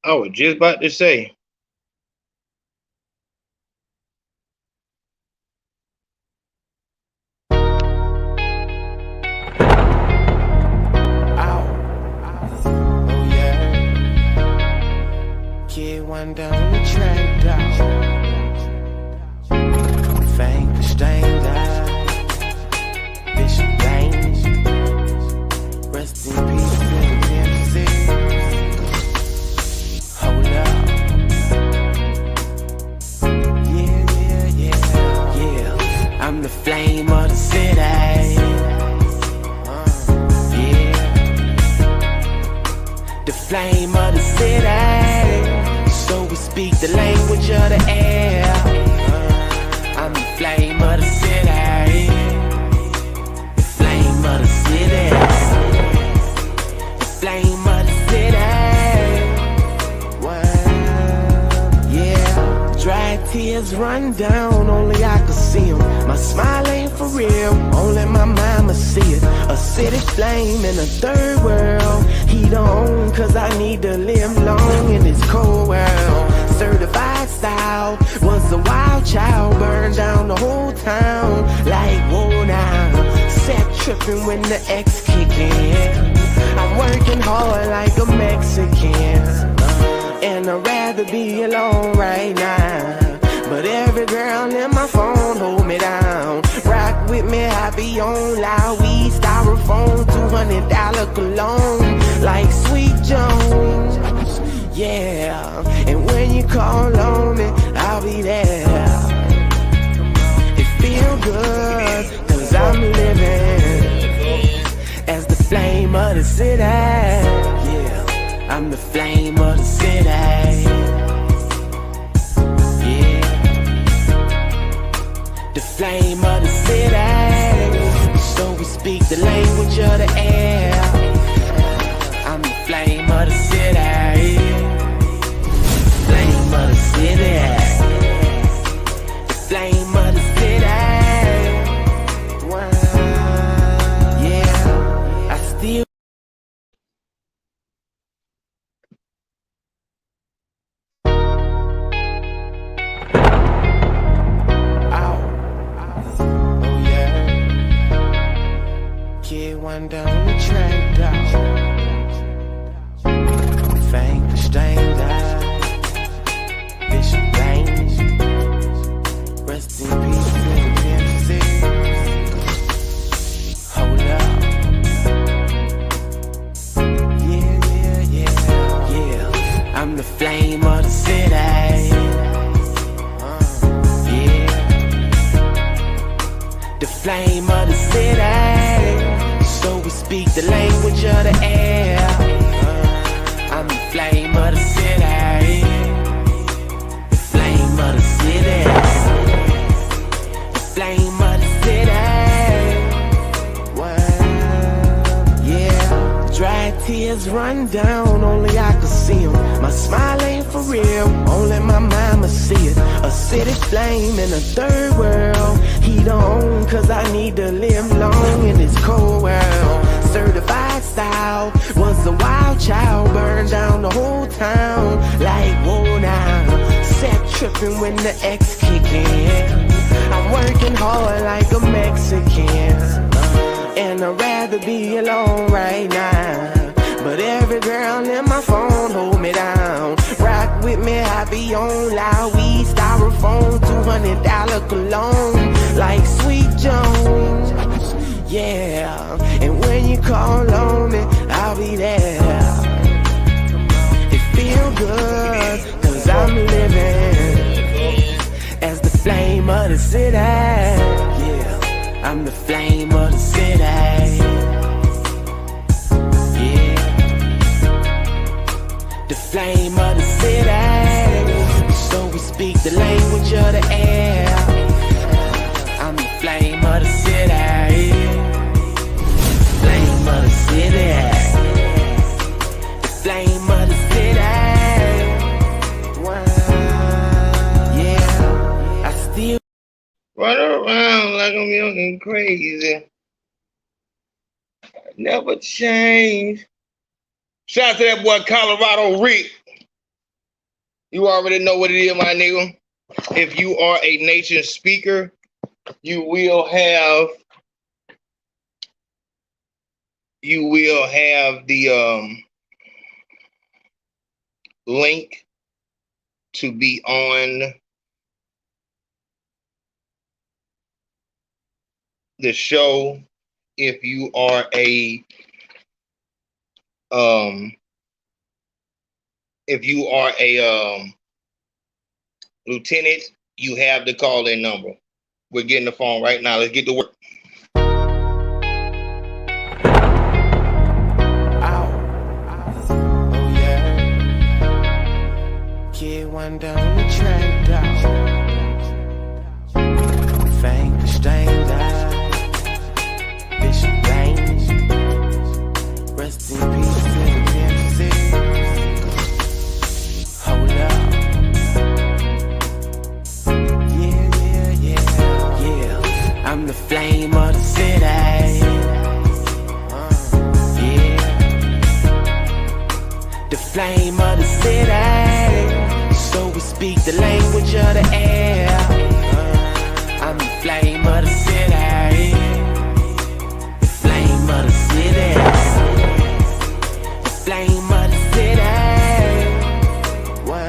I was just about to say. Kid one down the track, dog. Fang the stain, dog. Bishop James. Rest in peace, MC. Hold up. Yeah. I'm the flame of the city. Yeah. The flame of the city. So we speak the language of the air. I'm the flame of the city. The flame of the city. The flame of the city. Wow. Yeah. Dry tears run down, only I can see them. My smile ain't for real, only my mama see it. A city flame in a third world. Heat on, cause I need to live long in this cold world. Certified style, was a wild child. Burned down the whole town, like whoa now. Set tripping when the X kick in. I'm working hard like a Mexican, and I'd rather be alone right now. But every girl in my phone hold me down. Rock with me, I be on loud. We styrofoam, $200 cologne, like Sweet Jones. Yeah, and when you call on me, I'll be there. It feel good, cause I'm living as the flame of the city. Yeah, I'm the flame of the city. The flame of the city. So we speak the language of the air. I'm the flame of the city. Flame of the city. The flame of the city. Wow. Yeah, I still. Kid one down the track, dog. Fang the stain, dog. Bishop James. Rest in peace, MC. Hold up. Yeah. I'm the flame of the city. Yeah. The flame of the city. So we speak the language of the air. I'm the flame of the city. The flame of the city. The flame of the city. Wow. Yeah. Dry tears run down, only I can see them. My smile ain't for real, only my mama see it. A city flame in a third world. Heat on, cause I need to live long in this cold world. Certified style, was a wild child. Burned down the whole town, like whoa now. Set tripping when the X kick in. I'm working hard like a Mexican, and I'd rather be alone right now. But every girl in my phone hold me down. Rock with me, I be on loud. We styrofoam, $200 cologne, like Sweet Jones. Yeah, and when you call on me, I'll be there. It feel good, cause I'm living as the flame of the city. Yeah, I'm the flame of the city. The flame of the city. So we speak the language of the air. I'm the flame of the city. Flame of the city. The flame of the city. Wow. Yeah, I still Run around like I'm young and crazy. Never change. Shout out to that boy Colorado Rick. You already know what it is, my nigga. If you are a nation speaker, you will have the link to be on the show. If you are a lieutenant, you have the call-in number. We're getting the phone right now. Let's get to work. Kid went down the track, dog. Fang stained eye, Bishop Bang. Rest in peace to the MC. Hold up. Yeah. I'm the flame of the city. Yeah. The flame of the city. So we speak the language of the air. I'm the flame of the city. The flame of the city. The flame of the city. Wow.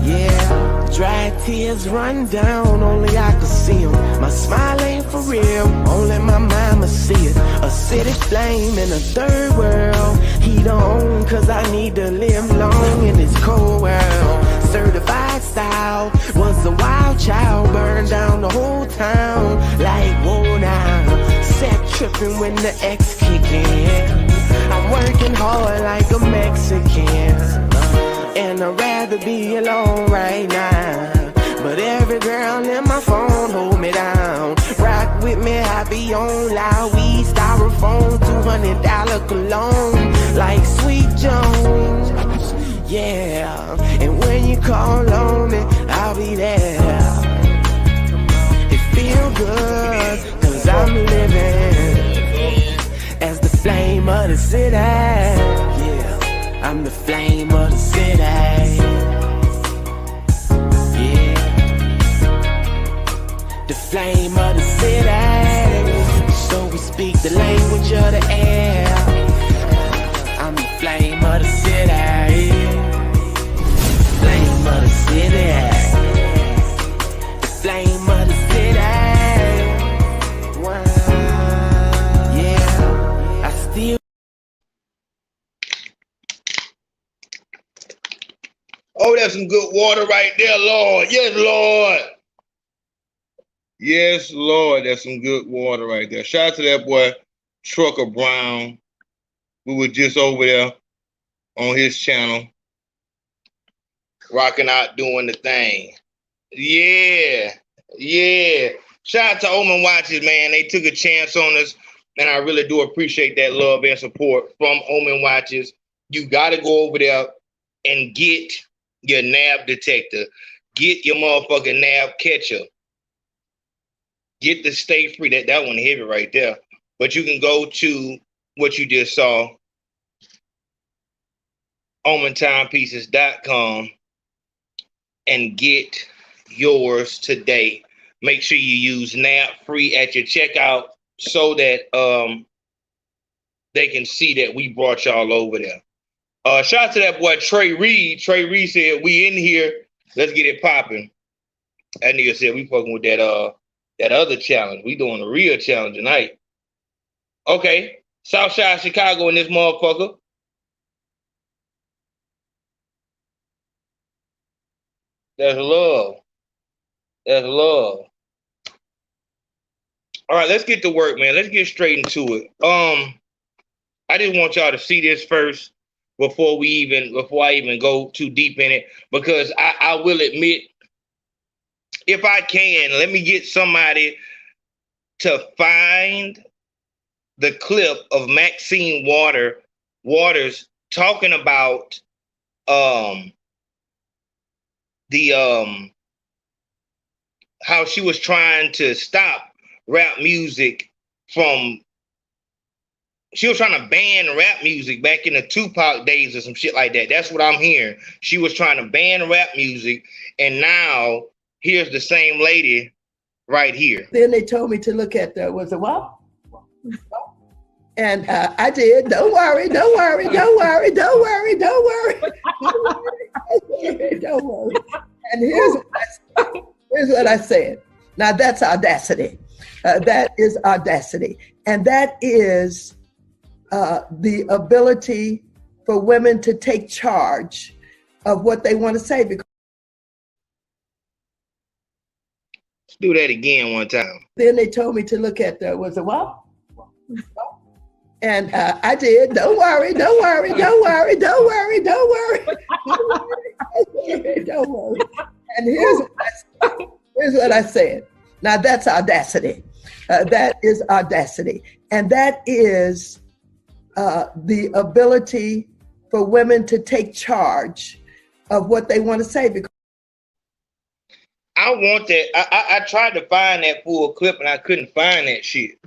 Yeah. Dry tears run down, only I can see them. My smile ain't for real, only my mama see it. A city flame in a third world. Heat on, cause I need to live long in this cold world. Certified style, was a wild child. Burned down the whole town, like whoa now. Set tripping when the X kick in. I'm working hard like a Mexican, and I'd rather be alone right now. But every girl in my phone hold me down. Rock with me, I be on loud. We styrofoam, $200 cologne, like Sweet Jones. Yeah, and when you call on me, I'll be there. It feel good, cause I'm living as the flame of the city. Yeah, I'm the flame of the city. Flame of the city. So we speak the language of the air. I'm the flame of the city. Flame of the city. The flame of the city. Wow. Yeah, I still. Oh, that's some good water right there, Lord. Yes, Lord. Yes, Lord, that's some good water right there. Shout out to that boy, Trucker Brown. We were just over there on his channel, rocking out, doing the thing. Yeah. Shout out to Omen Watches, man. They took a chance on us, and I really do appreciate that love and support from Omen Watches. You got to go over there and get your nab detector. Get your motherfucking nab catcher. Get the Stay Free. That one heavy right there. But you can go to what you just saw, omentimepieces.com, and get yours today. Make sure you use NAP free at your checkout so that they can see that we brought y'all over there. Shout out to that boy Trey Reed. Trey Reed said, we in here. Let's get it popping. That nigga said we fucking with that other challenge. We doing a real challenge tonight. Okay. Southside Chicago in this motherfucker. That's love. That's love. All right, let's get to work, man. Let's get straight into it. I just want y'all to see this first before I even go too deep in it, because I will admit, if I can, let me get somebody to find the clip of Maxine Waters talking about how she was trying to stop rap music from She was trying to ban rap music back in the Tupac days or some shit like that. That's what I'm hearing. She was trying to ban rap music, and now here's the same lady right here. Then they told me to look at the, was it what? And I did. Don't worry, don't worry, don't worry, don't worry, don't worry. Don't worry. And here's what I said. Now that's audacity. That is audacity. And that is the ability for women to take charge of what they want to say. Because let's do that again one time. then they told me to look at the, was it what? And I did. Don't worry, don't worry, don't worry, don't worry, don't worry. Don't worry. And here's what I said. Now that's audacity. That is audacity. And that is the ability for women to take charge of what they want to say. Because I want that. I tried to find that full clip and I couldn't find that shit.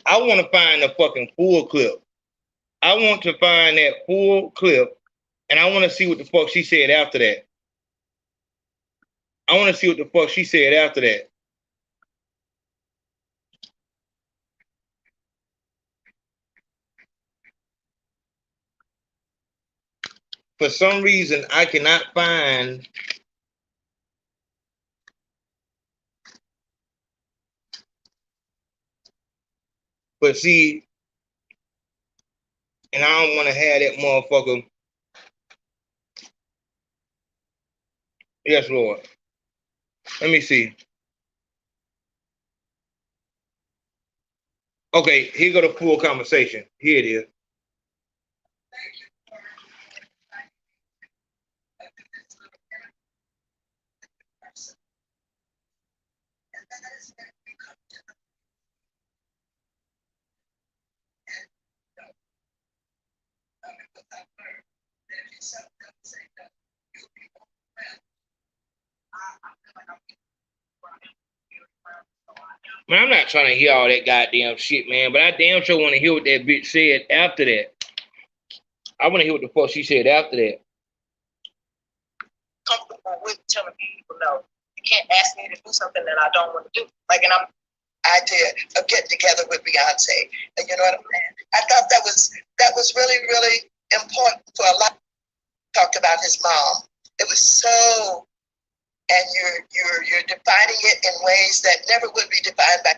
I want to find the fucking full clip. I want to find that full clip, and I want to see what the fuck she said after that. I want to see what the fuck she said after that. For some reason, I cannot find. But see, and I don't want to have that motherfucker. Yes, Lord. Let me see. Okay, here go the full conversation. Here it is. Man, I'm not trying to hear all that goddamn shit, man, but I damn sure want to hear what that bitch said after that. I want to hear what the fuck she said after that. Comfortable with telling people no. You can't ask me to do something that I don't want to do. Like, and I did a get together with Beyonce. And you know what I'm saying? I thought that was really, really important for a lot. Talked about his mom. It was so, and you're defining it in ways that never would be defined by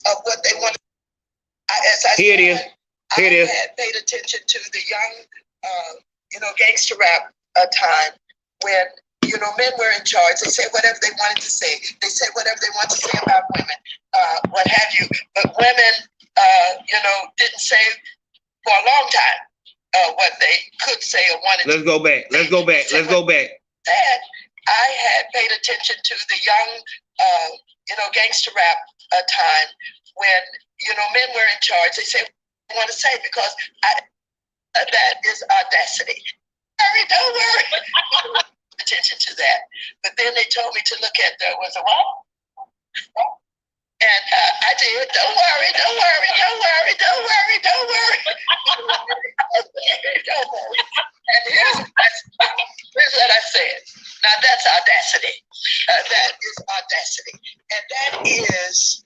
of what they want. Here it is. Here it is. I had paid attention to the young, gangster rap time when, men were in charge. They said whatever they wanted to say. They said whatever they wanted to say about women, what have you. But women, didn't say for a long time what they could say or wanted Let's go back. Let's go back. Let's go back. That I had paid attention to the young, gangster rap time when, men were in charge. They said what they want to say because that is audacity. Don't worry. Attention to that. But then they told me to look at the, was it what? And I did. Don't worry, don't worry, don't worry, don't worry, don't worry. Don't worry. And here's what I said. Now that's audacity. That is audacity. And that is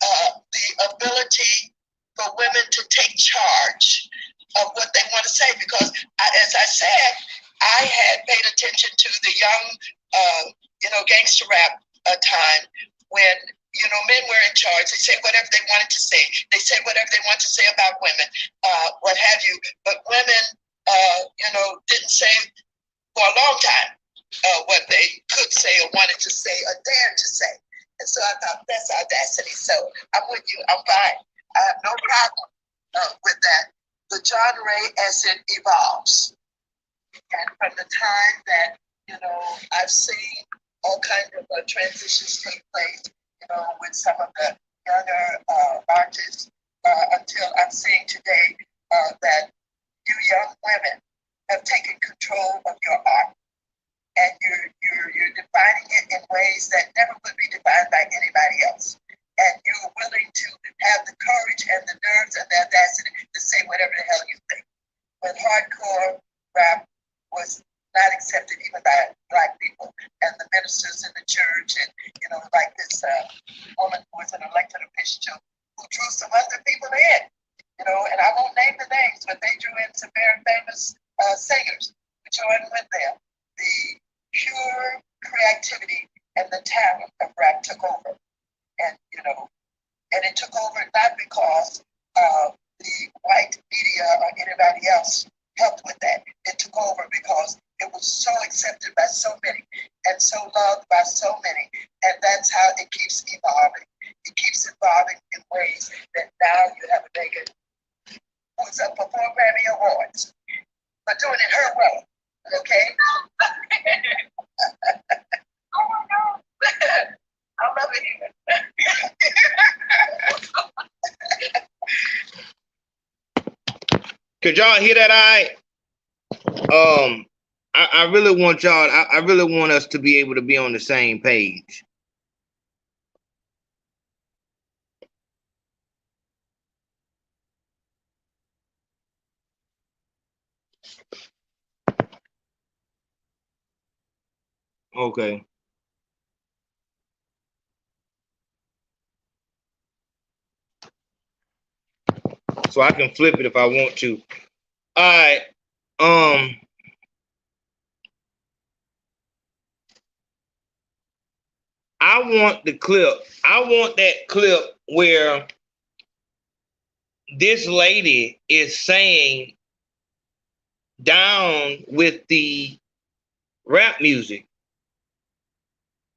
the ability for women to take charge of what they want to say. Because as I said, I had paid attention to the young, gangster rap time when, men were in charge. They said whatever they wanted to say. They said whatever they wanted to say about women, what have you. But women, didn't say for a long time what they could say or wanted to say or dared to say. And so I thought that's audacity. So I'm with you. I'm fine. I have no problem with that. The genre as it evolves. And from the time that, I've seen all kinds of transitions take place, with some of the younger artists, until I'm seeing today that you young women have taken control of your art. And you're defining it in ways that never would be defined by anybody else. and you're willing to have the courage and the nerves and the audacity to say whatever the hell you think. When hardcore rap was not accepted even by Black people and the ministers in the church, and like this woman who was an elected official who drew some other people in, and I won't name the names, but they drew in some very famous singers who joined with them. The pure creativity and the talent of rap took over, and it took over not because the white media or anybody else helped with that. It took over because it was so accepted by so many and so loved by so many. And that's how it keeps evolving. It keeps evolving in ways that now you have a nigga who's up for 4 Grammy Awards, but doing it her way. Okay? Oh my God. I love it here. Could y'all hear that? I really want y'all. I really want us to be able to be on the same page. Okay. So I can flip it if I want to. All right. I want the clip. I want that clip where this lady is saying down with the rap music.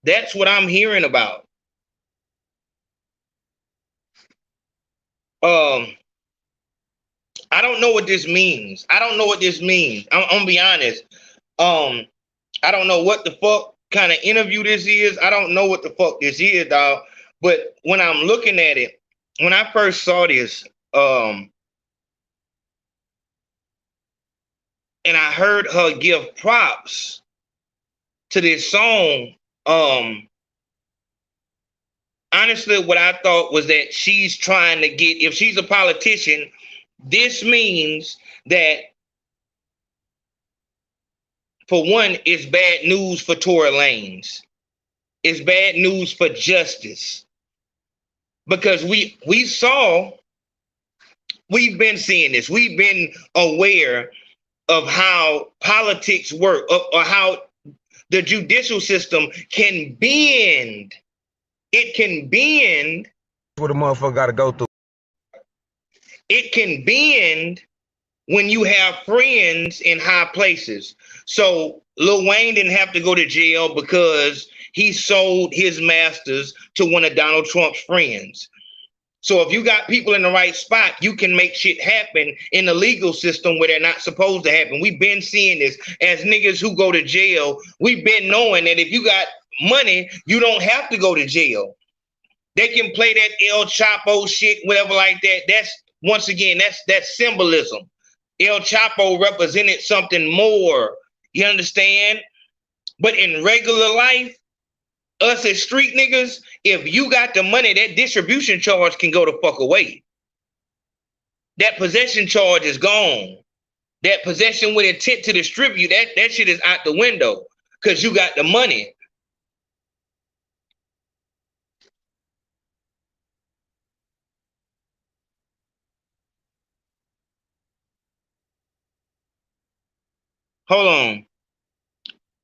That's what I'm hearing about. I don't know what this means. I'm gonna be honest. I don't know what the fuck kind of interview this is. I don't know what the fuck this is, dog. But when I'm looking at it, when I first saw this, and I heard her give props to this song, honestly, what I thought was that she's trying to get, if she's a politician, this means that, for one, it's bad news for Tory Lanez. It's bad news for justice. Because we've been seeing this. We've been aware of how politics work, or how the judicial system can bend. It can bend. What a motherfucker got to go through. It can bend when you have friends in high places. So Lil Wayne didn't have to go to jail because he sold his masters to one of Donald Trump's friends. So if you got people in the right spot, you can make shit happen in the legal system where they're not supposed to happen. We've been seeing this as niggas who go to jail. We've been knowing that if you got money, you don't have to go to jail. They can play that El Chapo shit, whatever like that. That's, once again, that's symbolism. El Chapo represented something more. You understand? But in regular life, us as street niggas, if you got the money, that distribution charge can go the fuck away. That possession charge is gone. That possession with intent to distribute, that shit is out the window because you got the money. Hold on.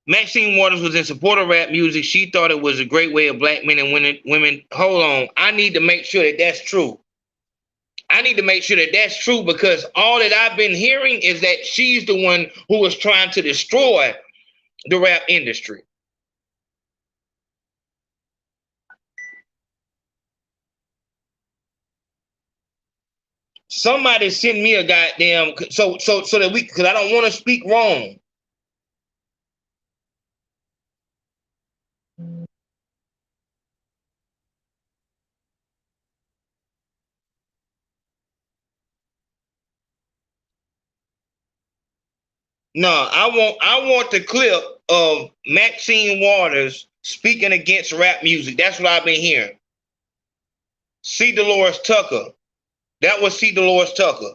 Maxine Waters was in support of rap music. She thought it was a great way of black men and women. Hold on. I need to make sure that that's true. I need to make sure that that's true because all that I've been hearing is that she's the one who was trying to destroy the rap industry. Somebody send me a goddamn so that we, because I don't want to speak wrong. No, I want the clip of Maxine Waters speaking against rap music. That's what I've been hearing. C. Dolores Tucker. That was C. Dolores Tucker.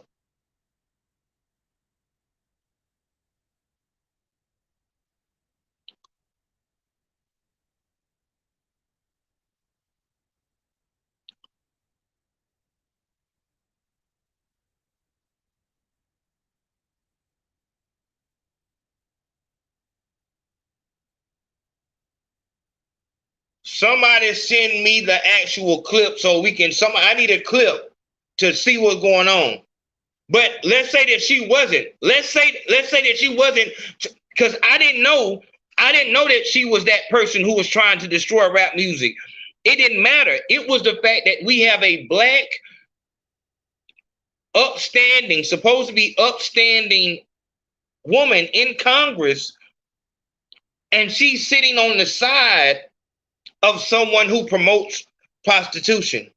Somebody send me the actual clip so we can. I need a clip to see what's going on. But let's say that she wasn't. Let's say that she wasn't, because I didn't know that she was that person who was trying to destroy rap music. It didn't matter. It was the fact that we have a black, upstanding, supposed to be upstanding woman in Congress, and she's sitting on the side of someone who promotes prostitution.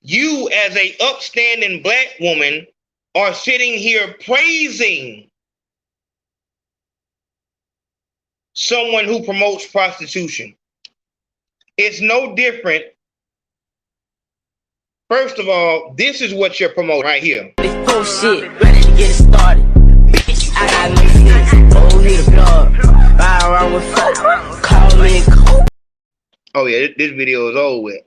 You, as a upstanding black woman, are sitting here praising someone who promotes prostitution. It's no different. First of all, this is what you're promoting right here. This bullshit, ready to get it started. Bitch, I got no sense. Oh, need a plug. Ride around with folk. Call me. Oh yeah, this video is over with.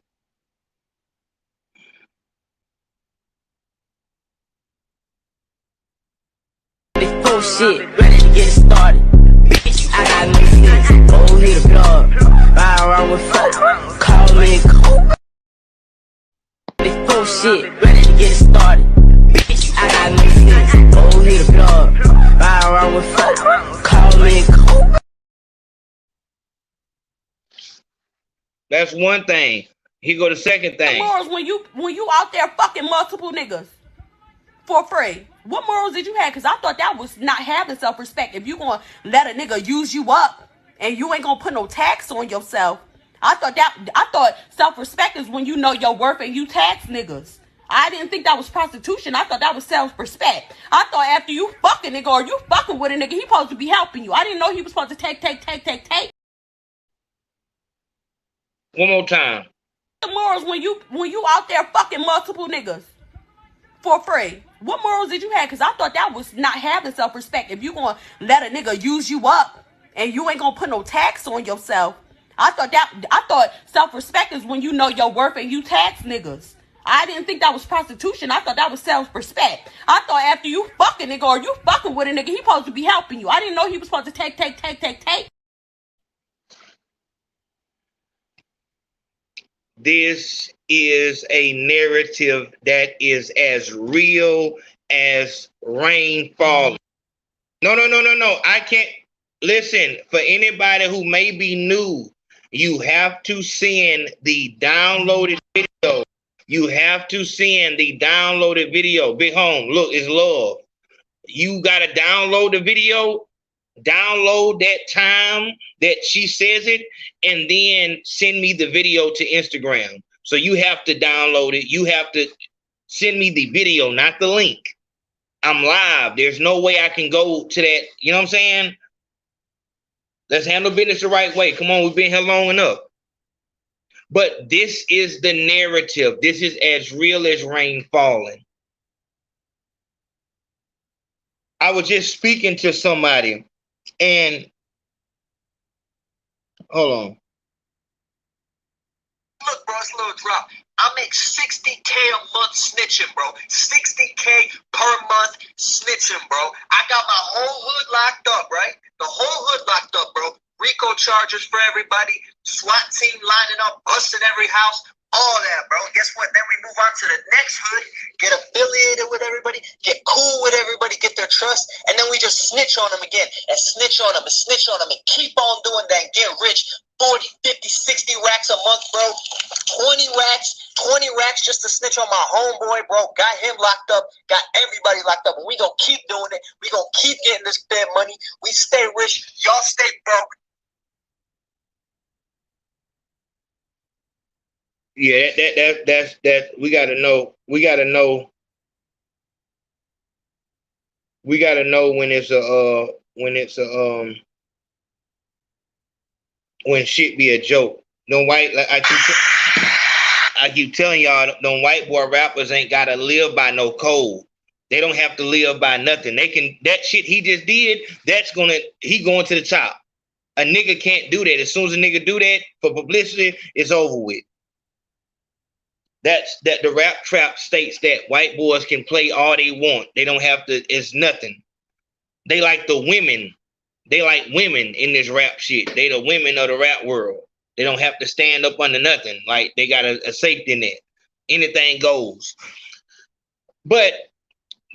This bullshit, ready to get it started. Bitch, I got no sense. Oh, need a plug. Ride around with folk. Call me. This bullshit, ready to get it started. Bitch, I got no sense. Oh, need a plug. Ride around with folk. Call me. That's one thing. Here go the second thing. Morals when you out there fucking multiple niggas for free. What morals did you have? Because I thought that was not having self-respect. If you gonna let a nigga use you up and you ain't gonna put no tax on yourself, I thought self-respect is when you know your worth and you tax niggas. I didn't think that was prostitution. I thought that was self-respect. I thought after you fuck a nigga or you fucking with a nigga, he supposed to be helping you. I didn't know he was supposed to take. One more time. The morals when you out there fucking multiple niggas for free. What morals did you have? Because I thought that was not having self-respect. If you gonna let a nigga use you up and you ain't gonna put no tax on yourself, I thought self-respect is when you know your worth and you tax niggas. I didn't think that was prostitution. I thought that was self-respect. I thought after you fuck a nigga or you fucking with a nigga, he supposed to be helping you. I didn't know he was supposed to take. This is a narrative that is as real as rain falling. No. I can't. Listen, for anybody who may be new, you have to send the downloaded video. You have to send the downloaded video. Big Home, look, it's love. You got to download the video, download that time that she says it, and then send me the video to Instagram. So you have to download it. You have to send me the video, not the link. I'm live. There's no way I can go to that. You know what I'm saying? Let's handle business the right way. Come on, we've been here long enough. But this is the narrative. This is as real as rain falling. I was just speaking to somebody, and hold on. Look, bro, it's a little drop. I make $60K a month snitching, bro. $60K per month snitching, bro. I got my whole hood locked up, right? The whole hood locked up, bro. RICO charges for everybody. SWAT team lining up, busting every house. All that, bro. Guess what? Then we move on to the next hood, get affiliated with everybody, get cool with everybody, get their trust, and then we just snitch on them again, and snitch on them, and snitch on them, and keep on doing that and get rich. 40, 50, 60 racks a month, bro. 20 racks just to snitch on my homeboy, bro. Got him locked up, got everybody locked up, and we gonna keep doing it. We gonna keep getting this bad money. We stay rich, y'all stay broke. Yeah, that's we gotta know when when shit be a joke. No white, like I keep I keep telling y'all, them white boy rappers ain't gotta live by no code. They don't have to live by nothing. They can, that shit he just did, he going to the top. A nigga can't do that. As soon as a nigga do that for publicity, it's over with. That's that the rap trap states that white boys can play all they want. They don't have to, it's nothing. They like the women. They like women in this rap shit. They the women of the rap world. They don't have to stand up under nothing. Like they got a safety net. Anything goes. But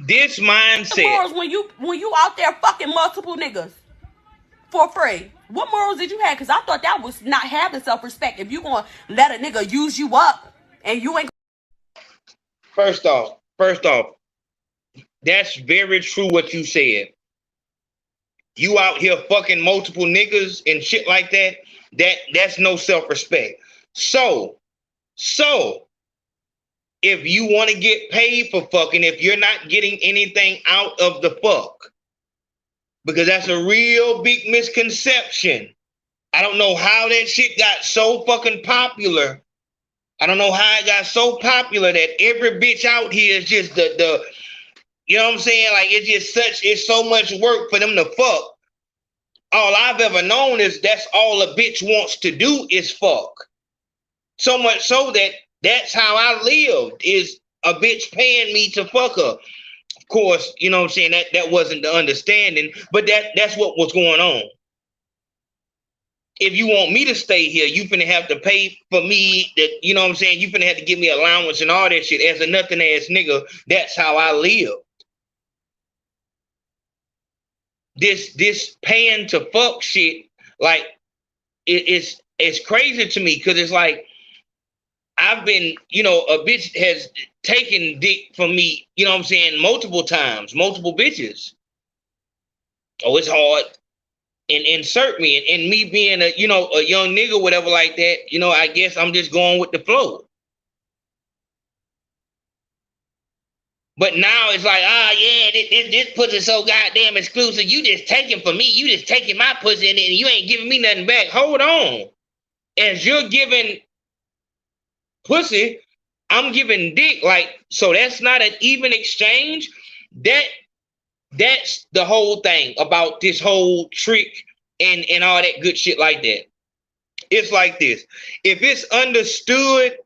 this mindset. Morals when you out there fucking multiple niggas for free. What morals did you have? Because I thought that was not having self-respect. If you gonna let a nigga use you up and you ain't. First off, that's very true what you said. You out here fucking multiple niggas and shit like that. That's no self-respect. So if you want to get paid for fucking, if you're not getting anything out of the fuck, because that's a real big misconception. I don't know how that shit got so fucking popular. I don't know how it got so popular that every bitch out here is just the you know what I'm saying? Like it's so much work for them to fuck. All I've ever known is that's all a bitch wants to do is fuck. So much so that that's how I lived, is a bitch paying me to fuck her. Of course, you know what I'm saying, that wasn't the understanding, but that's what was going on. If you want me to stay here, you finna have to pay for me, that, you know what I'm saying, you finna have to give me allowance and all that shit. As a nothing ass nigga, that's how I live. This paying to fuck shit, like it's crazy to me, because it's like I've been, you know, a bitch has taken dick from me, you know what I'm saying, multiple times, multiple bitches. Oh, it's hard. And insert me, and me being a, you know, a young nigga, whatever like that, you know, I guess I'm just going with the flow. But now it's like, this pussy's so goddamn exclusive. You just taking for me. You just taking my pussy and you ain't giving me nothing back. Hold on. As you're giving pussy, I'm giving dick. Like, so that's not an even exchange. That's the whole thing about this whole trick and all that good shit like that. It's like this. If it's understood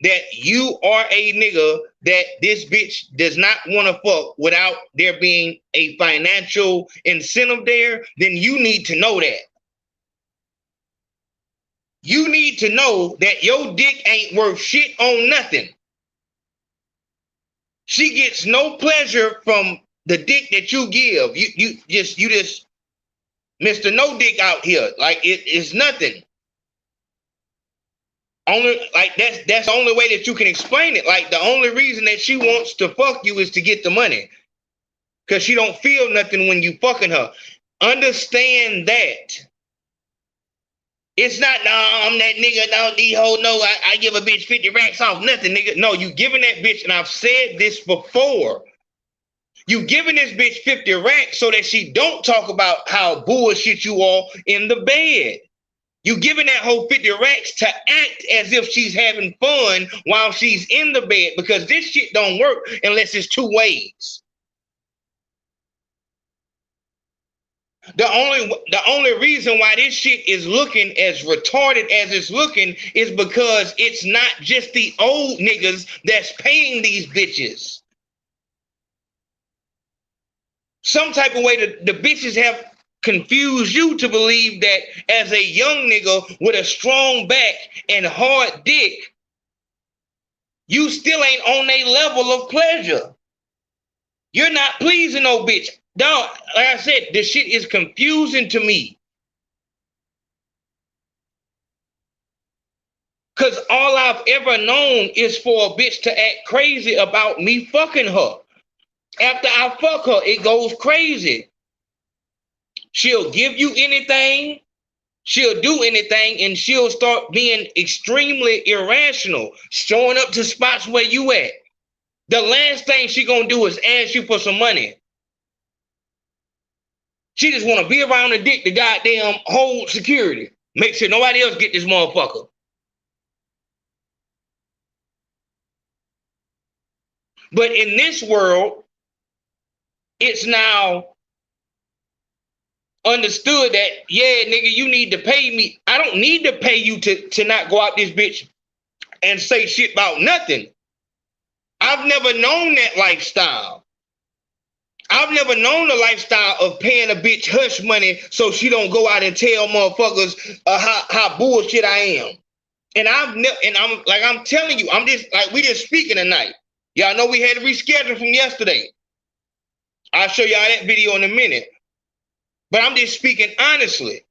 that you are a nigga that this bitch does not want to fuck without there being a financial incentive there, then you need to know that. You need to know that your dick ain't worth shit on nothing. She gets no pleasure from the dick that you give. You just Mr. No Dick out here. Like it is nothing. Only like that's the only way that you can explain it. Like the only reason that she wants to fuck you is to get the money, because she don't feel nothing when you fucking her. Understand that. It's not, I'm that nigga, no, these hoes know I give a bitch 50 racks off nothing, nigga. No, you giving that bitch, and I've said this before, you giving this bitch 50 racks so that she don't talk about how bullshit you are in the bed. You giving that whole 50 racks to act as if she's having fun while she's in the bed, because this shit don't work unless it's two ways. The only reason why this shit is looking as retarded as it's looking is because it's not just the old niggas that's paying these bitches. Some type of way the bitches have confused you to believe that as a young nigga with a strong back and hard dick, you still ain't on a level of pleasure. You're not pleasing no bitch. Dog, like I said, this shit is confusing to me. Because all I've ever known is for a bitch to act crazy about me fucking her. After I fuck her, it goes crazy. She'll give you anything, she'll do anything, and she'll start being extremely irrational, showing up to spots where you at. The last thing she gonna do is ask you for some money. She just want to be around the dick to goddamn hold security. Make sure nobody else get this motherfucker. But in this world, it's now understood that, yeah, nigga, you need to pay me. I don't need to pay you to not go out this bitch and say shit about nothing. I've never known that lifestyle. I've never known the lifestyle of paying a bitch hush money so she don't go out and tell motherfuckers how bullshit I am. And I'm telling you, I'm just like, we just speaking tonight. Y'all know we had to reschedule from yesterday. I'll show y'all that video in a minute. But I'm just speaking honestly.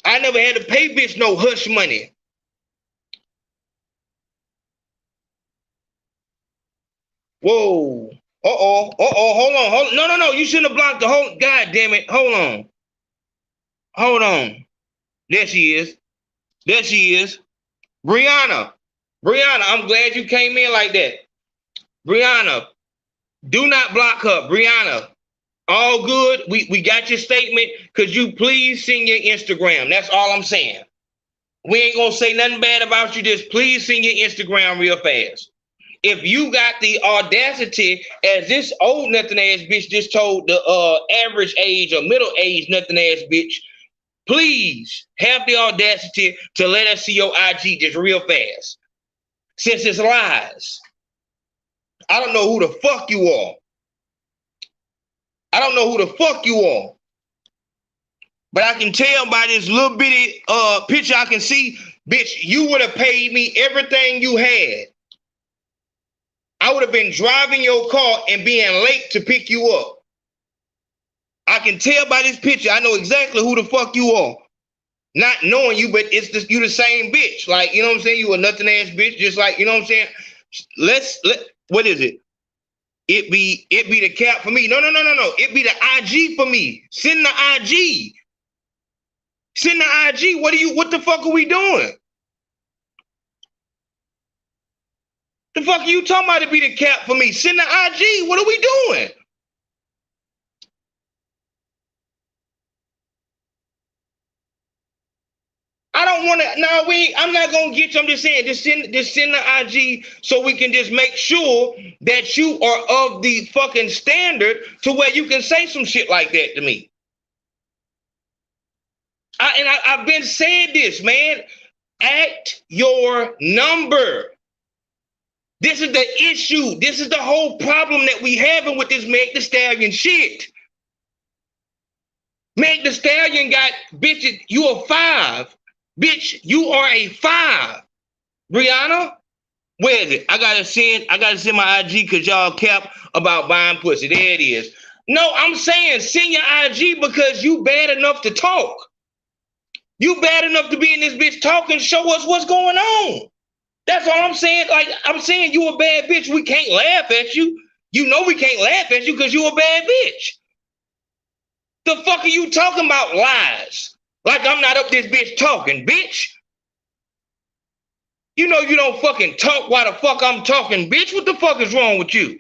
I never had to pay bitch no hush money. Whoa. Hold on. No. You shouldn't have blocked the whole. God damn it. Hold on. There she is. Brianna, I'm glad you came in like that. Brianna, do not block her. Brianna, all good. We got your statement. Could you please send your Instagram? That's all I'm saying. We ain't gonna say nothing bad about you. Just please send your Instagram real fast. If you got the audacity, as this old nothing ass bitch just told the average age or middle age nothing ass bitch, please have the audacity to let us see your IG just real fast. Since it's lies. I don't know who the fuck you are. But I can tell by this little bitty picture I can see, bitch, you would have paid me everything you had. I would have been driving your car and being late to pick you up. I can tell by this picture, I know exactly who the fuck you are. Not knowing you, but you the same bitch. Like, you know what I'm saying? You a nothing ass bitch, just like, you know what I'm saying? What is it? It be the cap for me. No. It be the IG for me. Send the IG. What the fuck are we doing? The fuck are you talking about to be the cap for me? Send the IG. What are we doing? I don't want to. I'm not gonna get you. I'm just saying, just send the IG so we can just make sure that you are of the fucking standard to where you can say some shit like that to me. I've been saying this, man. Act your number. This is the issue. This is the whole problem that we having with this Meg Thee Stallion shit. Meg Thee Stallion got, bitch, you a 5. Bitch, you are a 5. Brianna, where is it? I gotta send my IG because y'all cap about buying pussy. There it is. No, I'm saying send your IG because you bad enough to talk. You bad enough to be in this bitch talking, show us what's going on. That's all I'm saying. Like, I'm saying you a bad bitch. We can't laugh at you. You know we can't laugh at you because you a bad bitch. The fuck are you talking about lies? Like I'm not up this bitch talking, bitch. You know you don't fucking talk while the fuck I'm talking, bitch. What the fuck is wrong with you?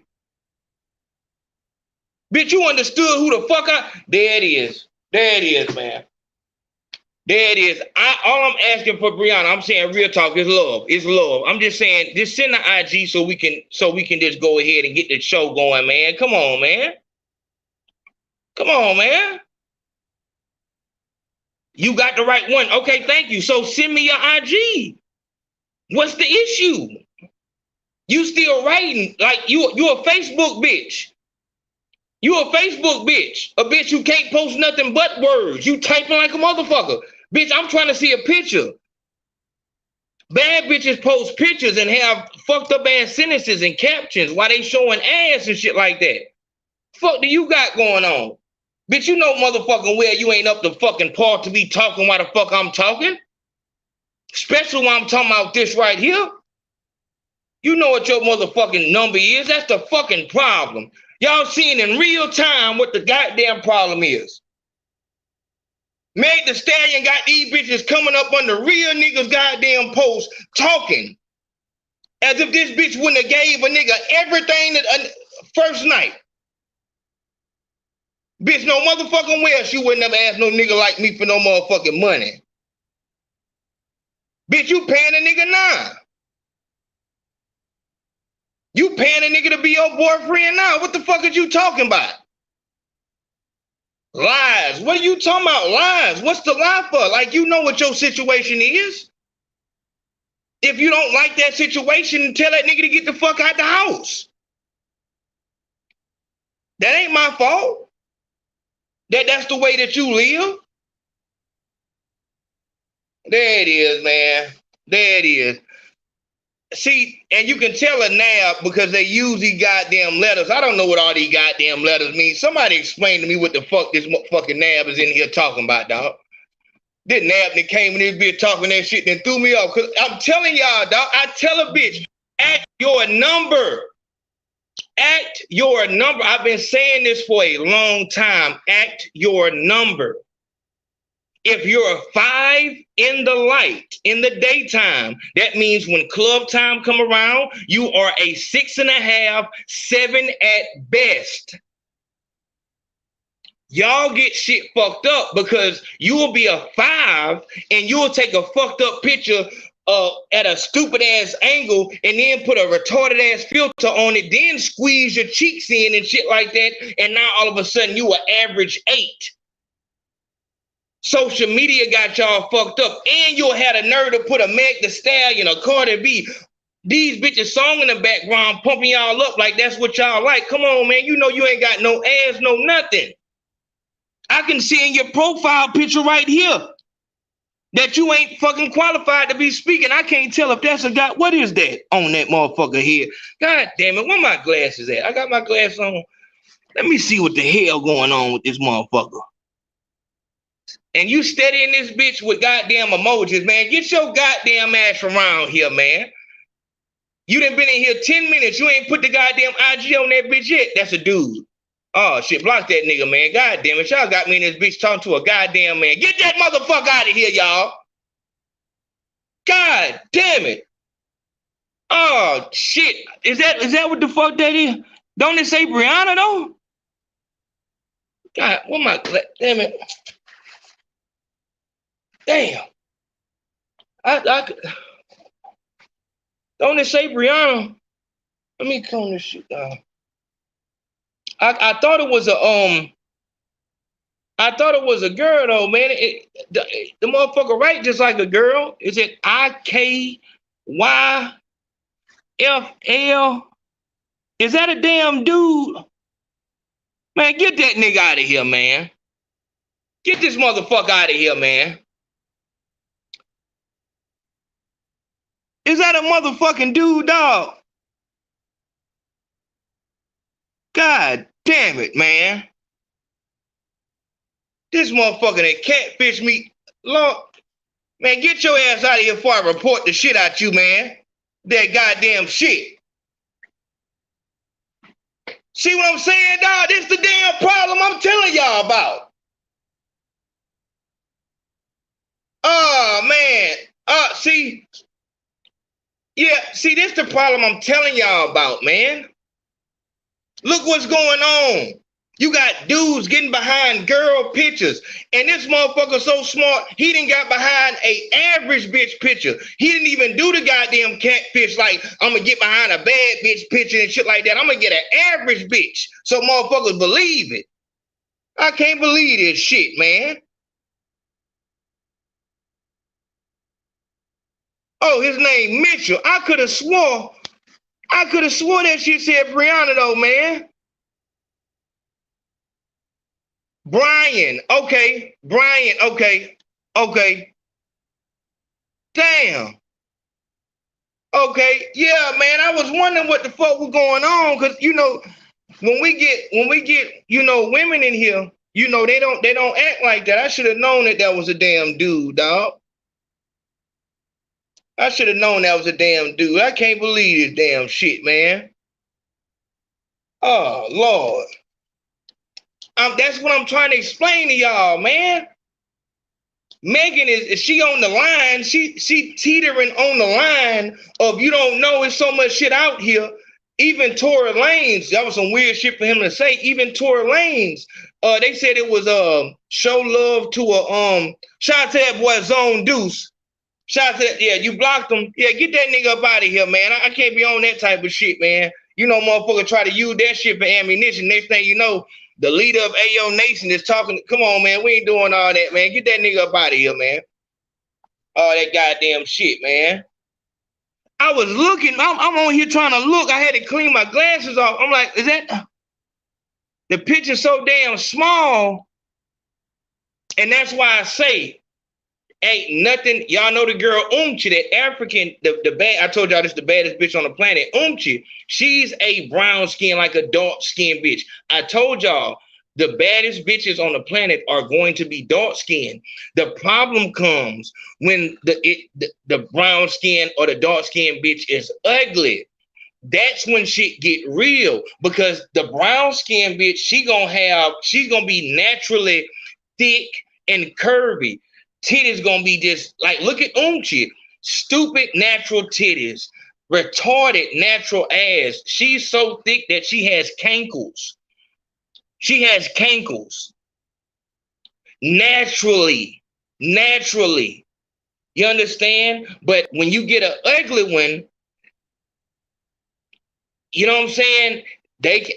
Bitch, you understood who the fuck There it is, man. There it is. All I'm asking for, Brianna, I'm saying real talk, is love. It's love. I'm just saying, just send the IG so we can just go ahead and get the show going, man. Come on, man. You got the right one. Okay, thank you. So send me your IG. What's the issue? You still writing like you a Facebook bitch. You a Facebook bitch. A bitch who can't post nothing but words. You typing like a motherfucker. Bitch, I'm trying to see a picture. Bad bitches post pictures and have fucked up ass sentences and captions while they showing ass and shit like that. Fuck do you got going on? Bitch, you know motherfucking well you ain't up to fucking par to be talking while the fuck I'm talking. Especially when I'm talking about this right here. You know what your motherfucking number is. That's the fucking problem. Y'all seeing in real time what the goddamn problem is. Meg Thee Stallion got these bitches coming up on the real niggas goddamn post talking. As if this bitch wouldn't have gave a nigga everything that first night. Bitch, no motherfucking well she wouldn't have asked no nigga like me for no motherfucking money. Bitch, you paying a nigga now. You paying a nigga to be your boyfriend now. What the fuck are you talking about? Lies. What are you talking about? Lies. What's the lie for? Like, you know what your situation is. If you don't like that situation, tell that nigga to get the fuck out the house. That ain't my fault. That's the way that you live. There it is, man. There it is. See, and you can tell a nab because they use these goddamn letters. I don't know what all these goddamn letters mean. Somebody explain to me what the fuck this fucking nab is in here talking about, dog. This nab that came in this bitch talking that shit and threw me off. Cause I'm telling y'all, dog, I tell a bitch, act your number. Act your number. I've been saying this for a long time. Act your number. If you're a 5 in the light, in the daytime, that means when club time come around, you are a 6.5, 7 at best. Y'all get shit fucked up because you will be a 5 and you'll take a fucked up picture at a stupid ass angle and then put a retarded ass filter on it, then squeeze your cheeks in and shit like that. And now all of a sudden you are average 8. Social media got y'all fucked up, and you'll have a nerve to put a Meg Thee Stallion, a Cardi B, these bitches song in the background, pumping y'all up like that's what y'all like. Come on, man. You know you ain't got no ass, no nothing. I can see in your profile picture right here that you ain't fucking qualified to be speaking. I can't tell if that's a guy. What is that on that motherfucker here? God damn it. Where my glasses at? I got my glasses on. Let me see what the hell going on with this motherfucker. And you steady in this bitch with goddamn emojis, man. Get your goddamn ass around here, man. You done been in here 10 minutes. You ain't put the goddamn IG on that bitch yet. That's a dude. Oh, shit. Block that nigga, man. God damn it. Y'all got me in this bitch talking to a goddamn man. Get that motherfucker out of here, y'all. God damn it. Oh, shit. Is that what the fuck that is? Don't it say Brianna, though? God, what my... Damn it. Damn. I don't it say Brianna? Let me calm this shit down. I thought it was a girl though, man. The motherfucker right just like a girl. Is it IKYFL? Is that a damn dude? Man, get that nigga out of here, man. Get this motherfucker out of here, man. Is that a motherfucking dude, dog? God damn it, man. This motherfucker that catfish me. Lord, man, get your ass out of here before I report the shit out you, man. That goddamn shit. See what I'm saying, dog? This the damn problem I'm telling y'all about. Oh, man. See... Yeah, see, this the problem I'm telling y'all about, man. Look what's going on. You got dudes getting behind girl pictures. And this motherfucker so smart, he done got behind a average bitch picture. He didn't even do the goddamn catfish like, I'm going to get behind a bad bitch picture and shit like that. I'm going to get an average bitch so motherfuckers believe it. I can't believe this shit, man. Oh, his name Mitchell. I could have swore that shit said Brianna though, man. Brian. Okay. Brian. Okay. Damn. Okay. Yeah, man. I was wondering what the fuck was going on. Cause you know, when we get, you know, women in here, you know, they don't act like that. I should have known that was a damn dude, dog. I should have known that was a damn dude. I can't believe this damn shit, man. Oh, Lord. That's what I'm trying to explain to y'all, man. Megan is she on the line? She teetering on the line of you don't know it's so much shit out here. Even Tory Lanez, that was some weird shit for him to say. Even Tory Lanez, they said it was show love to a shout out to that boy Zone Deuce. Shout out to that. Yeah, you blocked him. Yeah, get that nigga up out of here, man. I can't be on that type of shit, man. You know, motherfucker try to use that shit for ammunition. Next thing you know, the leader of AO Nation is talking. Come on, man. We ain't doing all that, man. Get that nigga up out of here, man. All that goddamn shit, man. I was looking. I'm on here trying to look. I had to clean my glasses off. I'm like, is that the picture so damn small? And that's why I say, ain't nothing. Y'all know the girl Umchi, that African, the bad. I told y'all this the baddest bitch on the planet. Umchi, she's a brown skin, like a dark skin bitch. I told y'all the baddest bitches on the planet are going to be dark skin. The problem comes when the brown skin or the dark skin bitch is ugly. That's when shit get real, because the brown skin bitch, she's gonna be naturally thick and curvy. Titties gonna be just like, look at Umchi, stupid natural titties, retarded natural ass. She's so thick that she has cankles. She has cankles. Naturally. You understand? But when you get an ugly one, you know what I'm saying?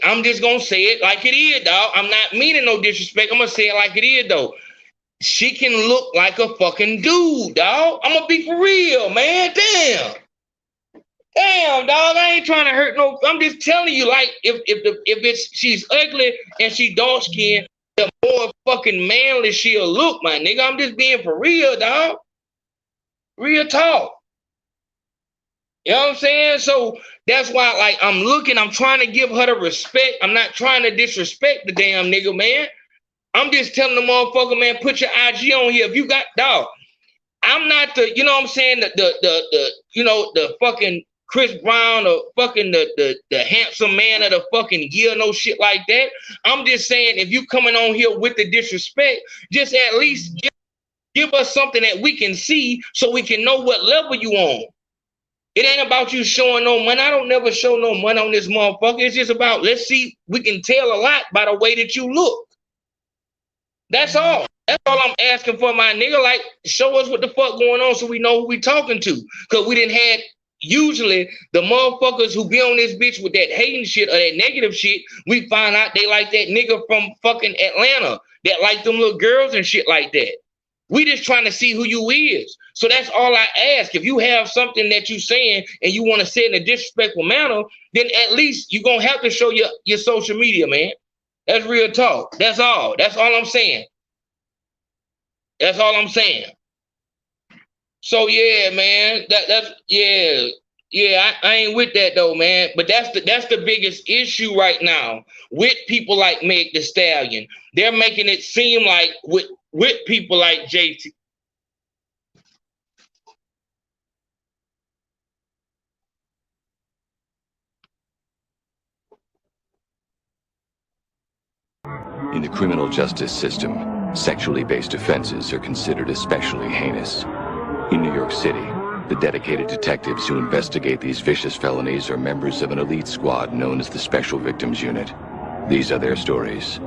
I'm just gonna say it like it is, dog. I'm not meaning no disrespect. I'm gonna say it like it is, though. She can look like a fucking dude, dog. I'm gonna be for real, man. Damn, dog. I ain't trying to hurt no. I'm just telling you, like, if she's ugly and she dark skinned, the more fucking manly she'll look, my nigga. I'm just being for real, dog. Real talk. You know what I'm saying? So that's why, like, I'm trying to give her the respect. I'm not trying to disrespect the damn nigga, man. I'm just telling the motherfucker, man, put your IG on here. If you got, dog, I'm not the, you know what I'm saying, the fucking Chris Brown or fucking the handsome man of the fucking year, no shit like that. I'm just saying, if you coming on here with the disrespect, just at least give us something that we can see so we can know what level you on. It ain't about you showing no money. I don't never show no money on this motherfucker. It's just about, let's see, we can tell a lot by the way that you look. That's all. That's all I'm asking for, my nigga. Like, show us what the fuck going on so we know who we talking to. Because we didn't have, usually, the motherfuckers who be on this bitch with that hating shit or that negative shit, we find out they like that nigga from fucking Atlanta that like them little girls and shit like that. We just trying to see who you is. So that's all I ask. If you have something that you saying and you want to say it in a disrespectful manner, then at least you're going to have to show your social media, man. That's real talk. That's all. That's all I'm saying. That's all I'm saying. So yeah, man. That's yeah. I ain't with that though, man. But that's the biggest issue right now with people like Meg Thee Stallion. They're making it seem like with people like JT. In the criminal justice system, sexually based offenses are considered especially heinous. In New York City, the dedicated detectives who investigate these vicious felonies are members of an elite squad known as the Special Victims Unit. These are their stories.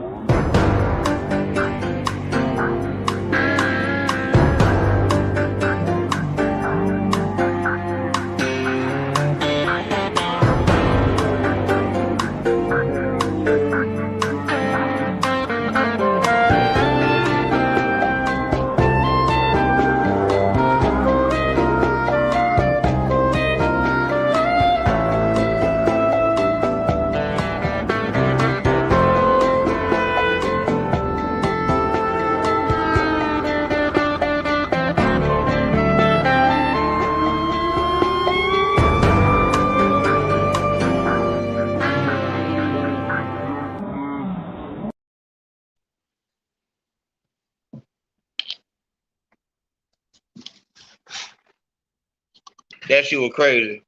That shit was crazy.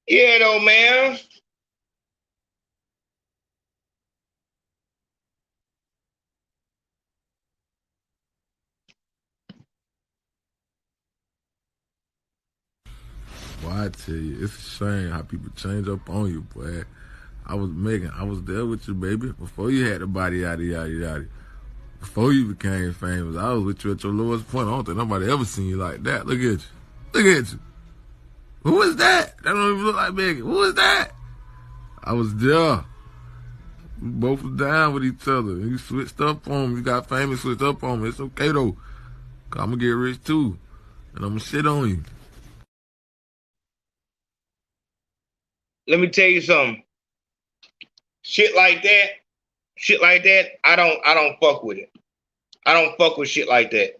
Yeah, though, man. Boy, I tell you, it's a shame how people change up on you, boy. I was there with you, baby. Before you had the body, yada, yada, yada. Before you became famous, I was with you at your lowest point. I don't think nobody ever seen you like that. Look at you. Look at you. Who is that? That don't even look like Megan. Who is that? I was there. We both was down with each other. You switched up on me. You got famous, switched up on me. It's okay, though. Cause I'm gonna get rich, too. And I'm gonna shit on you. Let me tell you something. Shit like that, I don't fuck with it. I don't fuck with shit like that.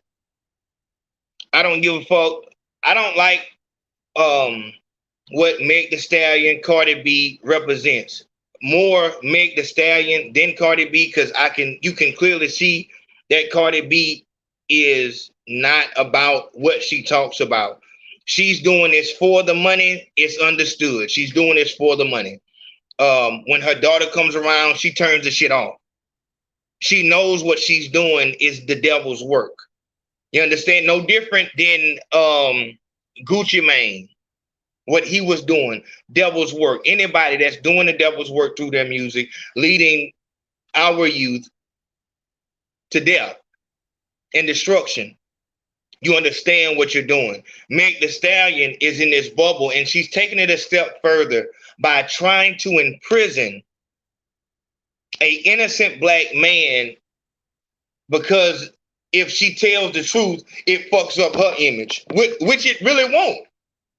I don't give a fuck. I don't like what Meg Thee Stallion, Cardi B represents. More Meg Thee Stallion than Cardi B, because you can clearly see that Cardi B is not about what she talks about. She's doing this for the money. It's understood. She's doing this for the money. When her daughter comes around, she turns the shit off. She knows what she's doing is the devil's work. You understand? No different than Gucci Mane. What he was doing, devil's work. Anybody that's doing the devil's work through their music, leading our youth to death and destruction. You understand what you're doing. Meg Thee Stallion is in this bubble, and she's taking it a step further by trying to imprison an innocent black man, because if she tells the truth, it fucks up her image, which it really won't.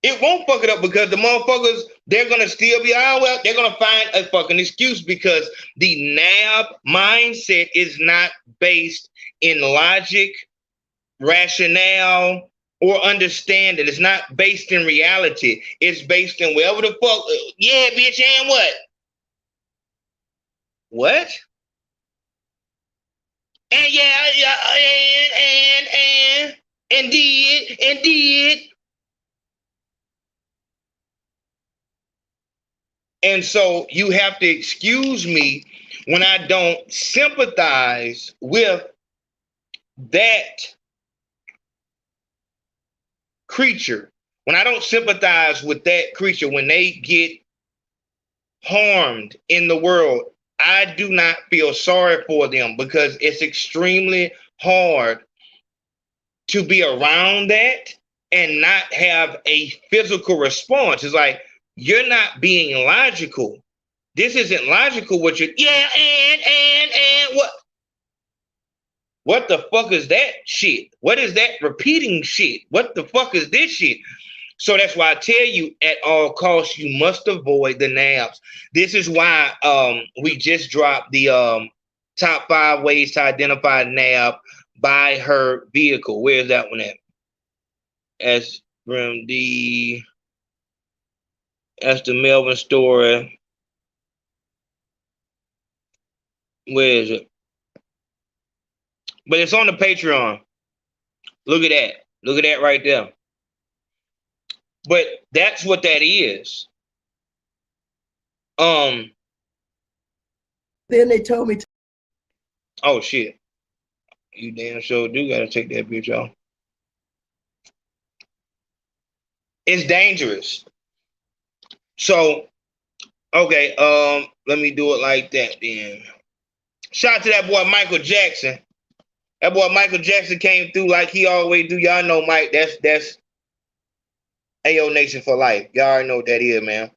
It won't fuck it up, because the motherfuckers, they're going to still be, they're going to find a fucking excuse, because the NAB mindset is not based in logic, rationale, or understanding. It's not based in reality. It's based in wherever the fuck, yeah, bitch, and what? What? And yeah, and did. And so you have to excuse me when I don't sympathize with that creature. When I don't sympathize with that creature, when they get harmed in the world, I do not feel sorry for them, because it's extremely hard to be around that and not have a physical response. It's like, you're not being logical. This isn't logical what you're, and what? What the fuck is that shit? What is that repeating shit? What the fuck is this shit? So that's why I tell you, at all costs, you must avoid the NABs. This is why we just dropped the top 5 ways to identify NAB by her vehicle. Where's that one at? SRMD. That's the Melvin story. Where is it? But it's on the Patreon. Look at that. Look at that right there. But that's what that is. Then they told me oh shit. You damn sure do gotta take that bitch off. It's dangerous. So, okay, let me do it like that then. Shout out to that boy Michael Jackson. That boy Michael Jackson came through like he always do. Y'all know Mike, that's AO Nation for life. Y'all already know what that is, man.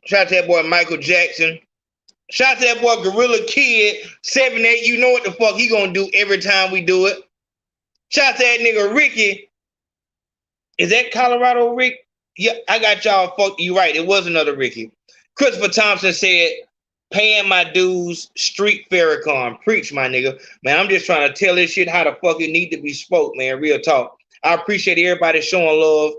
Shout out to that boy Michael Jackson. Shout out to that boy Gorilla Kid 7-8. You know what the fuck he gonna do every time we do it. Shout out to that nigga Ricky. Is that Colorado Rick? Yeah, I got y'all fucked. You right. It was another Ricky. Christopher Thompson said, paying my dues, street Farrakhan. Preach, my nigga. Man, I'm just trying to tell this shit how the fuck it need to be spoke, man. Real talk. I appreciate everybody showing love.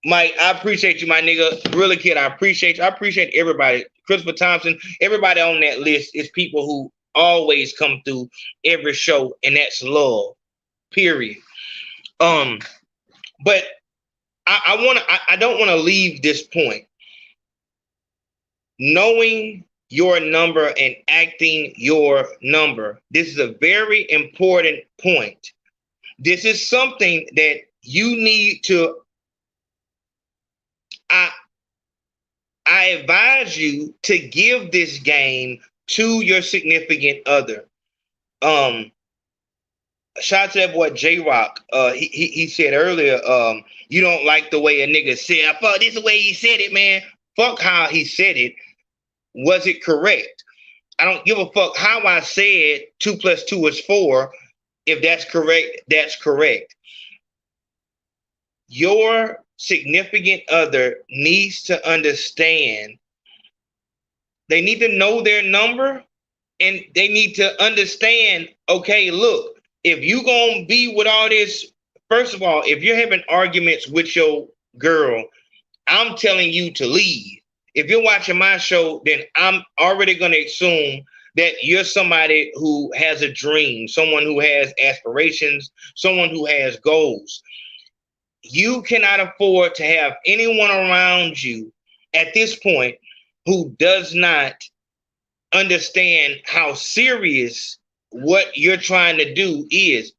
Mike, I appreciate you, my nigga. Gorilla Kid, I appreciate you. I appreciate everybody. Christopher Thompson, everybody on that list is people who always come through every show, and that's love. Period. But I don't want to leave this point. Knowing your number and acting your number. This is a very important point. This is something that you need to I advise you to give this game to your significant other. Shout out to that boy J-Rock. He said earlier, you don't like the way a nigga said. I thought this is the way he said it, man. Fuck how he said it. Was it correct? I don't give a fuck how I said 2 + 2 is 4. If that's correct, that's correct. Your significant other needs to understand. They need to know their number, and they need to understand, okay, look, if you gonna be with all this, first of all, if you're having arguments with your girl, I'm telling you to leave. If you're watching my show, then I'm already gonna assume that you're somebody who has a dream, someone who has aspirations, someone who has goals. You cannot afford to have anyone around you at this point who does not understand how serious what you're trying to do is.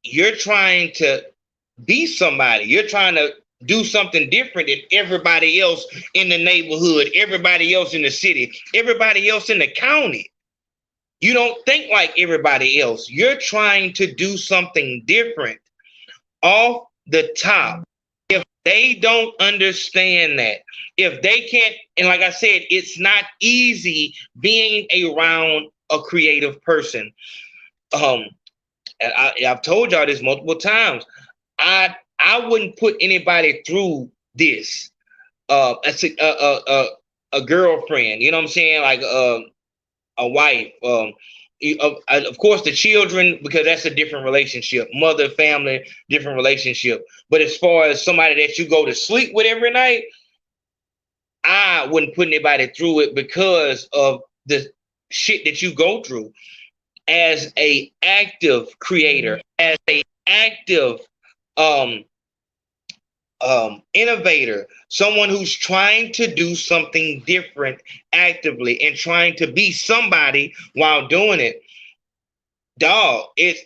You're trying to be somebody. You're trying to do something different than everybody else in the neighborhood, everybody else in the city, everybody else in the county. You don't think like everybody else. You're trying to do something different off the top. If they don't understand that, if they can't, and like I said, it's not easy being around a creative person. And I've told y'all this multiple times. I wouldn't put anybody through this. A girlfriend, you know what I'm saying? Like a wife. Of course, the children, because that's a different relationship. Mother, family, different relationship. But as far as somebody that you go to sleep with every night, I wouldn't put anybody through it because of the shit that you go through. As a active creator, as a active innovator, someone who's trying to do something different actively and trying to be somebody while doing it, dog, it's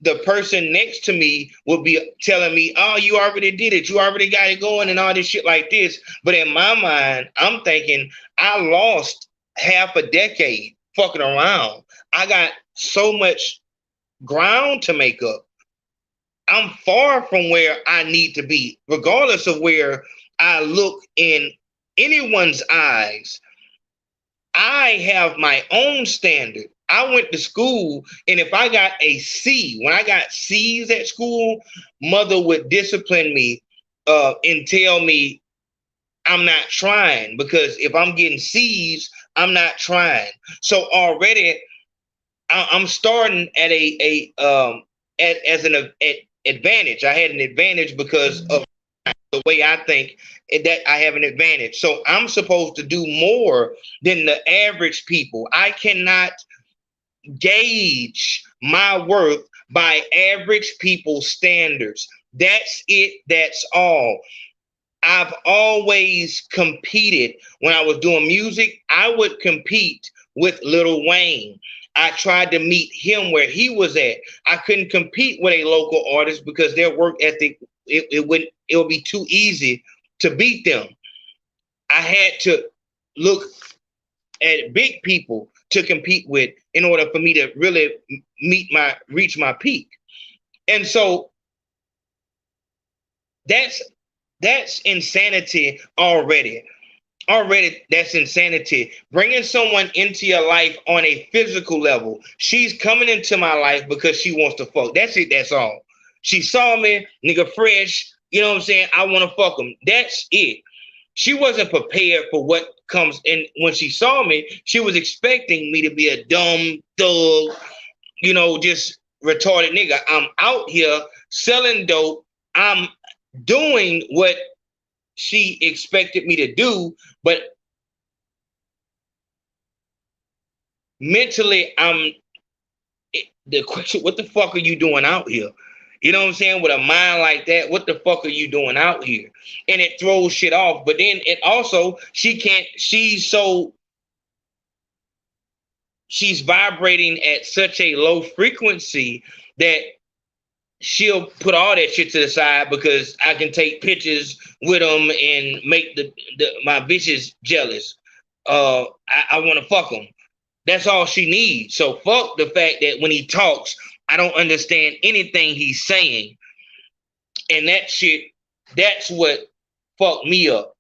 the person next to me will be telling me, oh, you already did it, you already got it going and all this shit like this. But in my mind, I'm thinking I lost half a decade fucking around. I got so much ground to make up. I'm far from where I need to be, regardless of where I look in anyone's eyes. I have my own standard. I went to school, and if I got a C, when I got C's at school, mother would discipline me and tell me I'm not trying, because if I'm getting C's, I'm not trying. So already I'm starting at as an advantage. I had an advantage because of the way I think, that I have an advantage. So I'm supposed to do more than the average people. I cannot gauge my worth by average people's standards. That's it. That's all. I've always competed. When I was doing music, I would compete with Lil Wayne. I tried to meet him where he was at. I couldn't compete with a local artist because their work ethic, it would be too easy to beat them. I had to look at big people to compete with in order for me to really reach my peak. And so that's insanity already. Already, that's insanity. Bringing someone into your life on a physical level. She's coming into my life because she wants to fuck. That's it. That's all. She saw me, nigga, fresh. You know what I'm saying? I want to fuck him. That's it. She wasn't prepared for what comes in. When she saw me, she was expecting me to be a dumb thug, you know, just retarded nigga. I'm out here selling dope. I'm doing what she expected me to do, but mentally, the question, what the fuck are you doing out here? You know what I'm saying? With a mind like that, what the fuck are you doing out here? And it throws shit off. But then it also, she's vibrating at such a low frequency that she'll put all that shit to the side because I can take pictures with them and make my bitches jealous. I want to fuck them. That's all she needs. So fuck the fact that when he talks, I don't understand anything he's saying. And that shit, that's what fucked me up.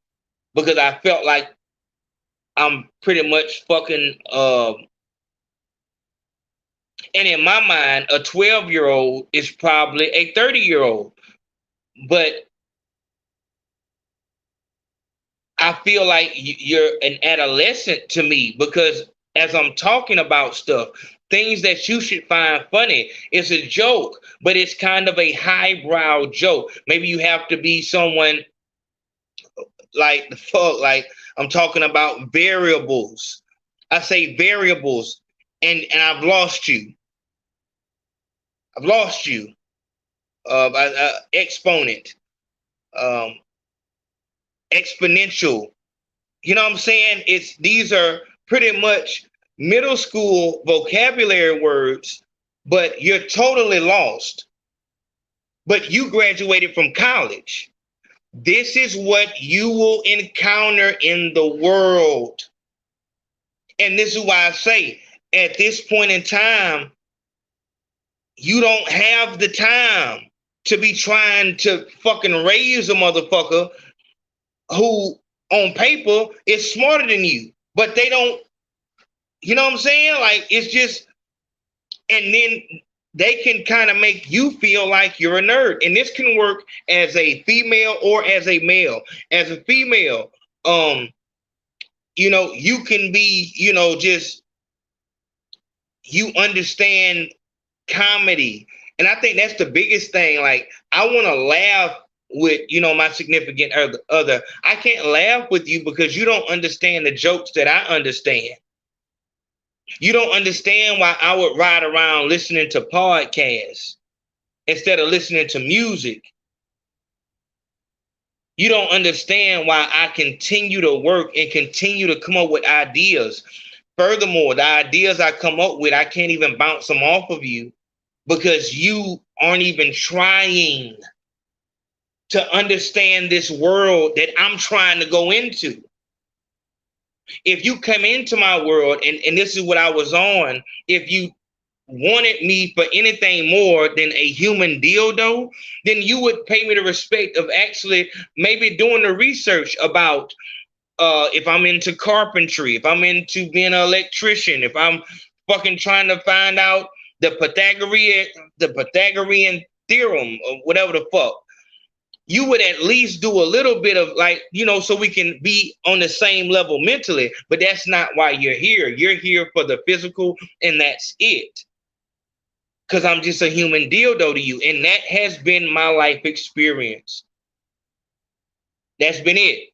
Because I felt like I'm pretty much fucking and in my mind, a 12-year-old is probably a 30-year-old. But I feel like you're an adolescent to me because as I'm talking about stuff, things that you should find funny, it's a joke, but it's kind of a highbrow joke. Maybe you have to be someone like the fuck, like I'm talking about variables. I say variables and I've lost you. I've lost you. Exponent. Exponential. You know what I'm saying? These are pretty much middle school vocabulary words, but you're totally lost. But you graduated from college. This is what you will encounter in the world. And this is why I say, at this point in time, you don't have the time to be trying to fucking raise a motherfucker who on paper is smarter than you, but they don't, you know what I'm saying? Like, it's just, and then they can kind of make you feel like you're a nerd. And this can work as a female or as a male. As a female, you know, you can be, you know, just, you understand comedy. And I think that's the biggest thing. Like, I want to laugh with, you know, my significant other. I can't laugh with you because you don't understand the jokes that I understand. You don't understand why I would ride around listening to podcasts instead of listening to music. You don't understand why I continue to work and continue to come up with ideas. Furthermore, the ideas I come up with, I can't even bounce them off of you because you aren't even trying to understand this world that I'm trying to go into. If you come into my world, and this is what I was on, if you wanted me for anything more than a human dildo, then you would pay me the respect of actually maybe doing the research about if I'm into carpentry, if I'm into being an electrician, if I'm fucking trying to find out the Pythagorean theorem or whatever the fuck. You would at least do a little bit of, like, you know, so we can be on the same level mentally, but that's not why you're here. You're here for the physical, and that's it. Because I'm just a human dildo to you, and that has been my life experience. That's been it.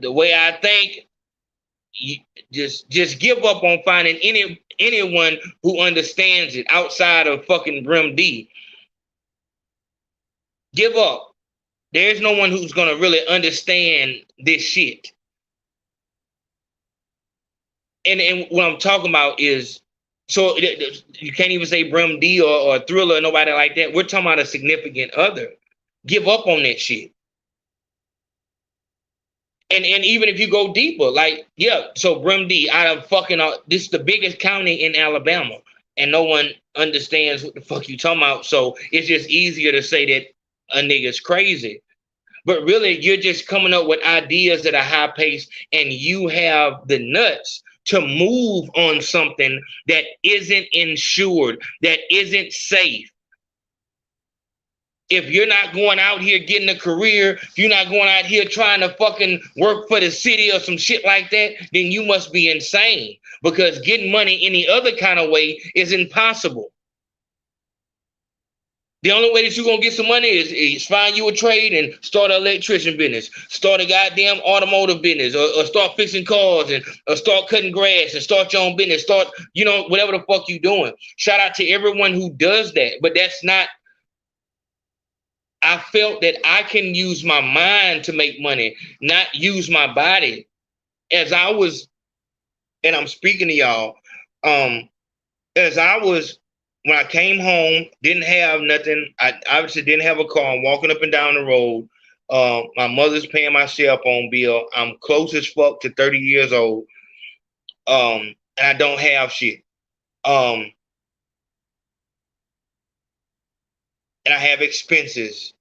The way I think, you just give up on finding anyone who understands it outside of fucking Brim D. Give up. There's no one who's going to really understand this shit. And what I'm talking about is, so you can't even say Brim D or Thriller or nobody like that. We're talking about a significant other. Give up on that shit. And even if you go deeper, like, yeah, so Brim D out of fucking, this is the biggest county in Alabama, and no one understands what the fuck you talking about. So it's just easier to say that a nigga's crazy. But really, you're just coming up with ideas at a high pace, and you have the nuts to move on something that isn't insured, that isn't safe. If you're not going out here getting a career, if you're not going out here trying to fucking work for the city or some shit like that, then you must be insane, because getting money any other kind of way is impossible. The only way that you're going to get some money is find you a trade and start an electrician business, start a goddamn automotive business, or start fixing cars, or start cutting grass and start your own business, start, you know, whatever the fuck you doing. Shout out to everyone who does that. But that's not, I felt that I can use my mind to make money, not use my body. As I was, and I'm speaking to y'all, as I was when I came home, didn't have nothing. I obviously didn't have a car. I'm walking up and down the road. My mother's paying my cell phone bill. I'm close as fuck to 30 years old. And I don't have shit. And I have expenses.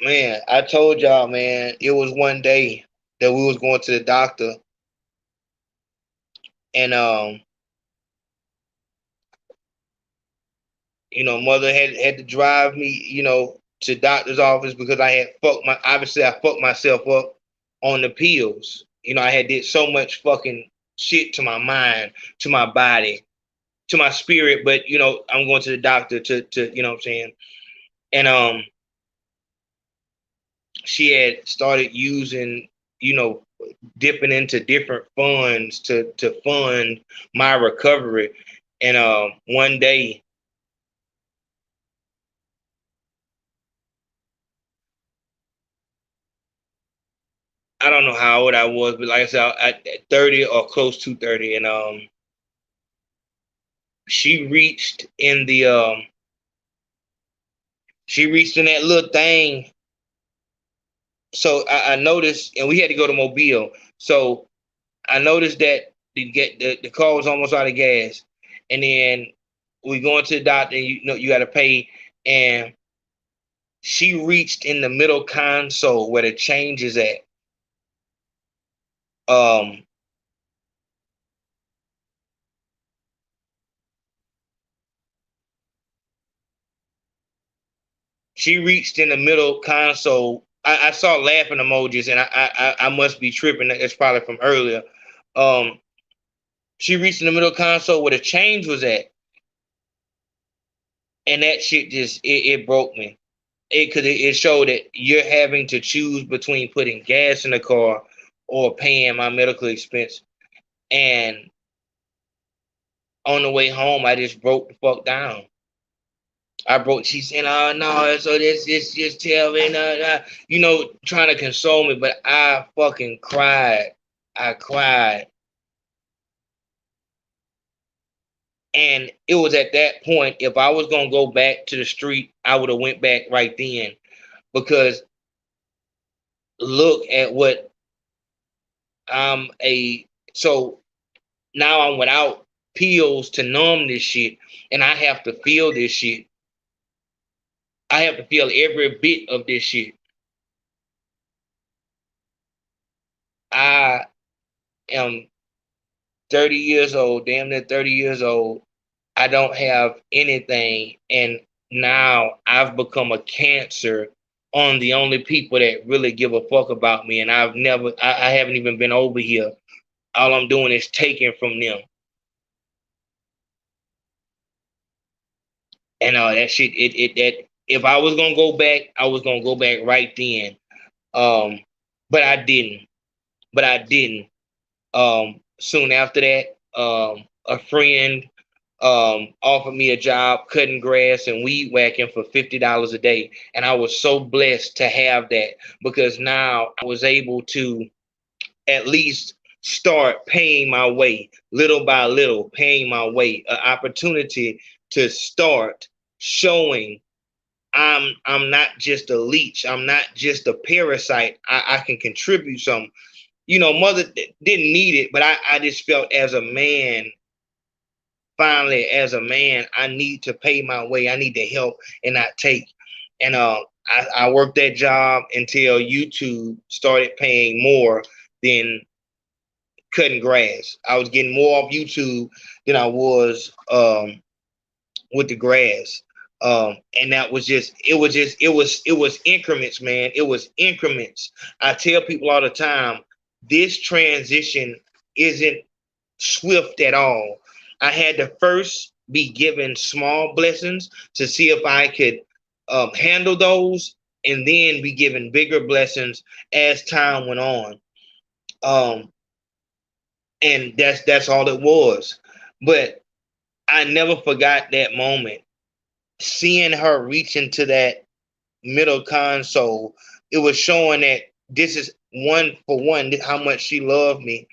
Man, I told y'all, man, it was one day that we was going to the doctor, and mother had to drive me, to doctor's office because I fucked myself up on the pills. I had did so much fucking shit to my mind, to my body, to my spirit, but I'm going to the doctor to you know what I'm saying? And she had started using, dipping into different funds to fund my recovery. And one day, I don't know how old I was, but like I said, at 30 or close to 30, and she reached in that little thing. So I noticed, and we had to go to Mobile. So I noticed that the car was almost out of gas, and then we going to the doctor, and you got to pay, and she reached in the middle console where the change is at. She reached in the middle console. I saw laughing emojis, and I must be tripping. That's probably from earlier. She reached in the middle console where the change was at, and that shit just it broke me. It showed that you're having to choose between putting gas in the car or paying my medical expense. And on the way home, I just broke the fuck down. She said, "Oh no, so this just tell me, trying to console me," but I fucking cried. I cried. And it was at that point, if I was gonna go back to the street, I would have went back right then, because look at what so now I'm without pills to numb this shit, and I have to feel this shit. I have to feel every bit of this shit. I am 30 years old, damn near 30 years old. I don't have anything, and now I've become a cancer on the only people that really give a fuck about me, and I haven't even been over here. All I'm doing is taking from them. And that shit, that if I was gonna go back, I was gonna go back right then. But I didn't. Soon after that, a friend offered me a job cutting grass and weed whacking for $50 a day. And I was so blessed to have that, because now I was able to at least start paying my way, little by little, paying my way, an opportunity to start showing I'm not just a leech. I'm not just a parasite. I can contribute some. Mother didn't need it, but I just felt as a man, finally, as a man, I need to pay my way. I need to help and not take. And I worked that job until YouTube started paying more than cutting grass. I was getting more off YouTube than I was with the grass. And that was it was increments, man. It was increments. I tell people all the time, this transition isn't swift at all. I had to first be given small blessings to see if I could handle those, and then be given bigger blessings as time went on. And that's all it was. But I never forgot that moment. Seeing her reach into that middle console, it was showing that this is how much she loved me.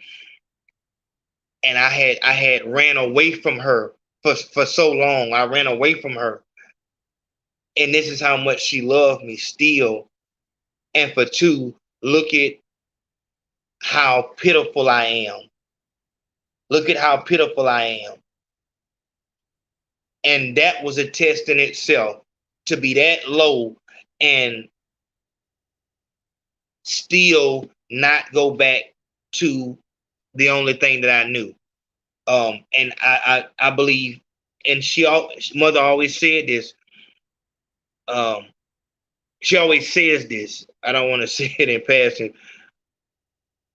And I had ran away from her for so long. I ran away from her. And this is how much she loved me still. And for two, look at how pitiful I am. Look at how pitiful I am. And that was a test in itself, to be that low and still not go back to the only thing that I knew. And I believe, and mother always said this. She always says this. I don't want to say it in passing.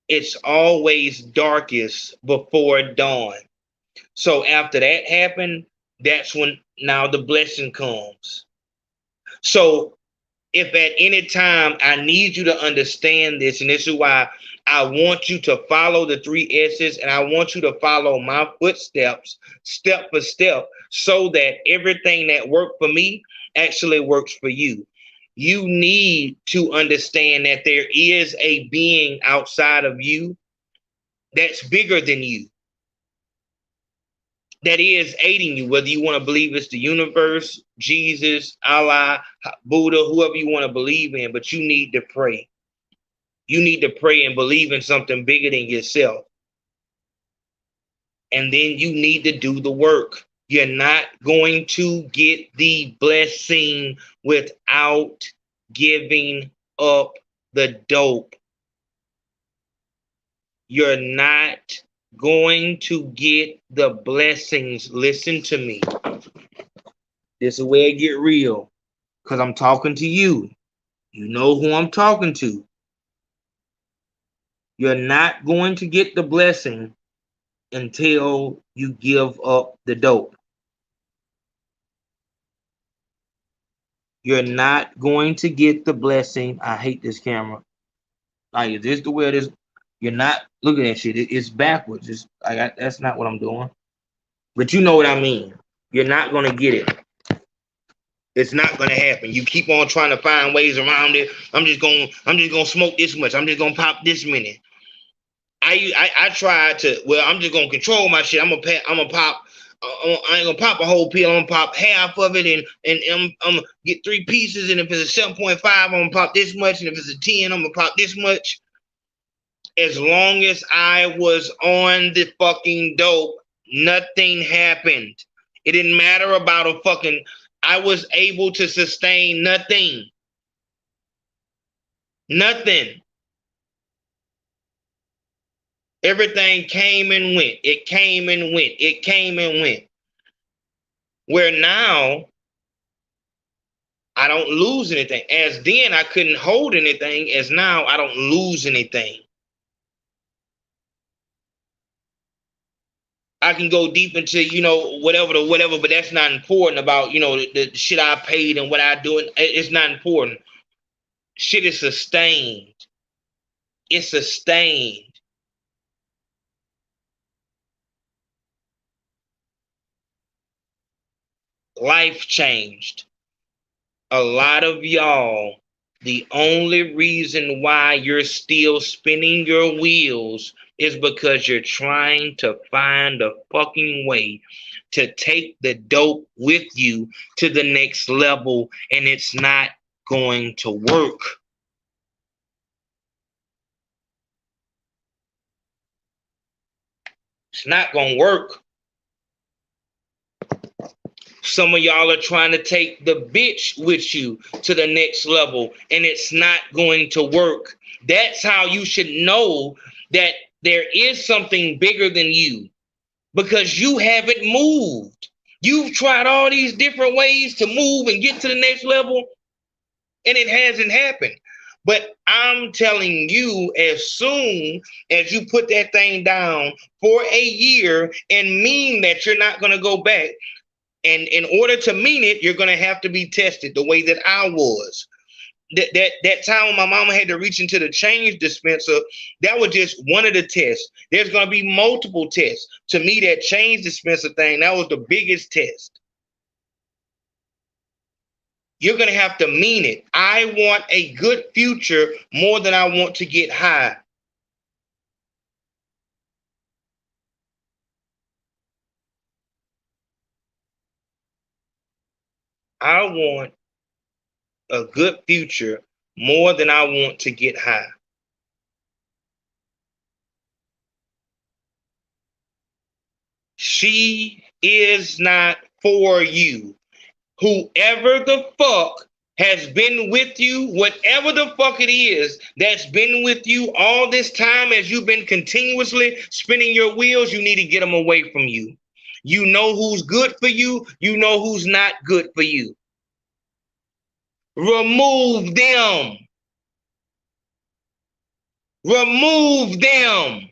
It's always darkest before dawn. So after that happened, that's when now the blessing comes. So if at any time I need you to understand this, and this is why I want you to follow the 3 S's, and I want you to follow my footsteps step for step, so that everything that worked for me actually works for you. You need to understand that there is a being outside of you that's bigger than you, that is aiding you, whether you want to believe it's the universe, Jesus, Allah, Buddha, whoever you want to believe in, but you need to pray. You need to pray and believe in something bigger than yourself. And then you need to do the work. You're not going to get the blessing without giving up the dope. You're not going to get the blessings. Listen to me. This is where it get real, because I'm talking to you. You know who I'm talking to. You're not going to get the blessing until you give up the dope. You're not going to get the blessing. I hate this camera. Like, is this the way it is? You're not looking at shit. It's backwards. It's like that's not what I'm doing. But you know what I mean. You're not gonna get it. It's not gonna happen. You keep on trying to find ways around it. I'm just gonna smoke this much. I'm just gonna pop this many. I tried to. Well, I'm just gonna control my shit. I'm gonna pop. I ain't gonna pop a whole pill. I'm gonna pop half of it, and I'm gonna get 3 pieces. And if it's a 7.5, I'm gonna pop this much. And if it's a 10, I'm gonna pop this much. As long as I was on the fucking dope, nothing happened. It didn't matter about a fucking. I was able to sustain nothing. Nothing. Everything came and went. It came and went. It came and went. Where now, I don't lose anything. As then, I couldn't hold anything. As now, I don't lose anything. I can go deep into, whatever, but that's not important about, the shit I paid and what I do. It's not important. Shit is sustained. It's sustained. Life changed. A lot of y'all, the only reason why you're still spinning your wheels is because you're trying to find a fucking way to take the dope with you to the next level, and it's not going to work. It's not going to work. Some of y'all are trying to take the bitch with you to the next level, and it's not going to work. That's how you should know that there is something bigger than you, because you haven't moved. You've tried all these different ways to move and get to the next level, and it hasn't happened. But I'm telling you, as soon as you put that thing down for a year and mean that you're not going to go back, and in order to mean it, you're going to have to be tested the way that I was. That time when my mama had to reach into the change dispenser, that was just one of the tests. There's going to be multiple tests. To me, that change dispenser thing, that was the biggest test. you're going to have to mean it. I want a good future more than I want to get high. I want a good future more than I want to get high. She is not for you. Whoever the fuck has been with you, whatever the fuck it is that's been with you all this time as you've been continuously spinning your wheels, you need to get them away from you. You know who's good for you. You know who's not good for you. Remove them. Remove them.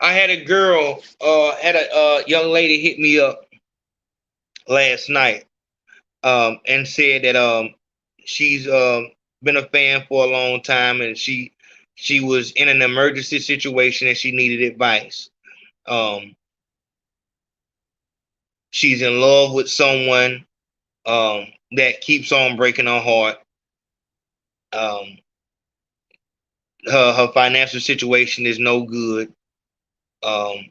I had a girl, had a young lady hit me up last night and said that she's been a fan for a long time, and she was in an emergency situation and she needed advice. She's in love with someone that keeps on breaking her heart. Her financial situation is no good. And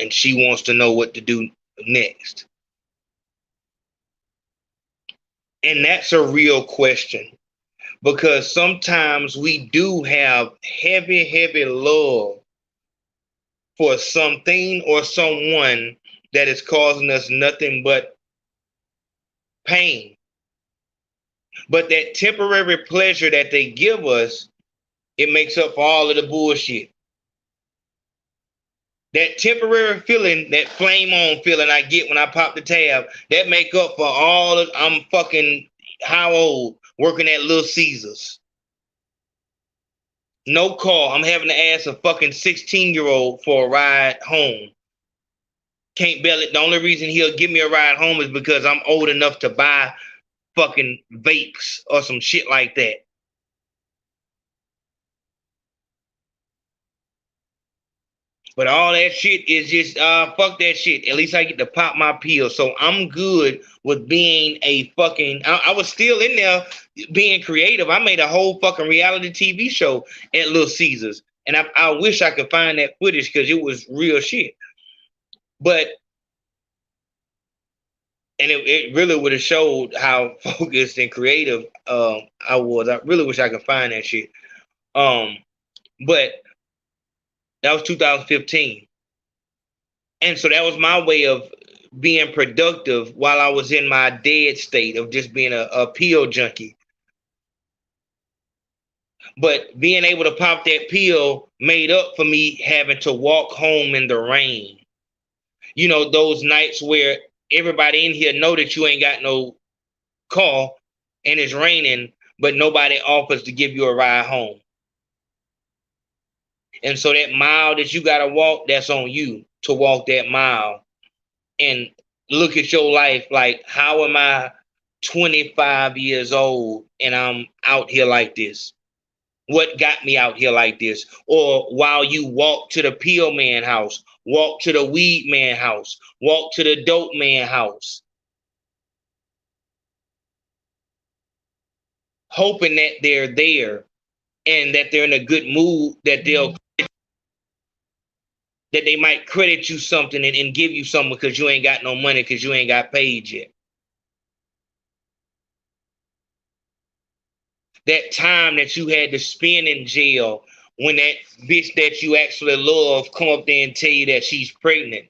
she wants to know what to do next. And that's a real question, because sometimes we do have heavy, heavy love for something or someone that is causing us nothing but pain. But that temporary pleasure that they give us, it makes up for all of the bullshit. That temporary feeling, that flame on feeling I get when I pop the tab, that make up for all of, I'm fucking how old, working at Little Caesars. No car. I'm having to ask a fucking 16-year-old for a ride home. Can't bail it. The only reason he'll give me a ride home is because I'm old enough to buy fucking vapes or some shit like that. But all that shit is just, fuck that shit. At least I get to pop my pill. So I'm good with being a fucking, I was still in there being creative. I made a whole fucking reality TV show at Little Caesars. And I wish I could find that footage because it was real shit. But, and it really would have showed how focused and creative I was. I really wish I could find that shit. But that was 2015. And so that was my way of being productive while I was in my dead state of just being a pill junkie. But being able to pop that pill made up for me having to walk home in the rain. You know, those nights where everybody in here know that you ain't got no car and it's raining, but nobody offers to give you a ride home. And so that mile that you got to walk, that's on you to walk that mile and look at your life like, how am I 25 years old and I'm out here like this? What got me out here like this? Or while you walk to the pill man house, walk to the weed man house, walk to the dope man house, hoping that they're there and that they're in a good mood, that they might credit you something and give you something because you ain't got no money because you ain't got paid yet. That time that you had to spend in jail when that bitch that you actually love come up there and tell you that she's pregnant.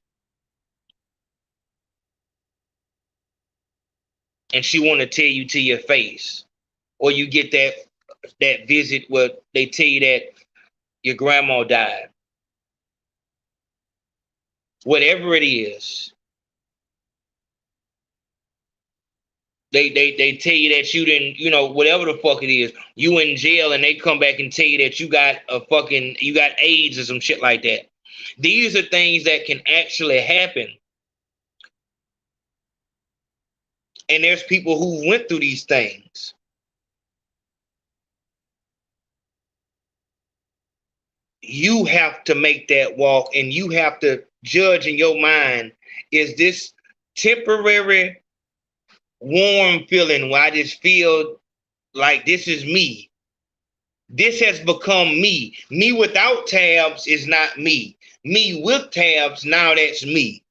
And she want to tell you to your face. Or you get that visit where they tell you that your grandma died. Whatever it is. They tell you that you didn't, you know, whatever the fuck it is, you in jail and they come back and tell you that you got AIDS or some shit like that. These are things that can actually happen. And there's people who went through these things. You have to make that walk and you have to judge in your mind is this temporary warm feeling where I just feel like this is me. This has become me. Me without tabs is not me. Me with tabs, now that's me.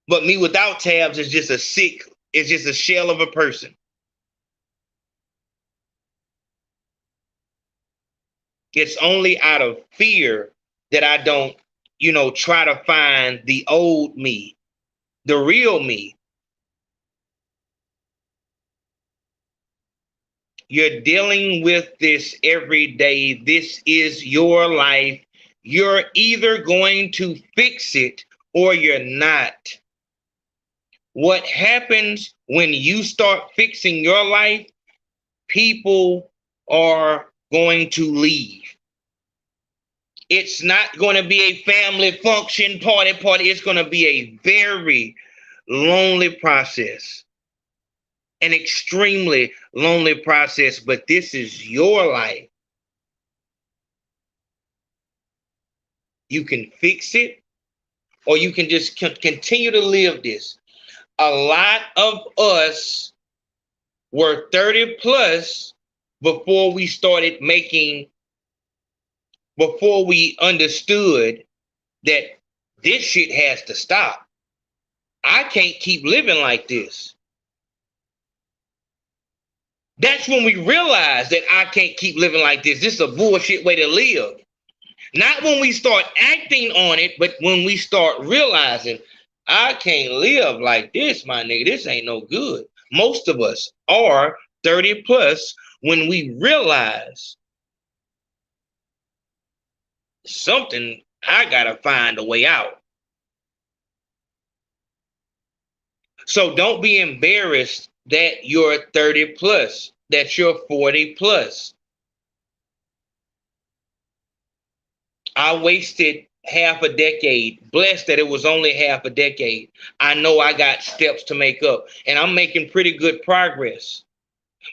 But me without tabs is just it's just a shell of a person. It's only out of fear that I don't, try to find the old me, the real me. You're dealing with this every day. This is your life. You're either going to fix it or you're not. What happens when you start fixing your life? People are going to leave. It's not going to be a family function, party. It's going to be a very lonely process. An extremely lonely process, but this is your life. You can fix it, or you can just continue to live this. A lot of us were 30 plus before we understood that this shit has to stop. I can't keep living like this. That's when we realize that I can't keep living like this. This is a bullshit way to live. Not when we start acting on it, but when we start realizing I can't live like this, my nigga. This ain't no good. Most of us are 30 plus when we realize something, I gotta find a way out. So don't be embarrassed that you're 30 plus, that you're 40 plus. I wasted half a decade, blessed that it was only half a decade. I know I got steps to make up, and I'm making pretty good progress.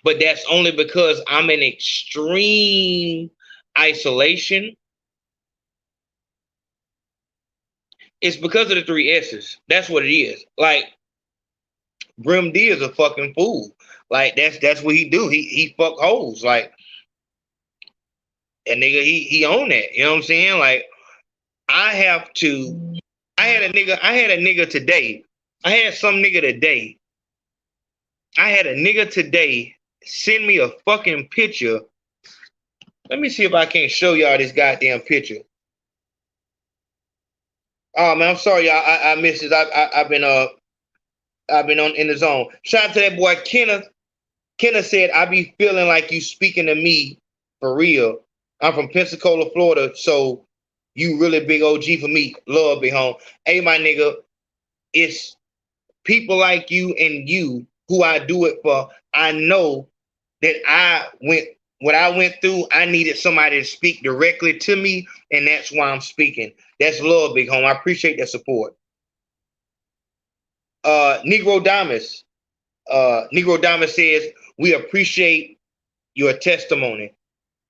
But that's only because I'm in extreme isolation. It's because of the 3 S's. That's what it is. Like, Grim D is a fucking fool. Like, that's what he do. He fuck hoes. Like, that nigga, he own that. You know what I'm saying? Like, I had a nigga today. I had a nigga today send me a fucking picture. Let me see if I can show y'all this goddamn picture. Oh man, I'm sorry, y'all. I missed it. I've been in the zone. Shout out to that boy Kenneth. Kenneth said, I be feeling like you speaking to me for real. I'm from Pensacola, Florida, so you really big OG for me. Love, big home. Hey, my nigga, it's people like you and you who I do it for. I know that what I went through, I needed somebody to speak directly to me, and that's why I'm speaking. That's love, big home. I appreciate that support. Negro Damas says, we appreciate your testimony.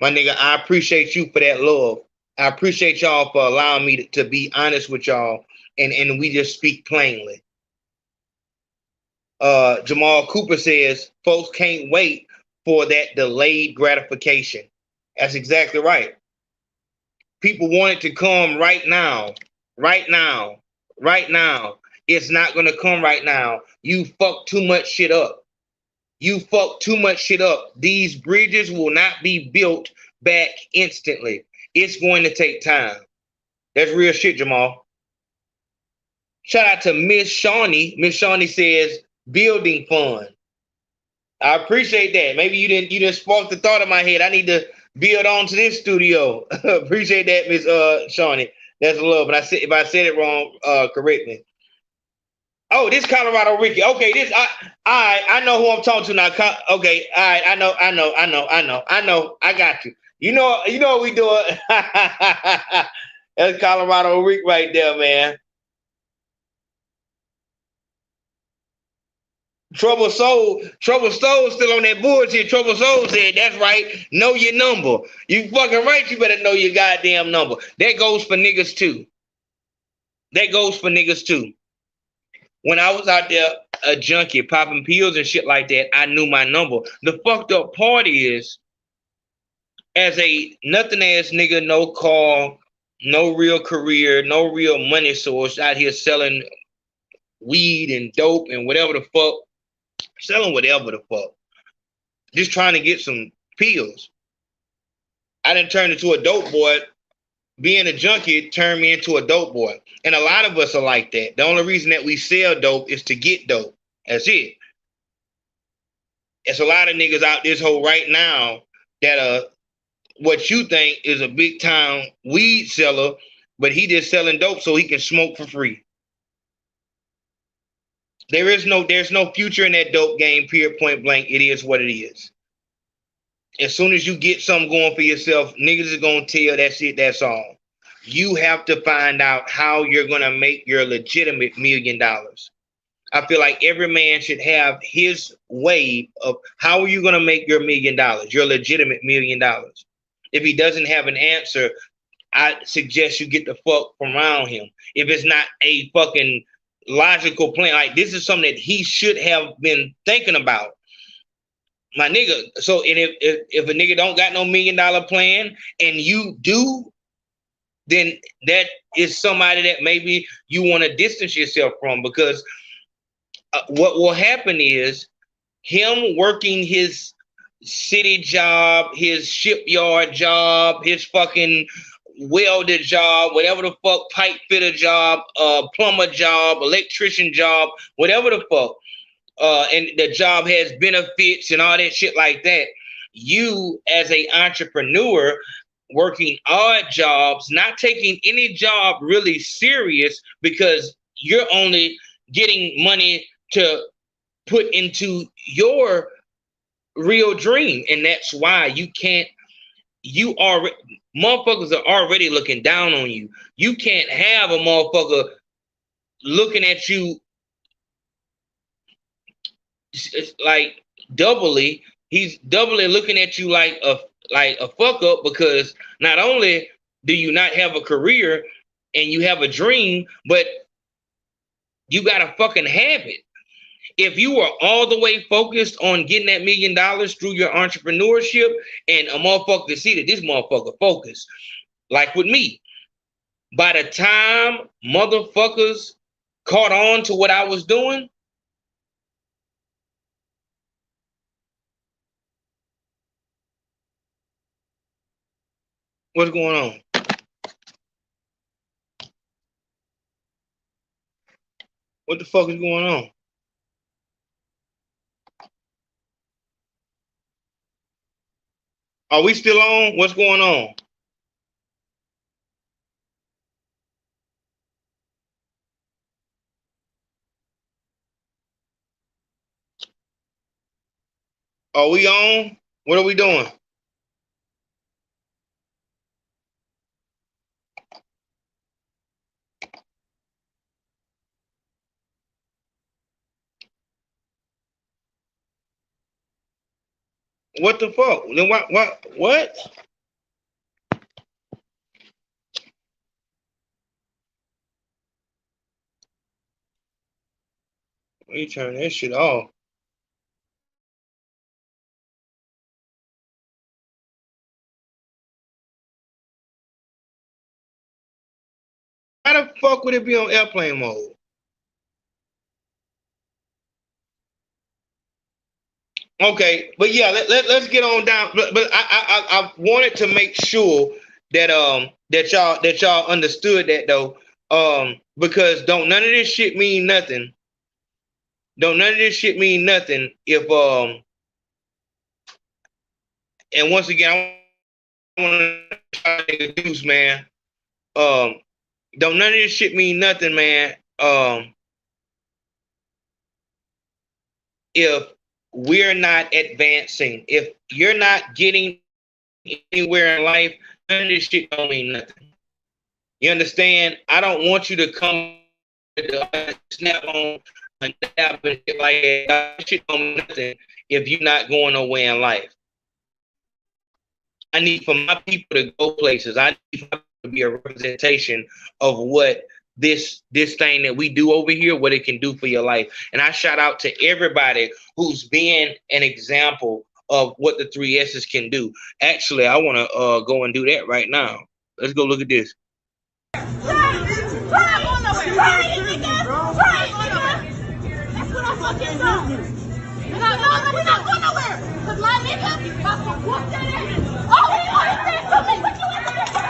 My nigga, I appreciate you for that love. I appreciate y'all for allowing me to be honest with y'all, and we just speak plainly. Jamal Cooper says, folks can't wait for that delayed gratification. That's exactly right. People want it to come right now. It's not going to come right now. You fucked too much shit up. These bridges will not be built back instantly. It's going to take time. That's real shit, Jamal. Shout out to Miss Shawnee. Miss Shawnee says, building fund. I appreciate that. Maybe you didn't spark the thought in my head. I need to build onto this studio. Appreciate that, Miss Shawnee. That's love. But if I said it wrong, correct me. Oh, this Colorado Ricky. Okay, I know who I'm talking to now. Okay, all right, I know. I got you. You know what we doing. That's Colorado Rick right there, man. Trouble Soul still on that bullshit. Trouble Soul said, that's right, know your number. You fucking right, you better know your goddamn number. That goes for niggas too. that goes for niggas too. When I was out there a junkie popping pills and shit like that, I knew my number. The fucked up part is, as a nothing ass nigga, no car, no real career, no real money source, out here selling weed and dope and whatever the fuck, selling whatever the fuck, just trying to get some pills. I didn't turn into a dope boy. Being a junkie turned me into a dope boy. And a lot of us are like that. The only reason that we sell dope is to get dope. That's it. There's a lot of niggas out this hole right now that are what you think is a big time weed seller, but he just selling dope so he can smoke for free. There's no future in that dope game, period, point blank. It is what it is. As soon as you get something going for yourself, niggas is gonna tell that's it, that's all. You have to find out how you're gonna make your legitimate $1 million. I feel like every man should have his way of how are you gonna make your $1 million, your legitimate $1 million. If he doesn't have an answer, I suggest you get the fuck from around him. If it's not a fucking logical plan, like this is something that he should have been thinking about. My nigga, so and if a nigga don't got no $1 million plan and you do, then that is somebody that maybe you want to distance yourself from, because what will happen is him working his city job, his shipyard job, his fucking welder job, whatever the fuck, pipe fitter job, plumber job, electrician job, whatever the fuck. And the job has benefits and all that shit like that. You as an entrepreneur working odd jobs, not taking any job really serious you you're only getting money to put into your real dream. And that's why motherfuckers are already looking down on you. You can't have a motherfucker looking at you like doubly. He's doubly looking at you like a fuck up, because not only do you not have a career and you have a dream, but you got to fucking have it. If you were all the way focused on getting that $1 million through your entrepreneurship, and a motherfucker to see that this motherfucker focused, like with me, by the time motherfuckers caught on to what I was doing, what's going on? What the fuck is going on? Are we still on? What's going on? Are we on? What are we doing? What the fuck? Then what? Let me turn that shit off. How the fuck would it be on airplane mode? Okay, but yeah, let's get on down. But I wanted to make sure that that y'all understood that though. Because don't none of this shit mean nothing. Don't none of this shit mean nothing if and once again I want to try to introduce, man. Don't none of this shit mean nothing, man. If we're not advancing, if you're not getting anywhere in life, none of this shit don't mean nothing. You understand? I don't want you to come to snap on a nap and shit like that. That shit don't mean nothing if you're not going nowhere in life. I need for my people to go places. I need for my people to be a representation of what this thing that we do over here, what it can do for your life. And I shout out to everybody who's been an example of what the 3 S's can do. Actually, I want to go and do that right now. Let's go look at this. That's what I fucking do. No, we're not going nowhere. Because my nigga, whoop that ass. Oh, he want to say to me. What you want to say?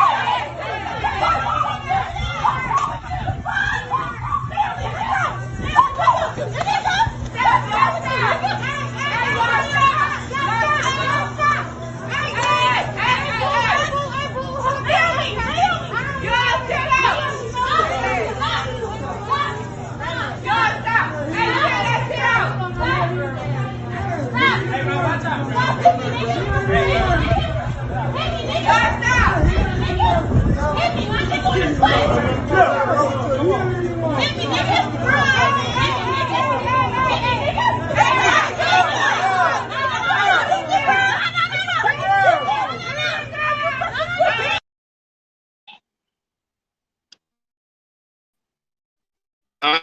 I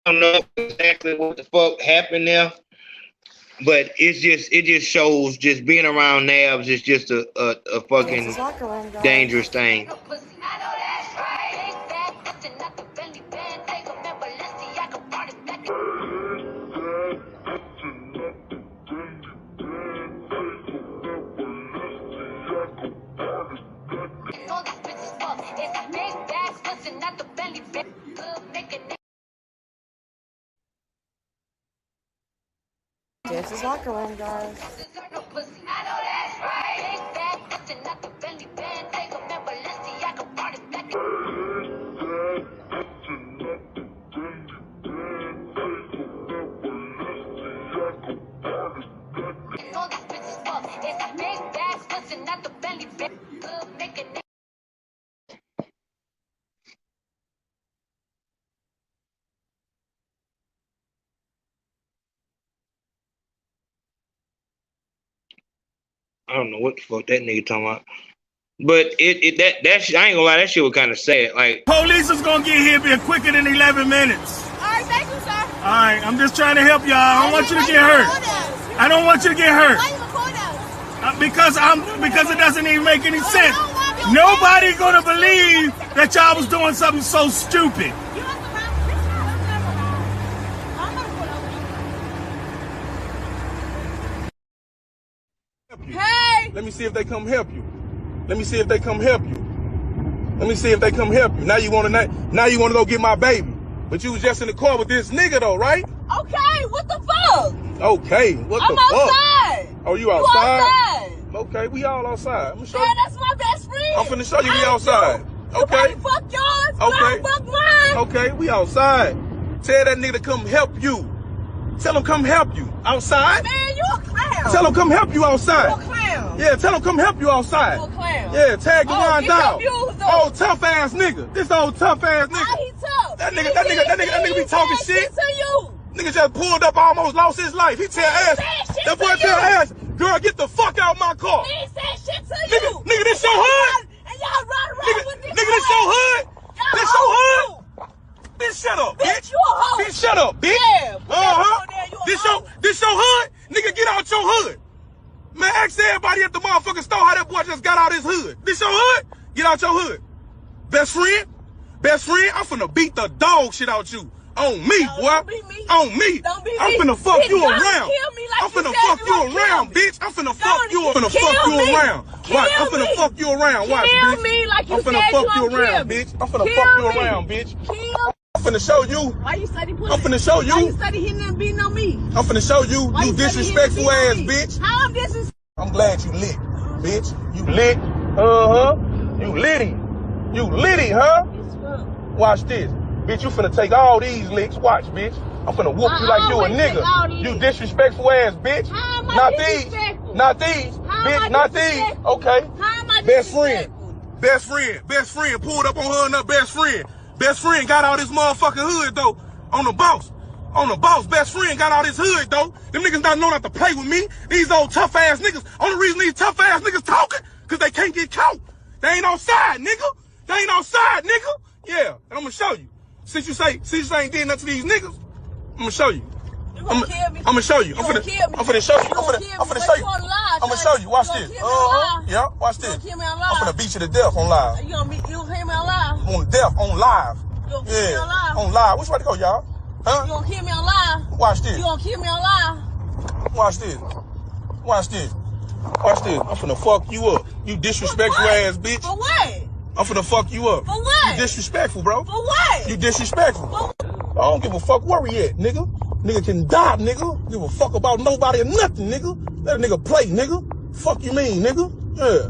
don't know exactly what the fuck happened there, but it just shows just being around nabs is just a fucking dangerous thing. This is locker room, guys. I don't know what the fuck that nigga talking about. But that shit, I ain't gonna lie, that shit was kind of sad. Like, police is gonna get here be quicker than 11 minutes. All right, thank you, sir. All right, I'm just trying to help y'all. I don't want you to get hurt. I don't want you to get hurt. Why you record us? Because it doesn't even make any sense. Nobody gonna believe that y'all was doing something so stupid. Hey! Let me see if they come help you. Let me see if they come help you. Let me see if they come help you. Now you wanna go get my baby. But you was just in the car with this nigga though, right? Okay, what the fuck? Okay, what the fuck? I'm outside. Oh, you outside? Okay, we all outside. I'm gonna show you. That's my best friend. I'm finna show you we outside. Okay. Fuck yours. Okay. Fuck mine. Okay, we outside. Tell that nigga to come help you. Tell him come help you outside. Man, you a clown. Tell him come help you outside. You a clown. Yeah, tell him come help you outside. You a clown. Yeah, tag the one down. Oh, tough ass nigga. This old tough ass nigga. He tough. That nigga be talking shit. To you. Nigga just pulled up, almost lost his life. He tell ass. That boy tell ass, girl, get the fuck out my car. He said shit to you. Nigga, this your hood. And y'all run around with this. Nigga, this your hood. This your hood. Bitch, shut up, bitch. You a hoe. Bitch, shut up, bitch. Yeah. This your hood? Nigga, get out your hood. Man, ask everybody at the motherfucking store how that boy just got out his hood. This your hood? Get out your hood. Best friend, I'm finna beat the dog shit out you. On me, boy. Don't be me. On me. Don't be I'm me. finna fuck Bitch, you don't around. kill me like I'm finna you said fuck you you gonna kill around, me. bitch. I'm finna Don't fuck you. I'm finna kill fuck you me. around. Watch, I'm finna me. fuck you around. Watch, Kill bitch. me like you I'm finna said fuck you you gonna around, kill me. bitch. I'm finna Kill fuck you me. around, bitch. Kill. I'm finna show you. Why you study pussy? I'm finna show you. Why you study hitting and beating on me? I'm finna show you, Why you study hitting disrespectful and ass beating on me? bitch. How I'm disrespectful? I'm glad you lit, bitch. You lit? You litty. You litty, huh? Watch this. Bitch, you finna take all these licks. Watch, bitch. I'm finna whoop you like you a nigga. You disrespectful ass bitch. How am I Not disrespectful? these. Not these. How Bitch, am I not these. disrespectful? Okay. How am I Best friend. disrespectful? Best friend. Pulled up on her and her best friend. Best friend got all this motherfucking hood, though. On the boss. Best friend got all this hood, though. Them niggas not know not to play with me. These old tough ass niggas. Only reason these tough ass niggas talking, cause they can't get caught. They ain't outside, nigga. Yeah, and I'm gonna show you. Since you say ain't did nothing to these niggas, I'm gonna show you. You gonna kill me? I'm gonna show you. I'm finna show you. I'm finna show you. I'm gonna show you. Watch this. Yeah, watch this. You gonna kill me on I'm live? finna beat you to death on live. You gonna kill me on live? On death, on live. You gonna kill me on live? On live. Which way to go, y'all? Huh? You gonna kill me on live? Watch this. You gonna kill me on live? Watch this. Watch this. Watch this. I'm finna fuck you up. You disrespectful ass bitch. For what? I'm finna fuck you up. For what? You disrespectful, bro. For what? You disrespectful. I don't give a fuck where we at, nigga. Nigga can die, nigga. Give a fuck about nobody or nothing, nigga. Let a nigga play, nigga. Fuck you mean, nigga? Yeah.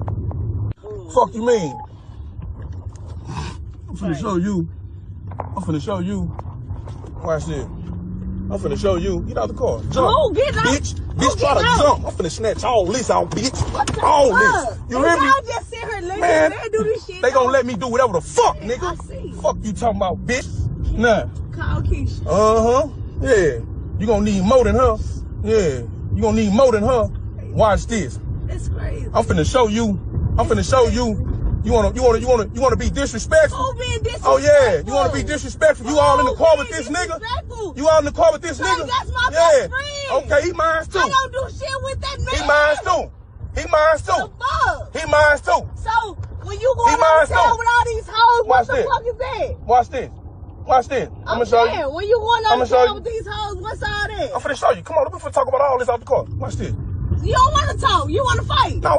Fuck you mean. I'm finna show you. I'm finna show you. Watch this. I'm finna show you. Get out the car. Jump. Oh, get out. Bitch, try to jump. I'm finna snatch all this out, bitch. All this. You hear me? Y'all just sit here letting Man, they do this shit. they gonna let me do whatever the fuck, nigga. I see. Fuck you talking about, bitch. Nah. Call Keisha. Uh-huh. Yeah. You gonna need more than her. Yeah. You gonna need more than her. Watch this. That's crazy. I'm finna show you. I'm finna show you. You wanna be disrespectful? Who being disrespectful? Oh yeah. You wanna be disrespectful? You all in the car with this nigga? You all in the car with this nigga? That's my best friend. Okay, he mine too. I don't do shit with that man. He mine too. He mine too. The fuck? He mine too. So when you going on the town with all these hoes, what the fuck is that? Watch this. Watch this. I'm gonna show you. When you going on the town with these hoes, what's all that? I'm finna show you. Come on, we finna talk about all this out the car. Watch this. You don't want to talk. You want to fight. No,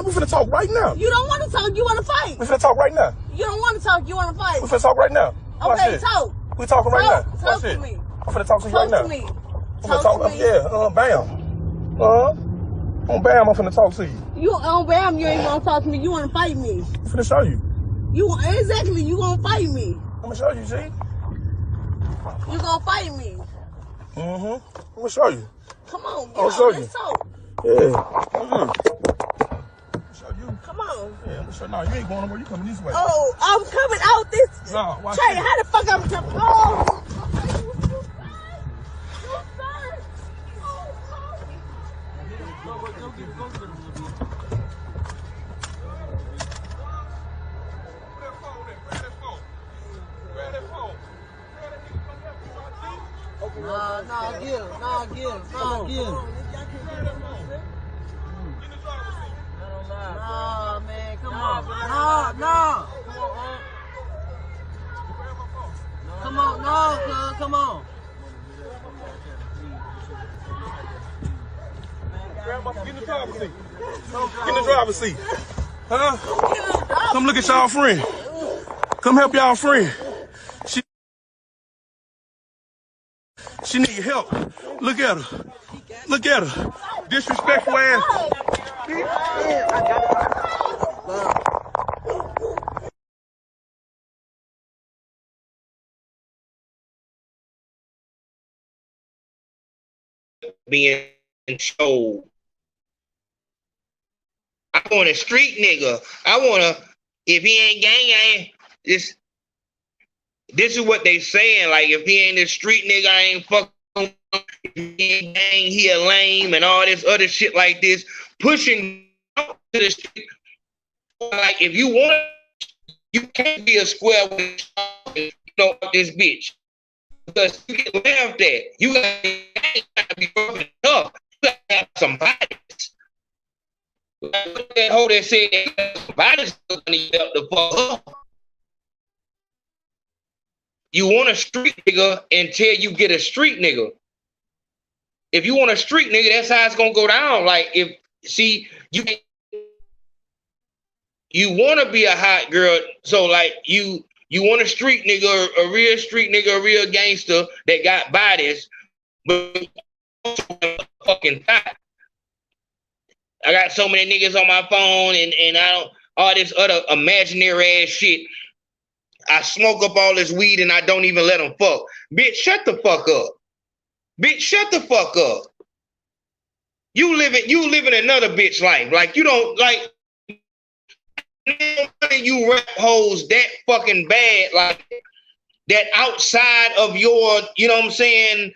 we finna talk right now. You don't want to talk. You want to fight. We finna talk right now. You don't want to talk. You want to fight. We finna talk right now. Watch Okay, this. talk. We talking right now. Talk to me. I'm finna talk to you right now. Talk to me. I'm finna talk to me. Yeah, bam. On bam, I'm finna talk to you. You on bam, you ain't gonna talk to me. You want to fight me. I'm finna show you. Exactly. You gonna fight me. I'm gonna show you, see? You gonna fight me. I'm gonna show you. Come on, I'll show you. Let's talk. Yeah. Show you. Come on. Yeah, I'm gonna show. No, you ain't going nowhere. You coming this way. Oh, I'm coming out this. No, watch Trey, this. how the fuck I'm coming? Oh. Give. Nah, man, come on. Nah. Come on, no, cuz, come on. Get in the driver's seat. Get in the driver's seat. Huh? Come look at y'all friend. Come help y'all friend. She need help. Look at her. Look at her. Disrespectful ass. Being showed. I want a street nigga. If he ain't gang, this is what they saying. Like, if he ain't a street nigga, I ain't fucking. If he ain't gang, he a lame and all this other shit like this. Pushing out to the street. Like, if you want, you can't be a square with this bitch. Because you get laughed at. You gotta be fucking tough. You gotta have some bodies. Like that hoe that said bodies gonna help the fuck up. You want a street nigga until you get a street nigga. If you want a street nigga, that's how it's gonna go down. Like, you want to be a hot girl, so like you want a street nigga, a real street nigga, a real gangster that got bodies, but fucking hot. I got so many niggas on my phone and I don't all this other imaginary ass shit. I smoke up all this weed and I don't even let them fuck. Bitch, shut the fuck up. Bitch, shut the fuck up. You living another bitch life. Like, you don't like you rap hoes that fucking bad, like that outside of your, you know what I'm saying,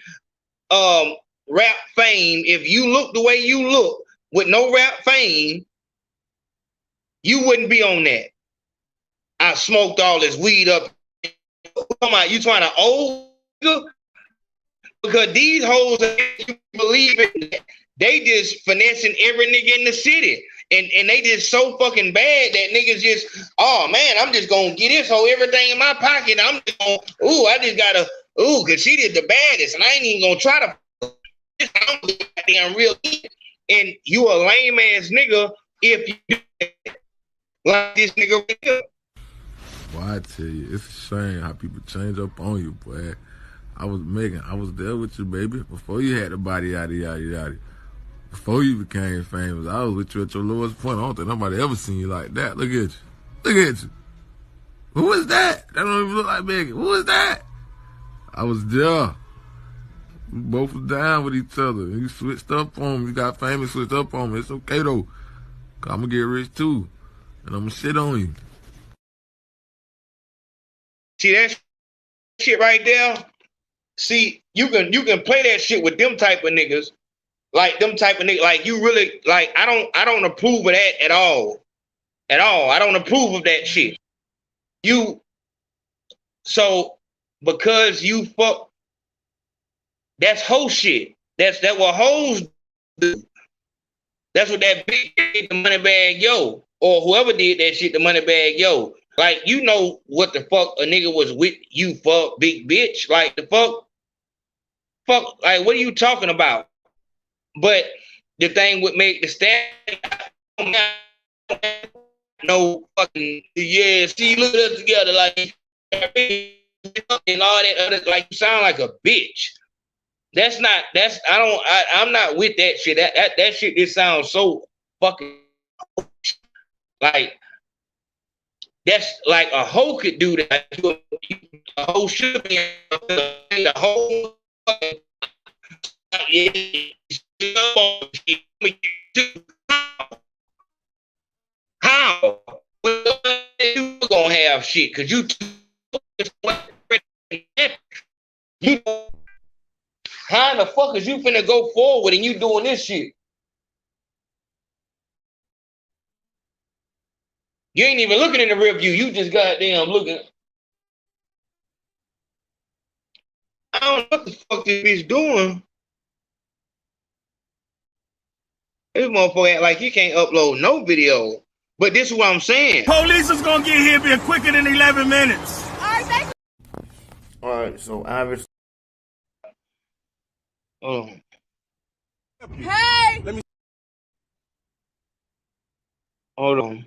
rap fame. If you look the way you look with no rap fame, you wouldn't be on that. I smoked all this weed up Come on, you trying to old nigga? Because these hoes, you believe it, they just finessing every nigga in the city. And they just so fucking bad that niggas just, oh man, I'm just gonna get this whole everything in my pocket. I'm just gonna, I just gotta, cause she did the baddest, and I ain't even gonna try to. I'm goddamn real. And you a lame ass nigga if you like this nigga right here. Boy, I tell you, it's a shame how people change up on you, boy. I was there with you, baby, before you had the body, yada, yada, yada. Before you became famous, I was with you at your lowest point. I don't think nobody ever seen you like that. Look at you. Look at you. Who is that? That don't even look like Megan. Who is that? I was there. We both was down with each other. You switched up on me. You got famous, switched up on me. It's okay, though. Cause I'm gonna get rich, too. And I'm gonna shit on you. See that shit right there? See, you can play that shit with them type of niggas. Like them type of niggas, like you really, like I don't approve of that at all. At all. I don't approve of that shit. So because you fuck, that's hoe shit. That's what hoes do. That's what that bitch did, the money bag yo. Or whoever did that shit, the money bag yo. Like, you know what the fuck a nigga was with you, fuck, big bitch. Like, the fuck, like, what are you talking about? But the thing would make the stat no fucking, yeah, see, look at us together, like, and all that other, like, you sound like a bitch. I'm not with that shit. That shit just sounds so fucking, like, that's like a hoe could do that. A hoe should be a hoe. How? We're gonna have shit because you how the fuck is you finna go forward and you doing this shit? You ain't even looking in the rear view. You just goddamn looking. I don't know what the fuck this bitch doing. This motherfucker act like he can't upload no video. But this is what I'm saying. Police is gonna get here being quicker than 11 minutes. All right, so average. Hey! Hold on.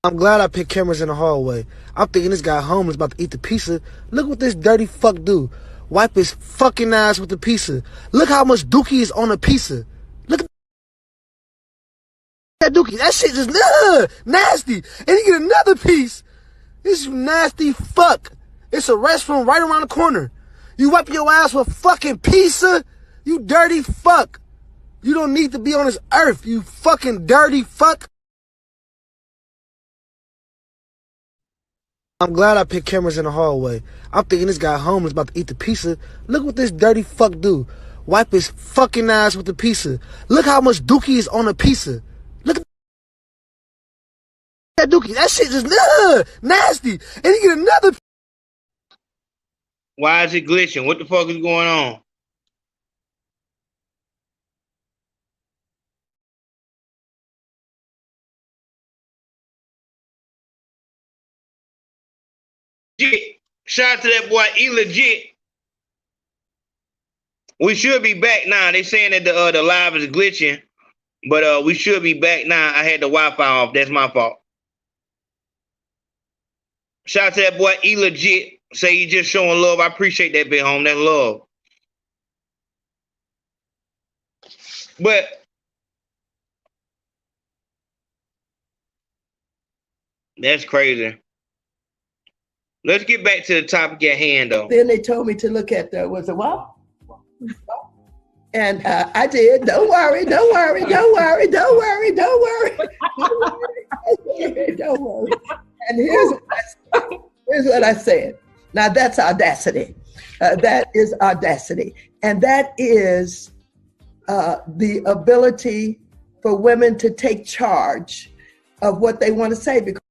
I'm glad I picked cameras in the hallway. I'm thinking this guy homeless about to eat the pizza. Look what this dirty fuck do. Wipe his fucking ass with the pizza. Look how much dookie is on the pizza. Look at that dookie. That shit just nasty. And he get another piece. This nasty fuck. It's a restroom right around the corner. You wipe your ass with fucking pizza? You dirty fuck. You don't need to be on this earth, you fucking dirty fuck. I'm glad I picked cameras in the hallway. I'm thinking this guy homeless about to eat the pizza. Look what this dirty fuck do. Wipe his fucking ass with the pizza. Look how much dookie is on the pizza. Look at that dookie. That shit just nasty. And he get another. Why is it glitching? What the fuck is going on? Shout out to that boy E-Legit. We should be back now. They saying that the live is glitching, but we should be back now. I had the Wi-Fi off. That's my fault. Shout out to that boy E-Legit. Say he just showing love. I appreciate that, big home. That's love. But that's crazy. Let's get back to the topic at hand, though. Then they told me to look at was it what? And I did. Don't worry, don't worry, don't worry, don't worry, don't worry. Don't worry. And here's what I said. Now that's audacity. That is audacity. And that is the ability for women to take charge of what they want to say. Because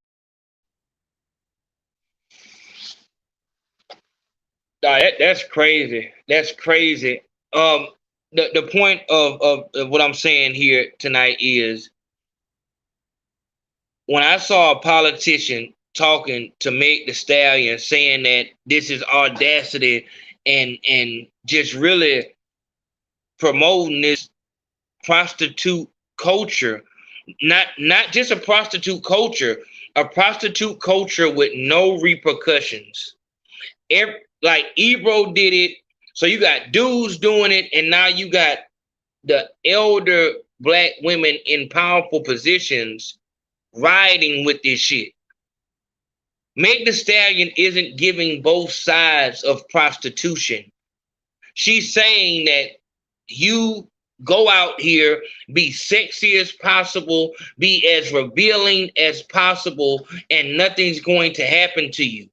That's crazy. That's crazy. The point of what I'm saying here tonight is when I saw a politician talking to Meg the Stallion saying that this is audacity and just really promoting this prostitute culture, not just a prostitute culture with no repercussions. Like Ebro did it, so you got dudes doing it, and now you got the elder black women in powerful positions riding with this shit. Meg the Stallion isn't giving both sides of prostitution. She's saying that you go out here, be sexy as possible, be as revealing as possible, and nothing's going to happen to you.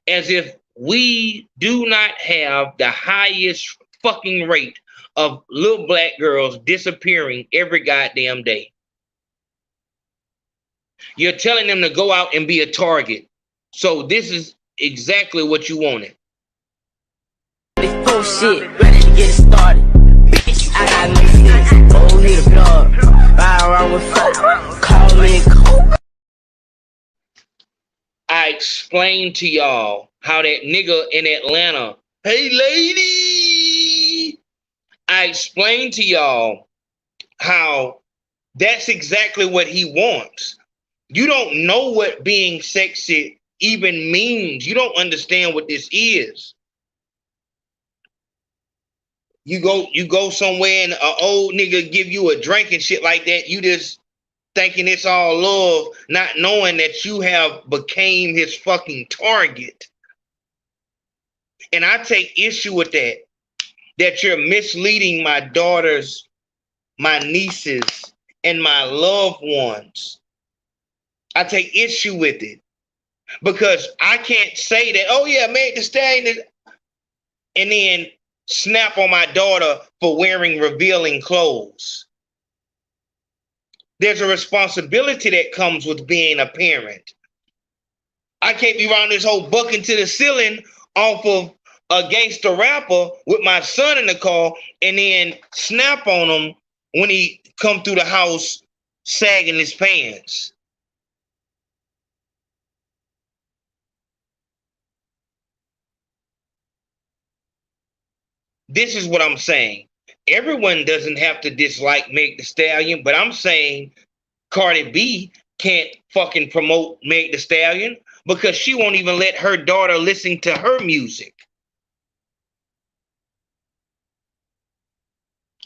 As if we do not have the highest fucking rate of little black girls disappearing every goddamn day. You're telling them to go out and be a target. So this is exactly what you wanted. This shit, ready to get it started. Bitch, I got no sense. Oh, need a plug. Ride around with folk. Call me cool. I explained to y'all how that nigga in Atlanta, hey lady, I explained to y'all how that's exactly what he wants. You don't know what being sexy even means. You don't understand what this is. You go somewhere and an old nigga give you a drink and shit like that. You just thinking it's all love, not knowing that you have became his fucking target. And I take issue with that you're misleading my daughters, my nieces, and my loved ones. I take issue with it because I can't say that, oh yeah, Meg the Stallion is, and then snap on my daughter for wearing revealing clothes. There's a responsibility that comes with being a parent. I can't be around this whole bucking to the ceiling off of a gangster rapper with my son in the car and then snap on him when he come through the house sagging his pants. This is what I'm saying. Everyone doesn't have to dislike Meg the Stallion, but I'm saying Cardi B can't fucking promote Meg the Stallion because she won't even let her daughter listen to her music.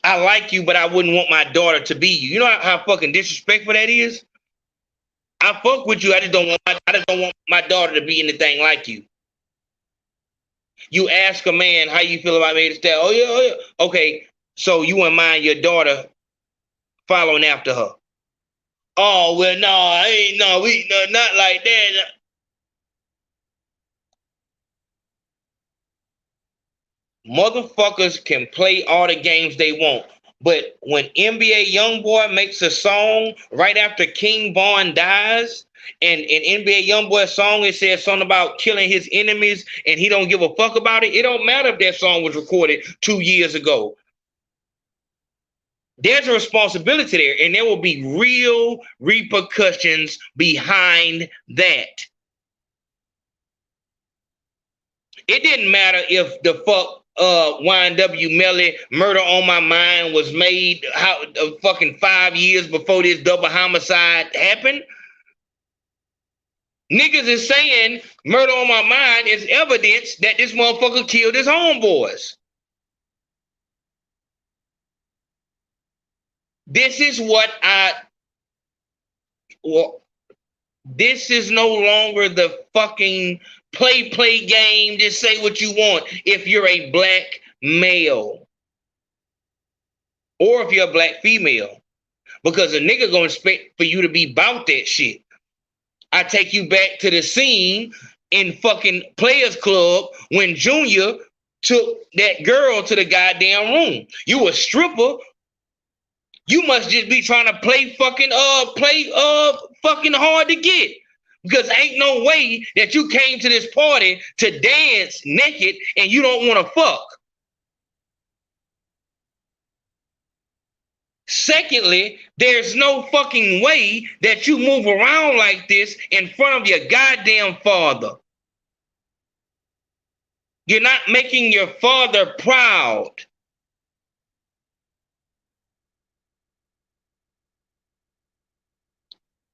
I like you, but I wouldn't want my daughter to be you. You know how fucking disrespectful that is? I fuck with you. I just don't want my daughter to be anything like you. You ask a man how you feel about Meg the Stallion. Oh yeah. Okay, so you wouldn't mind your daughter following after her? Oh well, no, not like that. Motherfuckers can play all the games they want, but when NBA YoungBoy makes a song right after King Von dies, and NBA YoungBoy's song, it says something about killing his enemies, and he don't give a fuck about it. It don't matter if that song was recorded 2 years ago. There's a responsibility there, and there will be real repercussions behind that. It didn't matter if the fuck YNW Melly Murder on My Mind was made fucking 5 years before this double homicide happened. Niggas is saying Murder on My Mind is evidence that this motherfucker killed his homeboys. This is this is no longer the fucking play game. Just say what you want if you're a black male or if you're a black female, because a nigga gonna expect for you to be about that shit. I take you back to the scene in fucking Players Club when Junior took that girl to the goddamn room. You a stripper. You must just be trying to play fucking fucking hard to get. Because ain't no way that you came to this party to dance naked and you don't want to fuck. Secondly, there's no fucking way that you move around like this in front of your goddamn father. You're not making your father proud.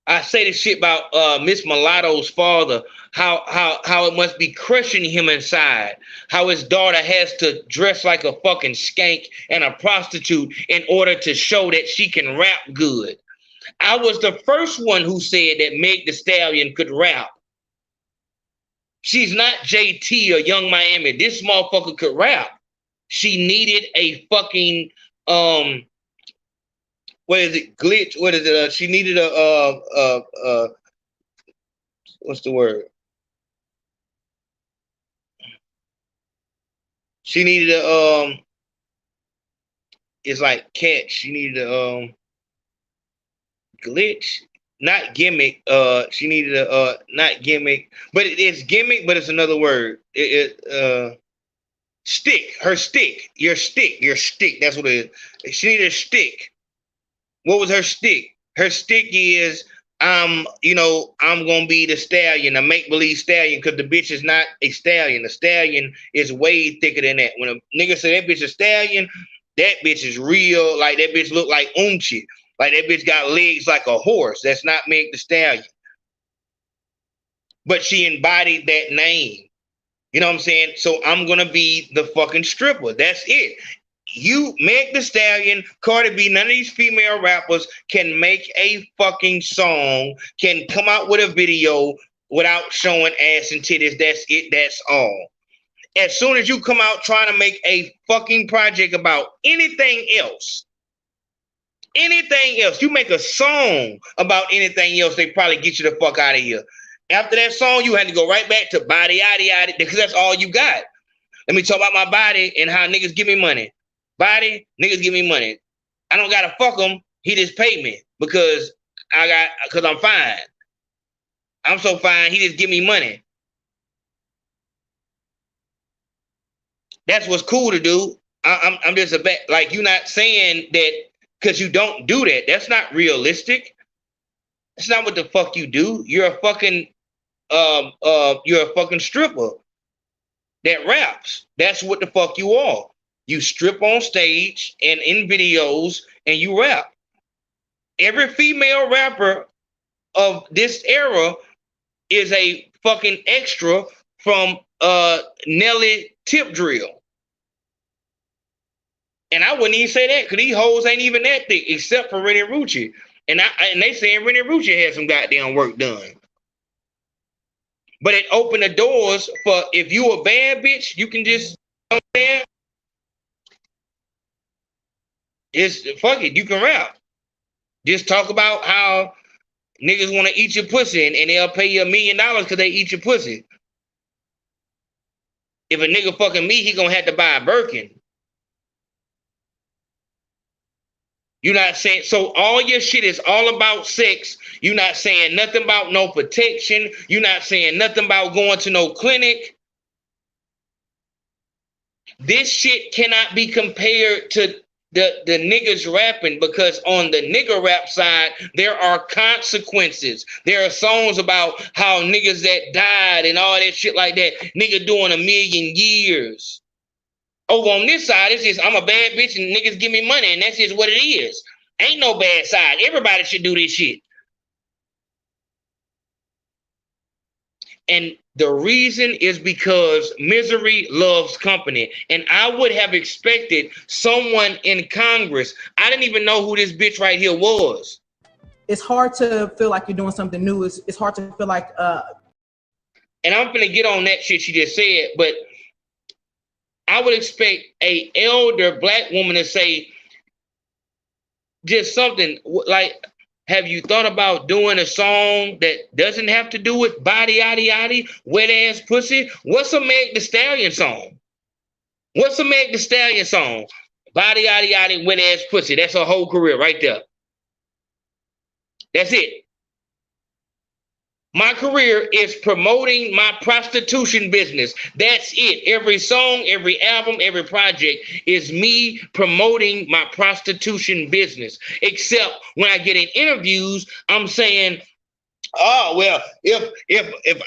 I say this shit about Miss Mulatto's father, how it must be crushing him inside, how his daughter has to dress like a fucking skank and a prostitute in order to show that she can rap good. I was the first one who said that Meg Thee Stallion could rap. She's not JT or Young Miami. This motherfucker could rap. She needed a fucking what is it? Glitch? What is it? She needed a what's the word? She needed a it's like catch. She needed a glitch, not gimmick. She needed a not gimmick, but it's gimmick, but it's another word. Stick. Her stick. Your stick. That's what it is. She needed a stick. What was her stick? Her stick is I'm gonna be the stallion, a make-believe stallion, because the bitch is not a stallion. The stallion is way thicker than that. When a nigga say that bitch a stallion, that bitch is real. Like that bitch look like Umchi. Like that bitch got legs like a horse. That's not Meg Thee Stallion. But she embodied that name. You know what I'm saying? So I'm gonna be the fucking stripper. That's it. You, Meg Thee Stallion, Cardi B, none of these female rappers can make a fucking song, can come out with a video without showing ass and titties. That's it. That's all. As soon as you come out trying to make a fucking project about anything else, you make a song about anything else, they probably get you the fuck out of here. After that song, you had to go right back to body, yada, yada, because that's all you got. Let me talk about my body and how niggas give me money. Body, niggas give me money. I don't gotta fuck him. He just paid me because I'm fine. I'm so fine, he just give me money. That's what's cool to do. I'm just like, you're not saying that because you don't do that. That's not realistic. That's not what the fuck you do. You're a fucking stripper that raps. That's what the fuck you are. You strip on stage and in videos and you rap. Every female rapper of this era is a fucking extra from Nelly Tip Drill. And I wouldn't even say that because these hoes ain't even that thick except for Rennie Rucci. And they saying Rennie Rucci had some goddamn work done. But it opened the doors for, if you a bad bitch, you can just, you know what I'm saying? It's fuck it, you can rap. Just talk about how niggas want to eat your pussy and they'll pay you $1 million because they eat your pussy. If a nigga fucking me, he gonna have to buy a Birkin. You're not saying, so all your shit is all about sex. You're not saying nothing about no protection. You're not saying nothing about going to no clinic. This shit cannot be compared to the niggas rapping, because on the nigga rap side, there are consequences. There are songs about how niggas that died and all that shit like that. Nigga doing 1 million years. Over on this side, it's just, I'm a bad bitch and niggas give me money, and that's just what it is. Ain't no bad side. Everybody should do this shit. And the reason is because misery loves company. And I would have expected someone in Congress. I didn't even know who this bitch right here was. It's hard to feel like you're doing something new. It's hard to feel like and I'm gonna get on that shit she just said, but I would expect a elder black woman to say just something like, have you thought about doing a song that doesn't have to do with body, yaddy, yaddy, wet ass pussy? What's a Meg Thee Stallion song? What's a Meg Thee Stallion song? Body, yaddy, yaddy, wet ass pussy. That's her whole career right there. That's it. My career is promoting my prostitution business. That's it. Every song, every album, every project is me promoting my prostitution business. Except when I get in interviews, I'm saying, oh, well, if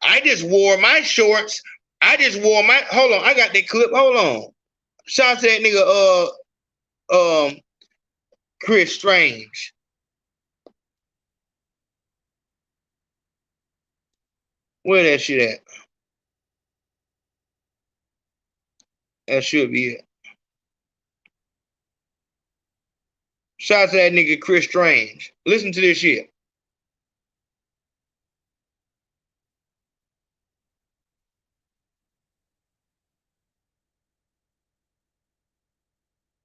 I just wore my shorts, hold on, I got that clip. Hold on. Shout out to that nigga Chris Strange. Where that shit at? That should be it. Shout out to that nigga Chris Strange. Listen to this shit.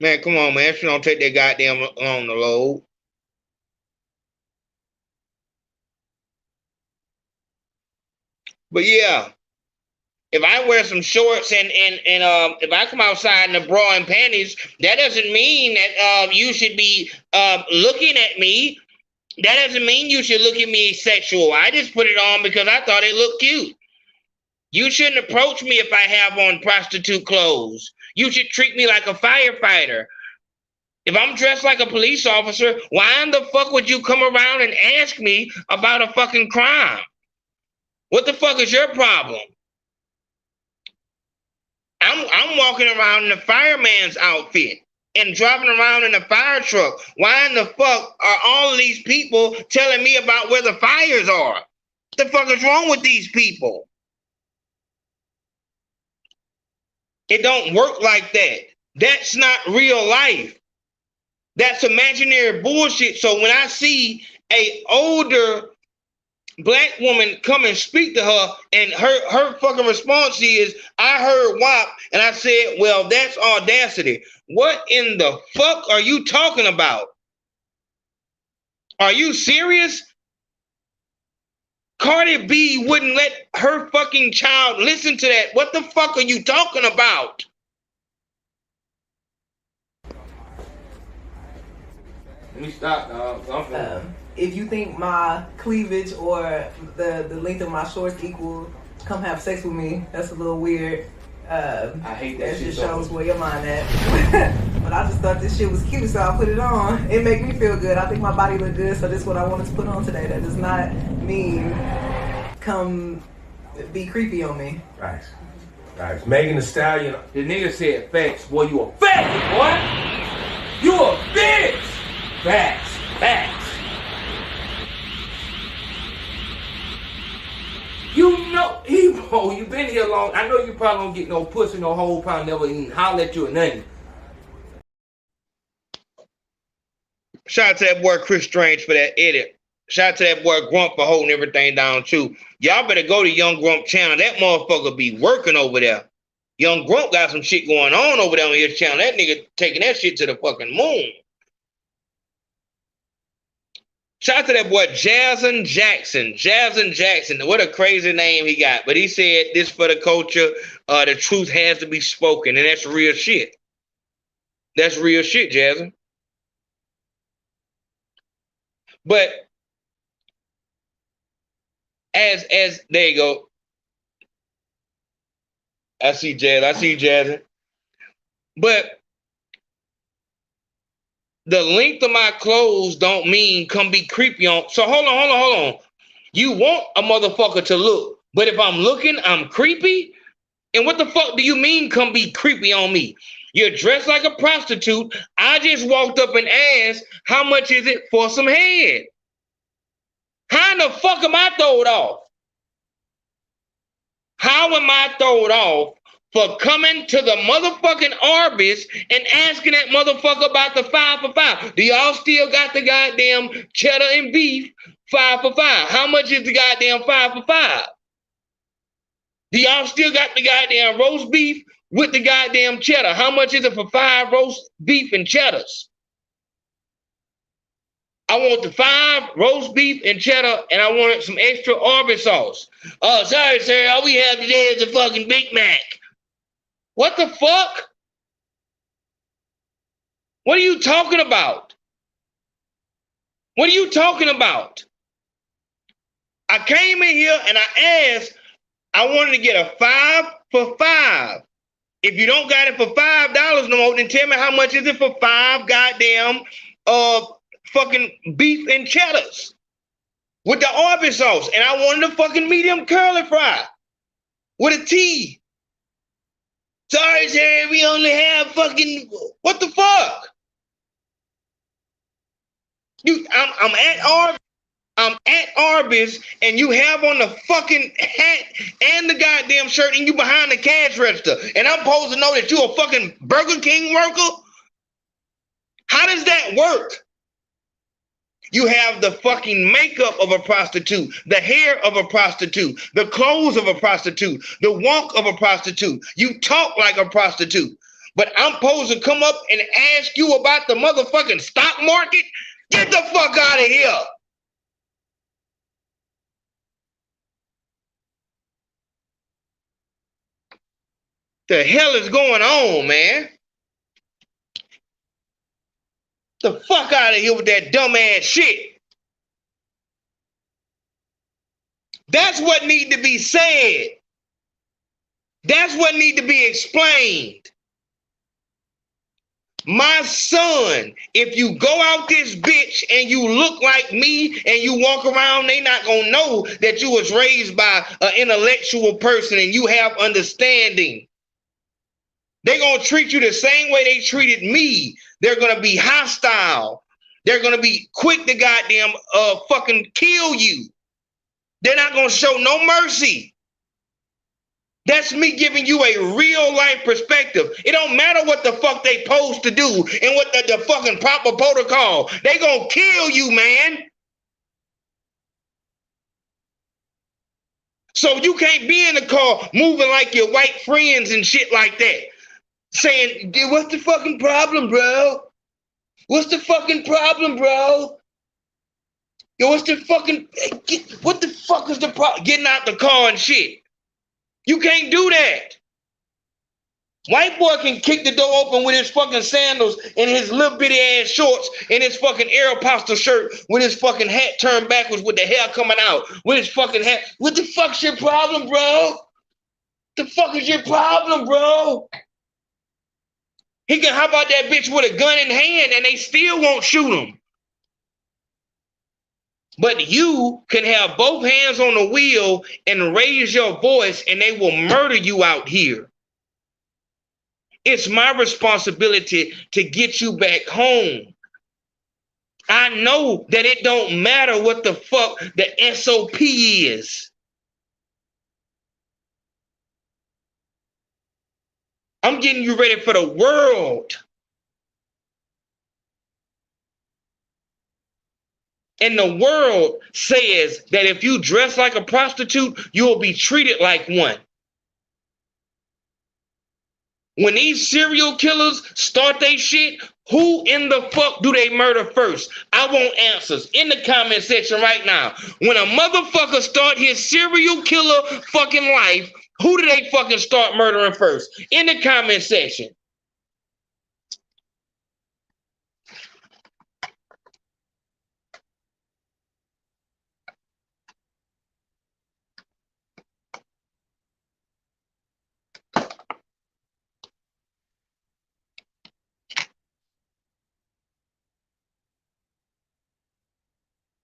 Man, come on, man. She don't take that goddamn on the load. But yeah, if I wear some shorts and if I come outside in a bra and panties, that doesn't mean that you should be looking at me. That doesn't mean you should look at me sexual. I just put it on because I thought it looked cute. You shouldn't approach me if I have on prostitute clothes. You should treat me like a firefighter. If I'm dressed like a police officer, why in the fuck would you come around and ask me about a fucking crime? What the fuck is your problem? I'm walking around in a fireman's outfit and driving around in a fire truck. Why in the fuck are all of these people telling me about where the fires are? What the fuck is wrong with these people? It don't work like that. That's not real life. That's imaginary bullshit. So when I see a older black woman come and speak to her and her fucking response is, I heard WAP and I said, well, that's audacity. What in the fuck are you talking about? Are you serious? Cardi B wouldn't let her fucking child listen to that. What the fuck are you talking about? Let me stop, dog. If you think my cleavage or the length of my shorts equal, come have sex with me. That's a little weird. I hate that shit. That just shows where your mind at. But I just thought this shit was cute, so I put it on. It make me feel good. I think my body look good, so this is what I wanted to put on today. That does not mean come be creepy on me. Right. Right. Megan Thee Stallion. The nigga said facts. Boy, you a faggot, boy. You a bitch. Facts. Facts. You know, you been here long. I know you probably don't get no pussy, no hole, probably never even holler at you or nothing. Shout out to that boy Chris Strange for that edit. Shout out to that boy Grump for holding everything down too. Y'all better go to Young Grump channel. That motherfucker be working over there. Young Grump got some shit going on over there on his channel. That nigga taking that shit to the fucking moon. Shout out to that boy Jazzin Jackson. Jazzin Jackson. What a crazy name he got. But he said this for the culture. The truth has to be spoken. And that's real shit. That's real shit, Jazzin. But as there you go. I see Jazzin. But the length of my clothes don't mean come be creepy on. So hold on. You want a motherfucker to look, but if I'm looking, I'm creepy? And what the fuck do you mean come be creepy on me? You're dressed like a prostitute. I just walked up and asked, how much is it for some head? How in the fuck am I throwed off? How am I throwed off for coming to the motherfucking Arby's and asking that motherfucker about the 5 for $5? Do y'all still got the goddamn cheddar and beef 5 for $5? How much is the goddamn 5 for $5? Do y'all still got the goddamn roast beef with the goddamn cheddar? How much is it for 5 roast beef and cheddars? I want the 5 roast beef and cheddar, and I wanted some extra Arby's sauce. Oh, sorry, sir. All we have today is a fucking Big Mac. What the fuck? What are you talking about? What are you talking about? I came in here and I asked, I wanted to get a 5 for $5. If you don't got it for $5 no more, then tell me how much is it for 5 goddamn fucking beef and cheddars with the Arby's sauce. And I wanted a fucking medium curly fry with a T. Sorry, sir, we only have fucking, what the fuck? I'm at Arby's and you have on the fucking hat and the goddamn shirt and you behind the cash register. And I'm supposed to know that you a fucking Burger King worker? How does that work? You have the fucking makeup of a prostitute, the hair of a prostitute, the clothes of a prostitute, the walk of a prostitute. You talk like a prostitute. But I'm supposed to come up and ask you about the motherfucking stock market? Get the fuck out of here. The hell is going on, man? The fuck out of here with that dumbass shit. That's what need to be said. That's what need to be explained. My son, if you go out this bitch and you look like me and you walk around, they not gonna know that you was raised by an intellectual person and you have understanding. They're going to treat you the same way they treated me. They're going to be hostile. They're going to be quick to goddamn fucking kill you. They're not going to show no mercy. That's me giving you a real life perspective. It don't matter what the fuck they supposed to do and what the fucking proper protocol. They going to kill you, man. So you can't be in the car moving like your white friends and shit like that. Saying, what's the fucking problem, bro? What's the fucking problem, bro? Yo, what the fuck is the problem? Getting out the car and shit. You can't do that. White boy can kick the door open with his fucking sandals and his little bitty ass shorts and his fucking Aeropostale shirt with his fucking hat turned backwards with the hair coming out. With his fucking hat. What the fuck's your problem, bro? The fuck is your problem, bro? He can hop out that bitch with a gun in hand and they still won't shoot him. But you can have both hands on the wheel and raise your voice and they will murder you out here. It's my responsibility to get you back home. I know that it don't matter what the fuck the SOP is. I'm getting you ready for the world. And the world says that if you dress like a prostitute, you will be treated like one. When these serial killers start their shit, who in the fuck do they murder first? I want answers in the comment section right now. When a motherfucker start his serial killer fucking life, who do they fucking start murdering first? In the comment section.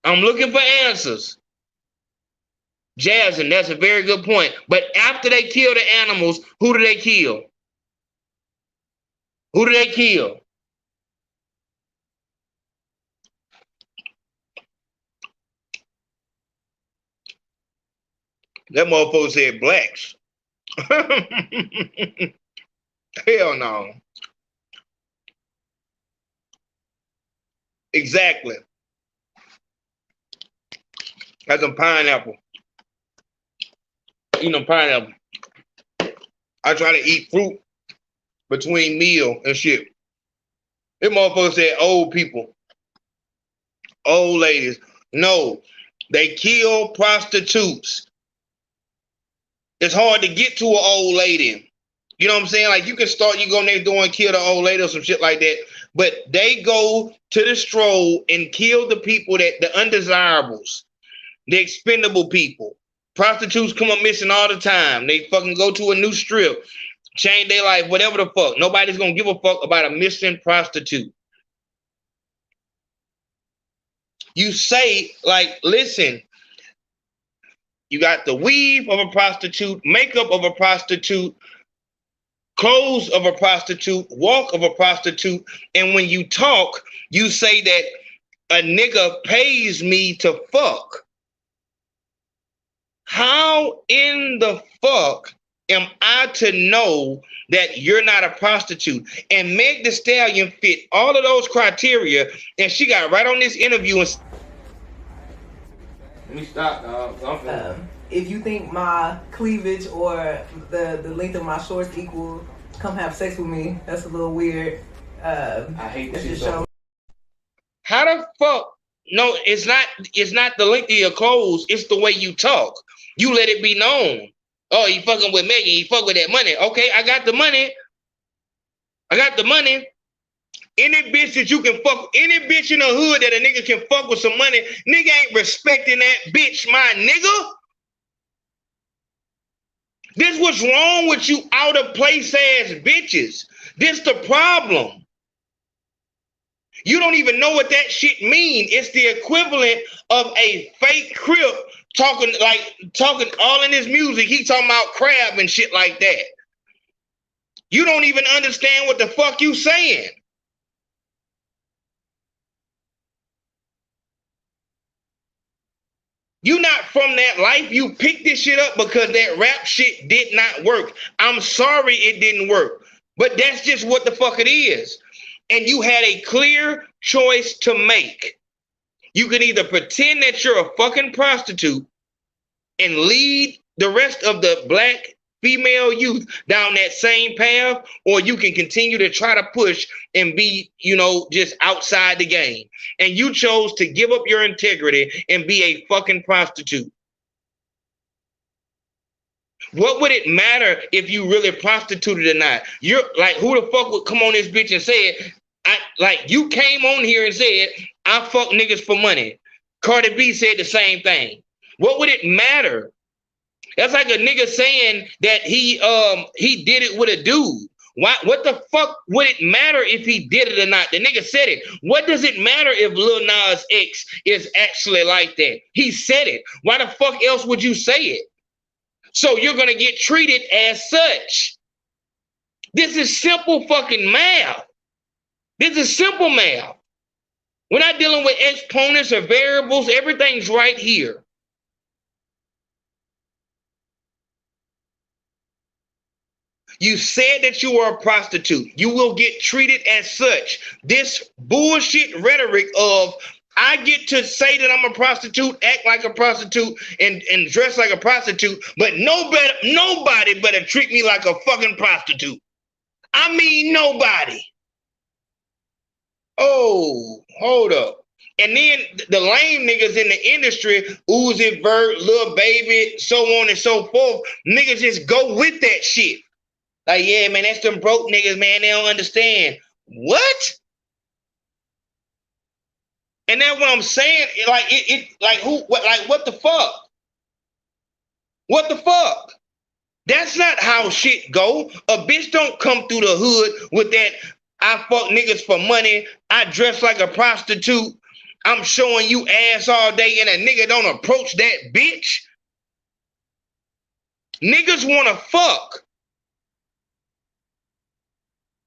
I'm looking for answers. Jasmine, that's a very good point. But after they kill the animals, who do they kill? Who do they kill? That motherfucker said blacks. Hell no. Exactly. That's a pineapple. Eating a pineapple. I try to eat fruit between meal and shit. This motherfucker said old people. Old ladies. No, they kill prostitutes. It's hard to get to an old lady. You know what I'm saying? Like you can start, you go next door and kill the old lady or some shit like that. But they go to the stroll and kill the people, that the undesirables. the expendable people. Prostitutes come up missing all the time. They fucking go to a new strip, change their life, whatever the fuck. Nobody's gonna give a fuck about a missing prostitute. You say, like, listen, you got the weave of a prostitute, makeup of a prostitute, clothes of a prostitute, walk of a prostitute, and when you talk, you say that a nigga pays me to fuck. How in the fuck am I to know that you're not a prostitute? And Meg Thee Stallion fit all of those criteria, and she got right on this interview and let me stop, dog. If you think my cleavage or the length of my shorts equal, come have sex with me. That's a little weird. I hate this shit. How the fuck? No, it's not the length of your clothes. It's the way you talk. You let it be known. Oh, you fucking with Megan. You fuck with that money. Okay, I got the money. I got the money. Any bitch that you can fuck, any bitch in the hood that a nigga can fuck with some money, nigga ain't respecting that bitch, my nigga. This what's wrong with you out of place ass bitches. This the problem. You don't even know what that shit mean. It's the equivalent of a fake Crip talking all in his music. He talking about crab and shit like that. You don't even understand what the fuck you saying. You not from that life. You picked this shit up because that rap shit did not work. I'm sorry it didn't work, but that's just what the fuck it is. And you had a clear choice to make. You can either pretend that you're a fucking prostitute and lead the rest of the black female youth down that same path, or you can continue to try to push and be, just outside the game. And you chose to give up your integrity and be a fucking prostitute. What would it matter if you really prostituted or not? You're like, who the fuck would come on this bitch and say it? You came on here and said, I fuck niggas for money. Cardi B said the same thing. What would it matter? That's like a nigga saying that he did it with a dude. What the fuck would it matter if he did it or not? The nigga said it. What does it matter if Lil Nas X is actually like that? He said it. Why the fuck else would you say it? So you're gonna get treated as such. This is simple fucking math. This is simple math. We're not dealing with exponents or variables. Everything's right here. You said that you are a prostitute. You will get treated as such. This bullshit rhetoric of I get to say that I'm a prostitute, act like a prostitute, and dress like a prostitute, but nobody better treat me like a fucking prostitute. I mean nobody. Oh, hold up. And then the lame niggas in the industry, Uzi Vert, Lil Baby, so on and so forth, niggas just go with that shit. Like, yeah, man, that's them broke niggas, man. They don't understand. What? And that's what I'm saying. What the fuck? What the fuck? That's not how shit go. A bitch don't come through the hood with that, I fuck niggas for money, I dress like a prostitute, I'm showing you ass all day, and a nigga don't approach that bitch. Niggas wanna fuck.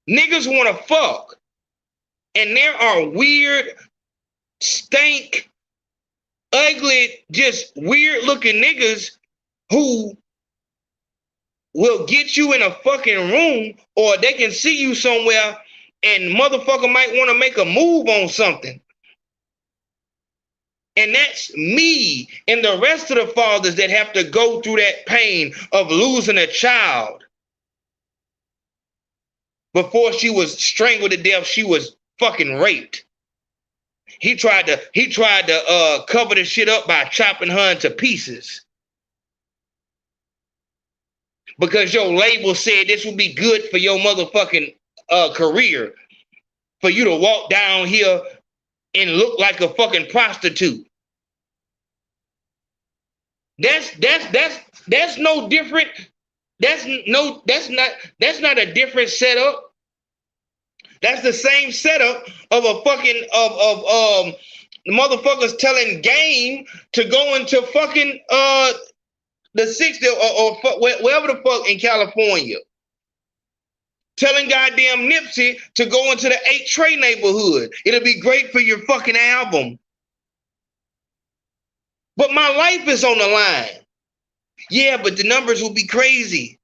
Niggas want to fuck. And there are weird, stank, ugly, just weird looking niggas who will get you in a fucking room, or they can see you somewhere and motherfucker might want to make a move on something. And that's me and the rest of the fathers that have to go through that pain of losing a child. Before she was strangled to death, she was fucking raped. He tried to cover the shit up by chopping her into pieces. Because your label said this would be good for your motherfucking career. For you to walk down here and look like a fucking prostitute. That's no different. That's not a different setup. That's the same setup of a fucking of motherfuckers telling game to go into fucking the 60 or wherever the fuck in California. Telling goddamn Nipsey to go into the 8 Trey neighborhood. It'll be great for your fucking album. But my life is on the line. Yeah, but the numbers will be crazy.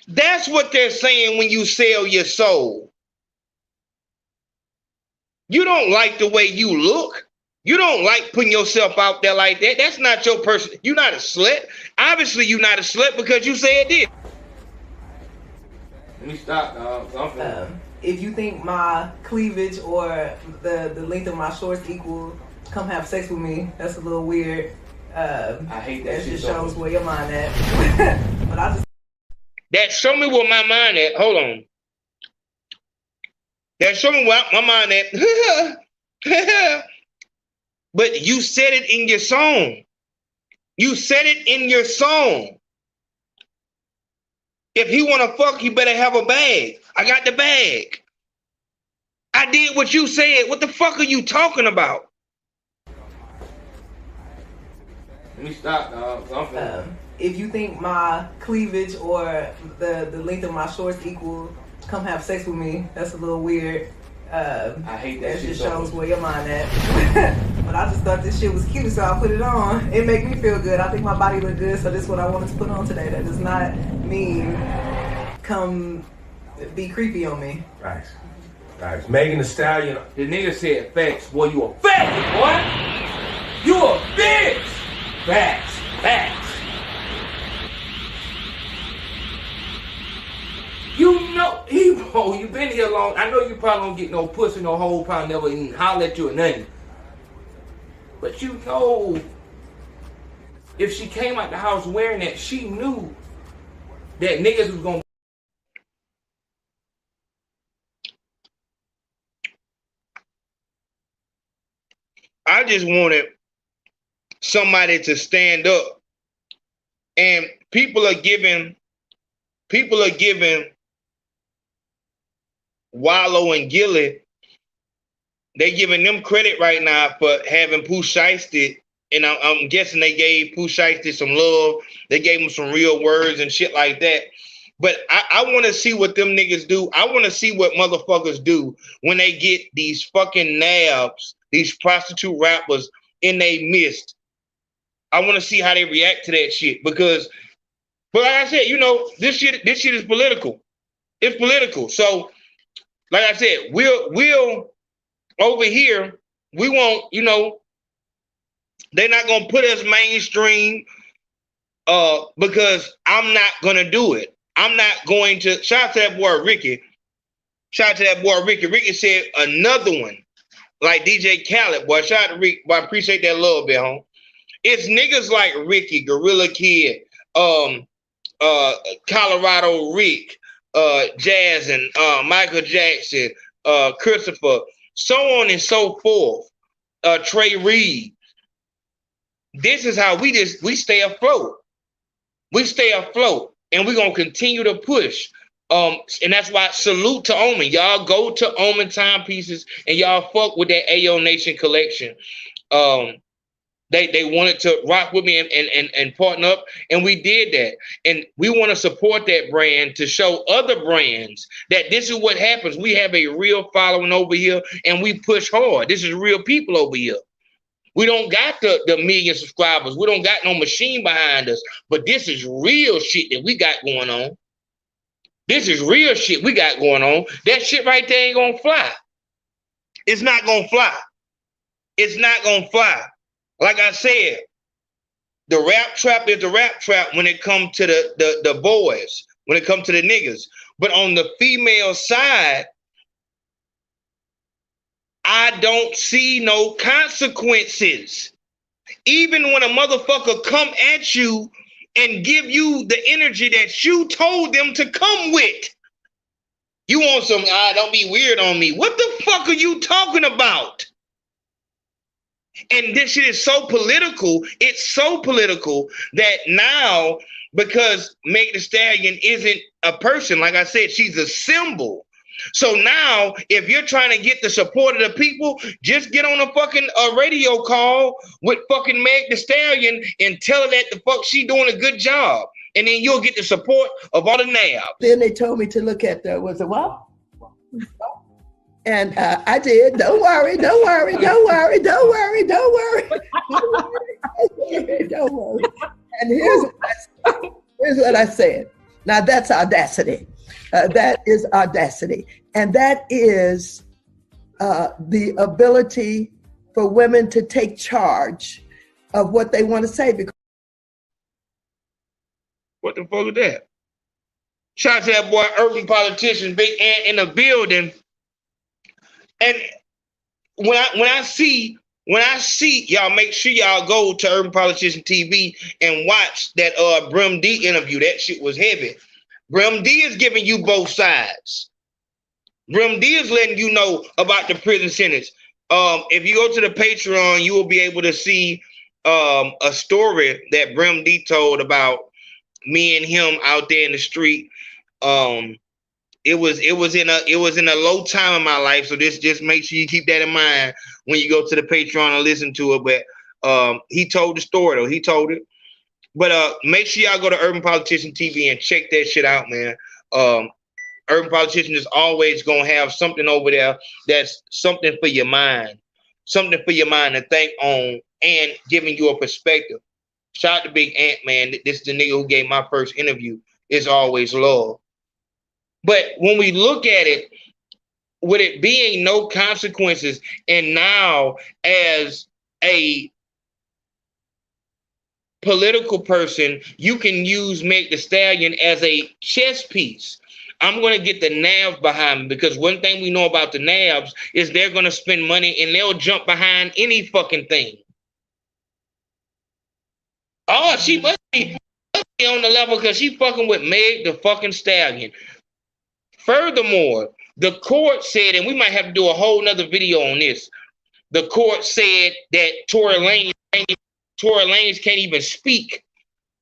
That's what they're saying when you sell your soul. You don't like the way you look. You don't like putting yourself out there like that. That's not your person. You're not a slut. Obviously, you're not a slut because you said this. Let me stop, dog. If you think my cleavage or the length of my shorts equal, come have sex with me. That's a little weird. I hate that. That just shows where your mind at. But I just. That show me where my mind at. Hold on. That show me where my mind at. But you said it in your song. You said it in your song. If he want to fuck, he better have a bag. I got the bag. I did what you said. What the fuck are you talking about? Let me stop, dog. If you think my cleavage or the length of my shorts equal, come have sex with me. That's a little weird. I hate that. That just shows where your mind at. But I just thought this shit was cute, so I put it on. It made me feel good. I think my body looked good, so this is what I wanted to put on today. That does not mean come be creepy on me. Right. Megan Thee Stallion. The nigga said facts. Boy, you a faggot, boy. You a bitch. Facts. You know, you been here long. I know you probably don't get no pussy, no hole, probably never even holler at you or nothing. But you know, if she came out the house wearing that, she knew that niggas was gonna. I just wanted somebody to stand up, and people are giving Wallow and Gilly, they giving them credit right now for having Pooh Shiesty, and I'm guessing they gave Pooh Shiesty some love. They gave him some real words and shit like that. But I want to see what them niggas do. I want to see what motherfuckers do when they get these fucking nabs, these prostitute rappers in they midst. I want to see how they react to that shit because, but like I said, you know, this shit is political. It's political. So, like I said, we'll over here, we won't, you know, they're not gonna put us mainstream because I'm not gonna do it. I'm not going to shout out to that boy Ricky. Shout out to that boy Ricky. Ricky said another one, like DJ Khaled, boy. Shout out to Rick, boy. I appreciate that love, bit, home. It's niggas like Ricky, Gorilla Kid, Colorado Rick, Jazz and Michael Jackson, Christopher, so on and so forth. Trey Reed. This is how we stay afloat. We stay afloat, and we're gonna continue to push. And that's why salute to Omen. Y'all go to Omen Timepieces and y'all fuck with that AO Nation collection. They wanted to rock with me and partner up, and we did that. And we want to support that brand to show other brands that this is what happens. We have a real following over here, and we push hard. This is real people over here. We don't got the million subscribers. We don't got no machine behind us, but this is real shit that we got going on. This is real shit we got going on. That shit right there ain't gonna fly. It's not gonna fly. It's not gonna fly. Like I said, the rap trap is the rap trap when it comes to the boys, when it comes to the niggas. But on the female side, I don't see no consequences. Even when a motherfucker come at you and give you the energy that you told them to come with. You want some, don't be weird on me. What the fuck are you talking about? And this shit is so political. It's so political that now, because Meg Thee Stallion isn't a person, like I said, she's a symbol. So now, if you're trying to get the support of the people, just get on a fucking radio call with fucking Meg Thee Stallion and tell her that the fuck she doing a good job. And then you'll get the support of all the nabs. Then they told me to look at the, was it what? And I did. Don't worry, don't worry, don't worry, don't worry, don't worry. Don't worry. And here's what I said. Now that's audacity. That is audacity. And that is the ability for women to take charge of what they want to say. Because what the fuck is that? Shout out to that boy, urban politician, Big Ant in the building. And when I see y'all, make sure y'all go to Urban Politician TV and watch that Brim D interview. That shit was heavy. Brim D is giving you both sides. Brim D is letting you know about the prison sentence. If you go to the Patreon, you will be able to see a story that Brim D told about me and him out there in the street. It was in a low time in my life, so this just make sure you keep that in mind when you go to the Patreon and listen to it. But he told the story though. He told it. But make sure y'all go to Urban Politician TV and check that shit out, man. Urban Politician is always gonna have something over there that's something for your mind, something for your mind to think on, and giving you a perspective. Shout out to Big Ant, man. This is the nigga who gave my first interview. It's always love. But when we look at it, with it being no consequences, and now as a political person, you can use Meg Thee Stallion as a chess piece. I'm going to get the nabs behind me, because one thing we know about the nabs is they're going to spend money and they'll jump behind any fucking thing. Oh, she must be on the level because she fucking with Meg the fucking Stallion. Furthermore, the court said, and we might have to do a whole nother video on this, the court said that Tory Lanez can't even speak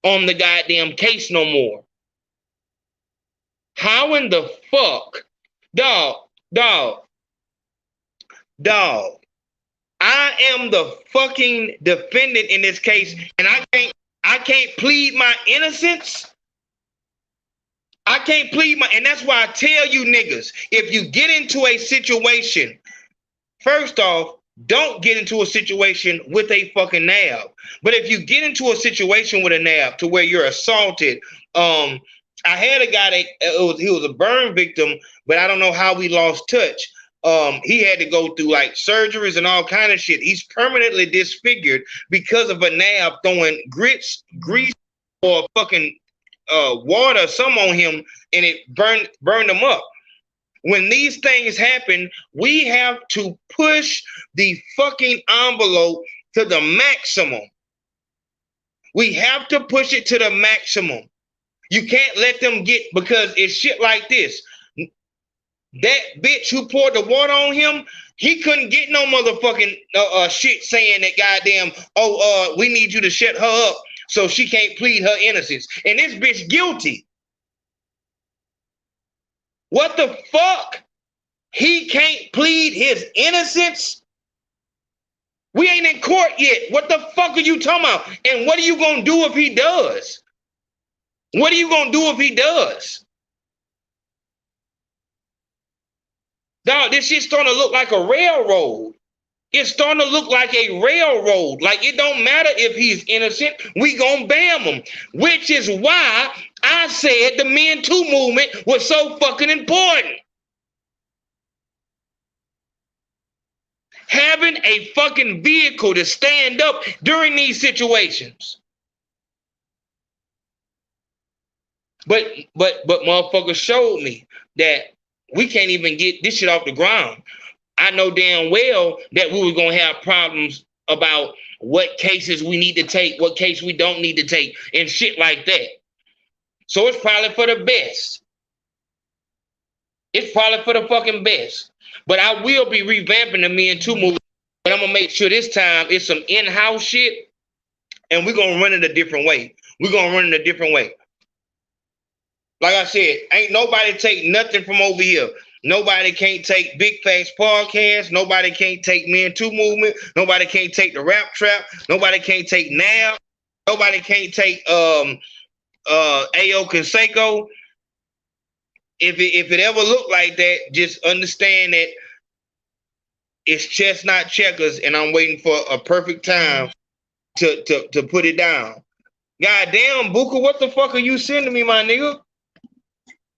on the goddamn case no more. How in the fuck? Dog. I am the fucking defendant in this case, and I can't plead my innocence. I can't plead and that's why I tell you niggas, if you get into a situation, first off, don't get into a situation with a fucking nab. But if you get into a situation with a nab to where you're assaulted, I had a guy that he was a burn victim, but I don't know how we lost touch. He had to go through like surgeries and all kind of shit. He's permanently disfigured because of a nab throwing grease, or fucking water, some on him, and it burned him up. When these things happen, we have to push the fucking envelope to the maximum. We have to push it to the maximum. You can't let them get, because it's shit like this. That bitch who poured the water on him, he couldn't get no motherfucking shit saying that goddamn, we need you to shut her up so she can't plead her innocence. And this bitch guilty. What the fuck? He can't plead his innocence? We ain't in court yet. What the fuck are you talking about? And what are you gonna do if he does? What are you gonna do if he does? Dog, this shit's starting to look like a railroad. It's starting to look like a railroad. Like, it don't matter if he's innocent. We gonna bam him. Which is why I said the Me Too movement was so fucking important. Having a fucking vehicle to stand up during these situations. But motherfuckers showed me that we can't even get this shit off the ground. I know damn well that we were going to have problems about what cases we need to take, what case we don't need to take, and shit like that. So it's probably for the best. It's probably for the fucking best. But I will be revamping the Me Too movement But I'm gonna make sure this time it's some in-house shit, and we're gonna run it a different way. We're gonna run it a different way. Like I said, ain't nobody take nothing from over here. Nobody can't take Big Facts Podcast. Nobody can't take Men Too Movement. Nobody can't take the Rap Trap. Nobody can't take Now. Nobody can't take Ayo Consaco. If it ever looked like that, just understand that it's chestnut checkers, and I'm waiting for a perfect time to put it down. Goddamn, Booker, what the fuck are you sending me, my nigga?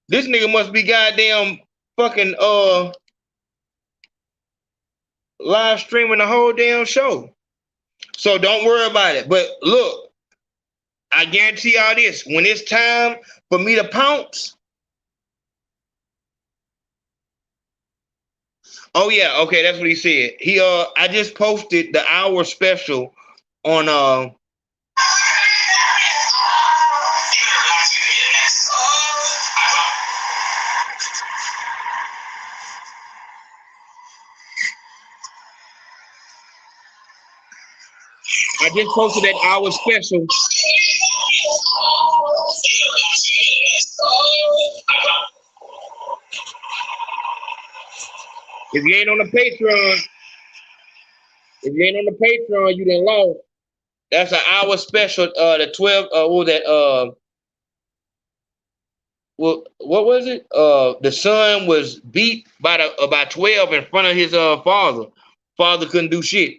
This nigga must be goddamn fucking live streaming the whole damn show. So don't worry about it. But look, I guarantee y'all this. When it's time for me to pounce. Oh yeah, okay, that's what he said. I just posted the hour special on I just posted that hour special. If you ain't on the Patreon, you done lost. That's an hour special. The 12. What was that? Well, what was it? The son was beat by 12 in front of his father. Father couldn't do shit.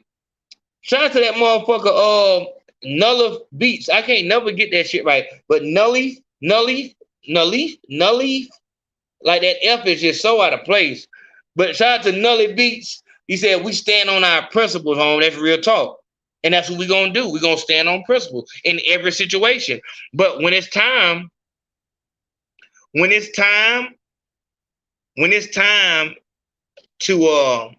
Shout out to that motherfucker, Nulla Beats. I can't never get that shit right. But Nully, like that F is just so out of place. But shout out to Nully Beats. He said, we stand on our principles, home. That's real talk. And that's what we're going to do. We're going to stand on principles in every situation. But when it's time to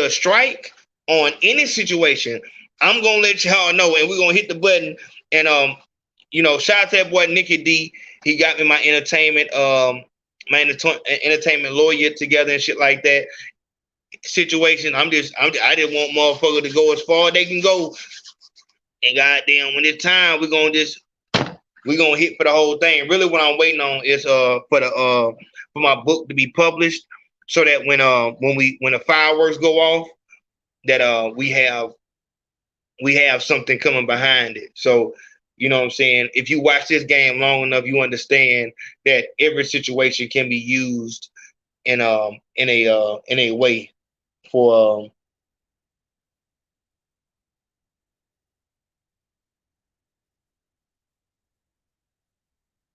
strike on any situation, I'm gonna let y'all know, and we're gonna hit the button. And shout out to that boy Nicky D. He got me my entertainment lawyer together and shit like that. Situation. I just want motherfuckers to go as far as they can go. And goddamn, when it's time, we're gonna hit for the whole thing. Really, what I'm waiting on is for my book to be published, so that when the fireworks go off, that we have something coming behind it. So, you know what I'm saying? If you watch this game long enough, you understand that every situation can be used in a way for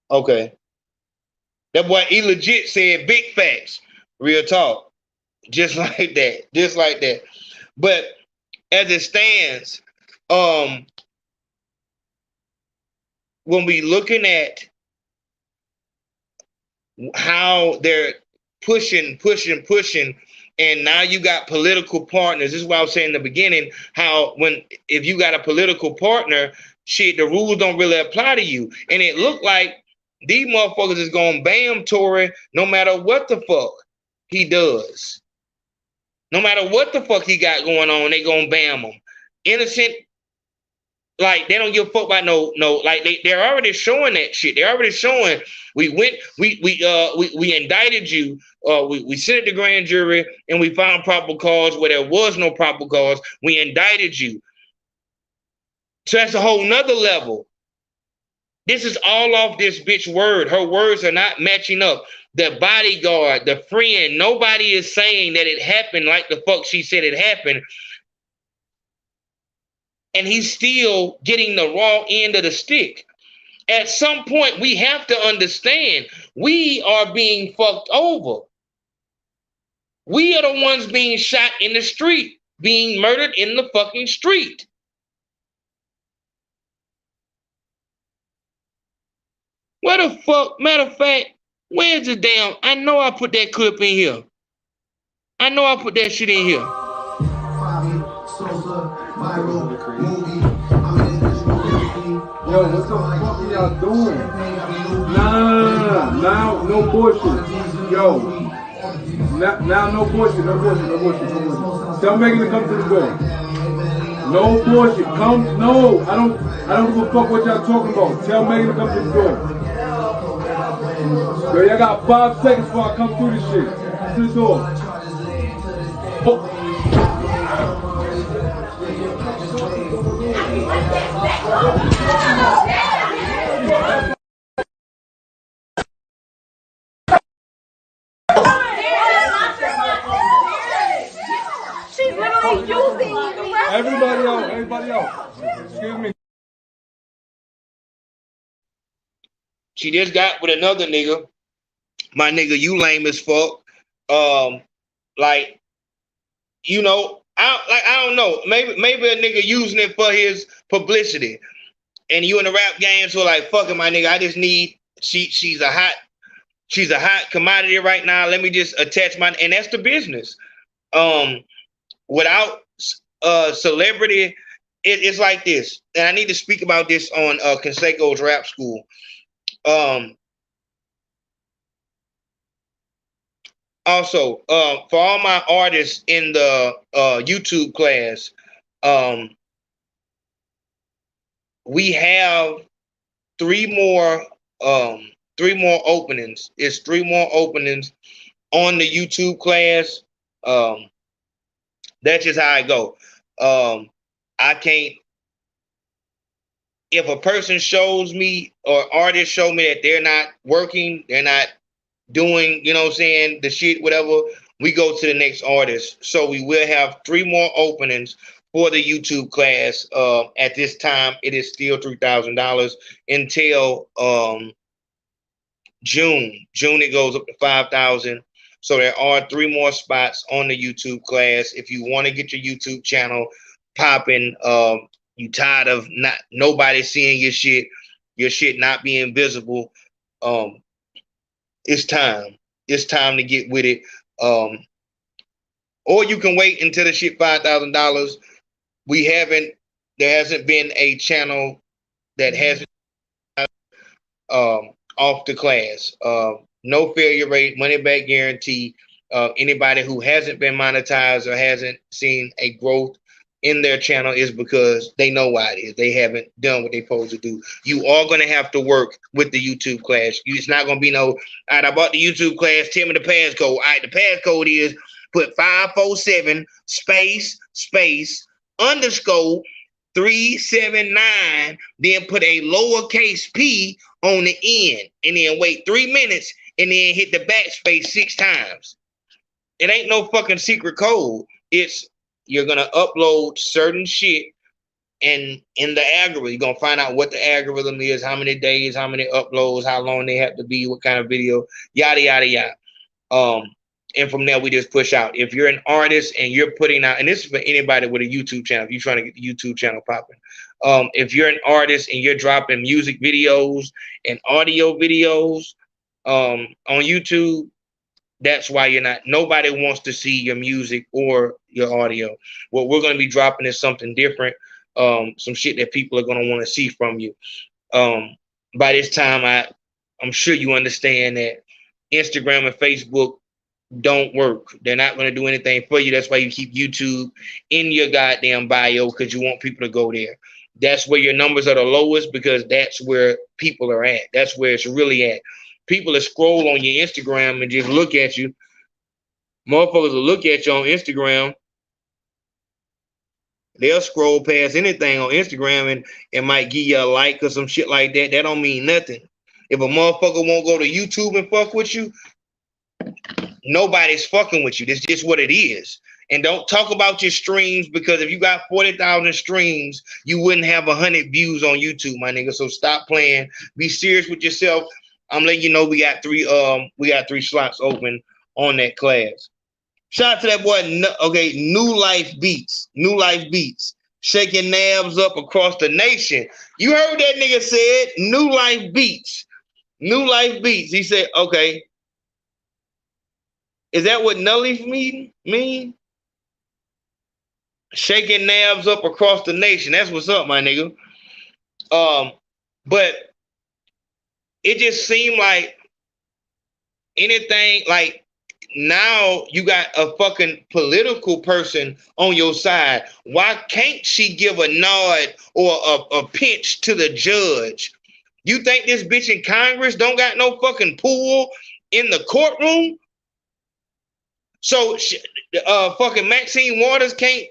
okay. That boy he legit said big facts, real talk. Just like that. But as it stands, when we looking at how they're pushing, and now you got political partners. This is what I was saying in the beginning, how if you got a political partner, shit, the rules don't really apply to you. And it looked like these motherfuckers is gonna bam Tory no matter what the fuck he does. No matter what the fuck he got going on, they gonna bam him. Innocent, like they don't give a fuck about no. Like they're already showing that shit. They're already showing we indicted you. We sent it to grand jury and we found probable cause where there was no probable cause. We indicted you. So that's a whole nother level. This is all off this bitch word. Her words are not matching up. The bodyguard, the friend, nobody is saying that it happened like the fuck she said it happened. And he's still getting the raw end of the stick. At some point, we have to understand we are being fucked over. We are the ones being shot in the street, being murdered in the fucking street. What the fuck? Matter of fact, where's the damn? I know I put that clip in here. I know I put that shit in here. Yo, what the fuck are y'all doing? Nah, no bullshit. Yo, Now, no bullshit, no bullshit, no bullshit, no bullshit. Tell Megan to come to the door. No bullshit. Come, no. I don't give a fuck what y'all talking about. Tell Megan to come to the door. Yo, y'all got 5 seconds before I come through this shit. To the door. Oh. She's literally using Everybody else. Excuse me. She just got with another nigga. My nigga, you lame as fuck. Like, you know, I don't know. Maybe a nigga using it for his publicity. And you in the rap game, so like, fuck it, my nigga. I just need she's a hot commodity right now. Let me just attach and that's the business. Without celebrity, it's like this. And I need to speak about this on Consaco's rap school. Also, for all my artists in the YouTube class, we have 3 more openings. It's 3 more openings on the YouTube class. That's just how I go. I can't. If a person shows me or artists show me that they're not working, they're not doing, you know what I'm saying, the shit, whatever, we go to the next artist. So we will have 3 more openings for the YouTube class. At this time, it is still $3,000 until June. June, it goes up to $5,000. So there are 3 more spots on the YouTube class. If you want to get your YouTube channel popping, you tired of nobody seeing your shit not being visible, it's time. It's time to get with it. Or you can wait until the shit $5,000. There hasn't been a channel that hasn't off the class. No failure rate, money back guarantee. Anybody who hasn't been monetized or hasn't seen a growth in their channel is because they know why it is. They haven't done what they're supposed to do. You are going to have to work with the YouTube class. It's not going to be no, all right, I bought the YouTube class, tell me the passcode. All right, the passcode is put 547 space underscore 379, then put a lowercase p on the end, and then wait 3 minutes, and then hit the backspace 6 times. It ain't no fucking secret code. It's you're gonna upload certain shit, and in the algorithm, you're gonna find out what the algorithm is, how many days, how many uploads, how long they have to be, what kind of video, yada yada yada. And from there we just push out. If you're an artist and you're putting out, and this is for anybody with a YouTube channel, if you're trying to get the YouTube channel popping. If you're an artist and you're dropping music videos and audio videos on YouTube, that's why nobody wants to see your music or your audio. What we're going to be dropping is something different, some shit that people are going to want to see from you. By this time, I'm sure you understand that Instagram and Facebook don't work. They're not going to do anything for you. That's why you keep YouTube in your goddamn bio, because you want people to go there. That's where your numbers are the lowest, because that's where people are at. That's where it's really at. People that scroll on your Instagram and just look at you. Motherfuckers will look at you on Instagram. They'll scroll past anything on Instagram and it might give you a like or some shit like that. That don't mean nothing. If a motherfucker won't go to YouTube and fuck with you, nobody's fucking with you. That's just what it is. And don't talk about your streams, because if you got 40,000 streams, you wouldn't have 100 views on YouTube, my nigga. So stop playing. Be serious with yourself. I'm letting you know we got 3 slots open on that class. Shout out to that boy. Okay, New Life Beats. Shaking nabs up across the nation. You heard that nigga said New Life Beats. He said, okay. Is that what Nullies mean? Shaking nabs up across the nation. That's what's up, my nigga. But it just seemed like anything, like now you got a fucking political person on your side. Why can't she give a nod or a pinch to the judge? You think this bitch in Congress don't got no fucking pull in the courtroom? So fucking Maxine Waters can't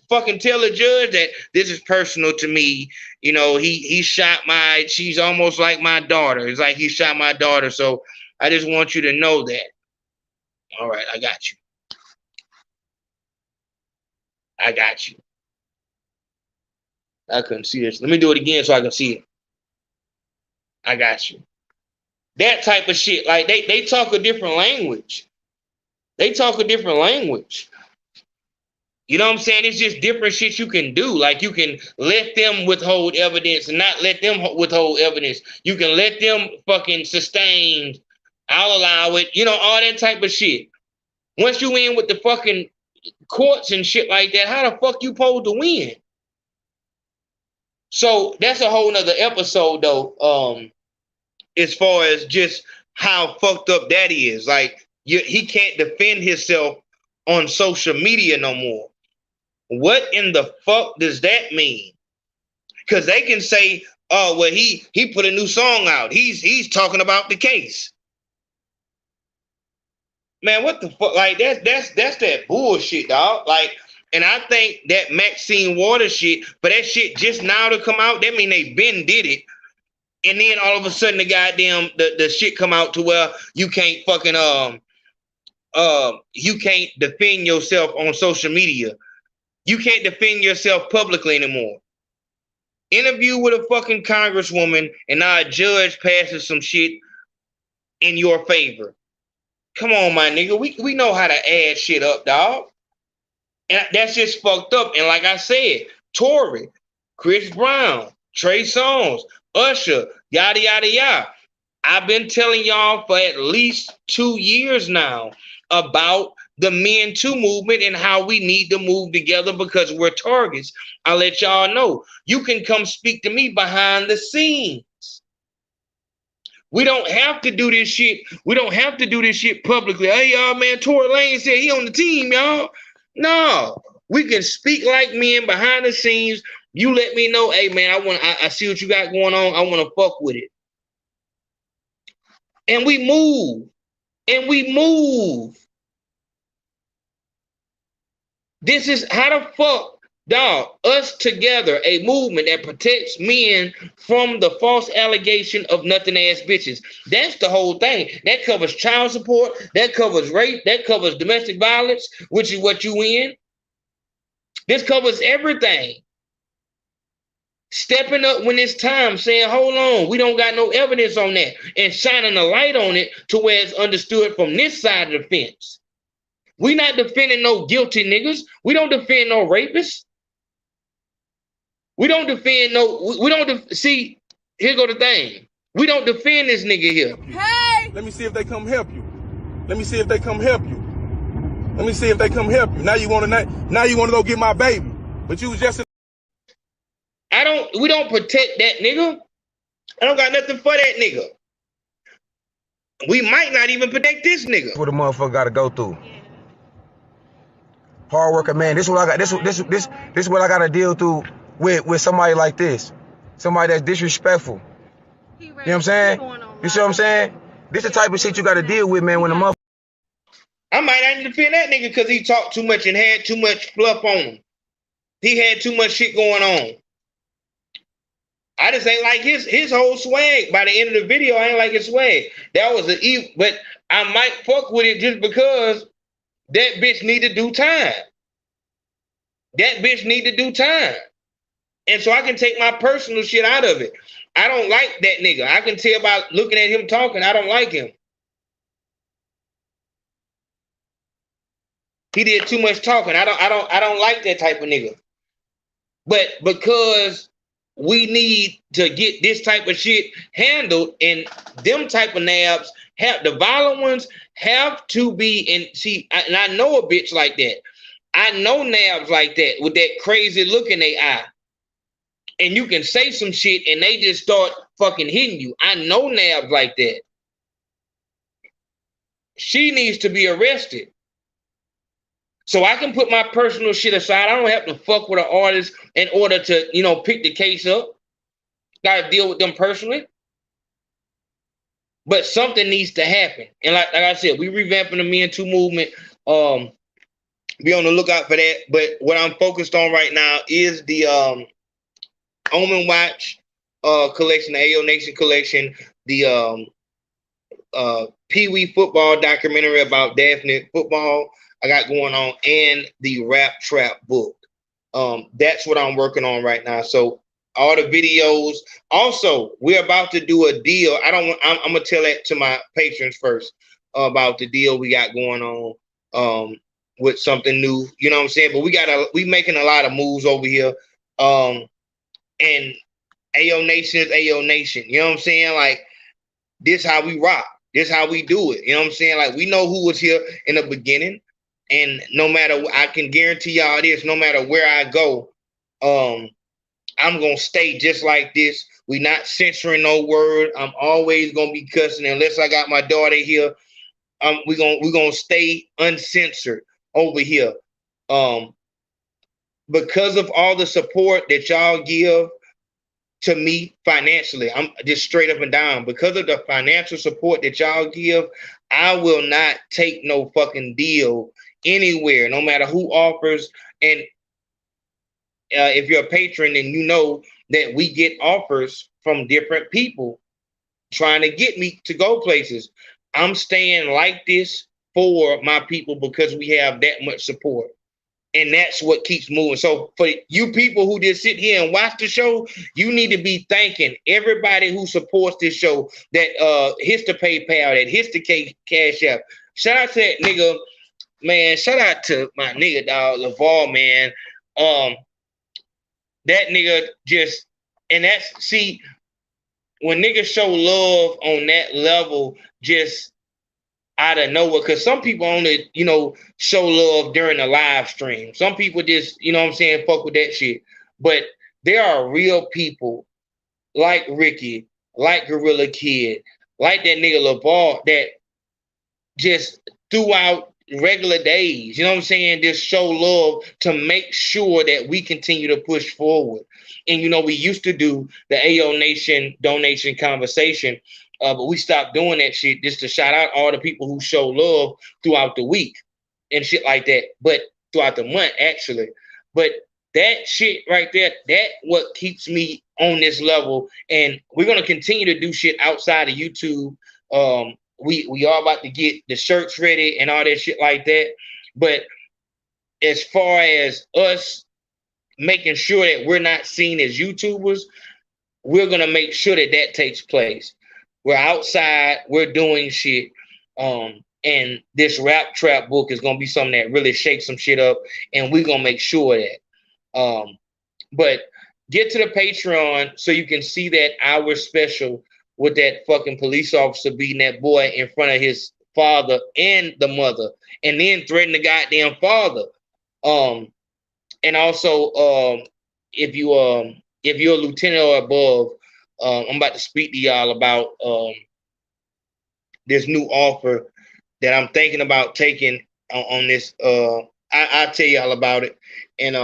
fucking tell the judge that this is personal to me. You know, he shot she's almost like my daughter. It's like he shot my daughter. So I just want you to know that. All right, I got you. I got you. I couldn't see this. Let me do it again so I can see it. I got you. That type of shit. Like they talk a different language. They talk a different language. You know what I'm saying? It's just different shit you can do. Like you can let them withhold evidence and not let them withhold evidence. You can let them fucking sustain. I'll allow it. You know, all that type of shit. Once you in with the fucking courts and shit like that, how the fuck you supposed to win? So that's a whole nother episode though. As far as just how fucked up that is. Like, he can't defend himself on social media no more. What in the fuck does that mean? Because they can say, oh, well, he put a new song out. He's talking about the case. Man, what the fuck? Like, that's that bullshit, dog. Like, and I think that Maxine Waters shit, for that shit just now to come out, that mean they been did it. And then all of a sudden the goddamn the shit come out to where you can't fucking you can't defend yourself on social media. You can't defend yourself publicly anymore. Interview with a fucking congresswoman and now a judge passes some shit in your favor. Come on, my nigga. We know how to add shit up, dog. And that's just fucked up. And like I said, Tory, Chris Brown, Trey Songz, Usher, yada, yada, yada. I've been telling y'all for at least 2 years now about the Men Too movement and how we need to move together because we're targets. I'll let y'all know. You can come speak to me behind the scenes. We don't have to do this shit. We don't have to do this shit publicly. Hey, y'all, man, Tory Lane said he on the team, y'all. No, we can speak like men behind the scenes. You let me know, hey, man, I see what you got going on. I want to fuck with it. And we move. And we move. This is how the fuck, dog, us together, a movement that protects men from the false allegation of nothing ass bitches. That's the whole thing. That covers child support. That covers rape. That covers domestic violence, which is what you in. This covers everything. Stepping up when it's time, saying, hold on, we don't got no evidence on that, and shining a light on it to where it's understood from this side of the fence. We not defending no guilty niggas. We don't defend no rapists. We don't defend no, see, here go the thing. We don't defend this nigga here. Hey! Let me see if they come help you. Let me see if they come help you. Let me see if they come help you. Now you want to go get my baby. But you was just we don't protect that nigga. I don't got nothing for that nigga. We might not even protect this nigga. What a motherfucker gotta go through. Hard worker, man. This is what I got. This is what I gotta deal through with somebody like this. Somebody that's disrespectful. You know what I'm saying? You see what I'm saying? This is the type of shit you gotta deal with, man, when the motherfucker. I might not even defend that nigga because he talked too much and had too much fluff on him. He had too much shit going on. I just ain't like his whole swag. By the end of the video, I ain't like his swag. That was the evil, but I might fuck with it just because that bitch need to do time. That bitch need to do time. And so I can take my personal shit out of it. I don't like that nigga. I can tell by looking at him talking, I don't like him. He did too much talking. I don't like that type of nigga. But because we need to get this type of shit handled, and them type of nabs have the violent ones have to be. And see, and I know a bitch like that. I know nabs like that with that crazy look in their eye. And you can say some shit and they just start fucking hitting you. I know nabs like that. she needs to be arrested. So I can put my personal shit aside. I don't have to fuck with an artist in order to, you know, pick the case up. Gotta deal with them personally. But something needs to happen. And like I said, we revamping the Me and Too movement. Be on the lookout for that. But what I'm focused on right now is the Omen Watch collection, the AO Nation collection, the Pee Wee football documentary about Daphne football I got going on, and the Rap Trap book. That's what I'm working on right now. So all the videos. Also, we're about to do a deal. I'm gonna tell that to my patrons first about the deal we got going on with something new. You know what I'm saying? But we making a lot of moves over here. And AO Nation is AO Nation. You know what I'm saying? Like, this how we rock. This how we do it. You know what I'm saying? Like, we know who was here in the beginning. And no matter, I can guarantee y'all this, no matter where I go, I'm going to stay just like this. We not censoring no word. I'm always going to be cussing unless I got my daughter here. We're going to stay uncensored over here. Because of all the support that y'all give to me financially, I'm just straight up and down. Because of the financial support that y'all give, I will not take no fucking deal anywhere, no matter who offers. And if you're a patron, then you know that we get offers from different people trying to get me to go places. I'm staying like this for my people because we have that much support. And that's what keeps moving. So for you people who just sit here and watch the show, you need to be thanking everybody who supports this show, that hits the PayPal, that hits the Cash App. Shout out to that nigga, man. Shout out to my nigga, dog, LaVar, man. That nigga just, and that's, see, when niggas show love on that level, just out of nowhere, because some people only, you know, show love during the live stream. Some people just, you know what I'm saying, fuck with that shit. But there are real people like Ricky, like Gorilla Kid, like that nigga LaVar, that just throughout regular days, you know what I'm saying, just show love to make sure that we continue to push forward. And, you know, we used to do the AO Nation donation conversation, but we stopped doing that shit just to shout out all the people who show love throughout the week and shit like that. But throughout the month, actually. But that shit right there, that what keeps me on this level. And we're going to continue to do shit outside of YouTube. We are about to get the shirts ready and all that shit like that. But as far as us making sure that we're not seen as YouTubers, we're going to make sure that that takes place. We're outside, we're doing shit. And this Rap Trap book is going to be something that really shakes some shit up. And we're going to make sure that. But get to the Patreon so you can see that hour special with that fucking police officer beating that boy in front of his father and the mother, and then threatening the goddamn father. And also, if you're a lieutenant or above, I'm about to speak to y'all about this new offer that I'm thinking about taking on this. I'll tell y'all about it, and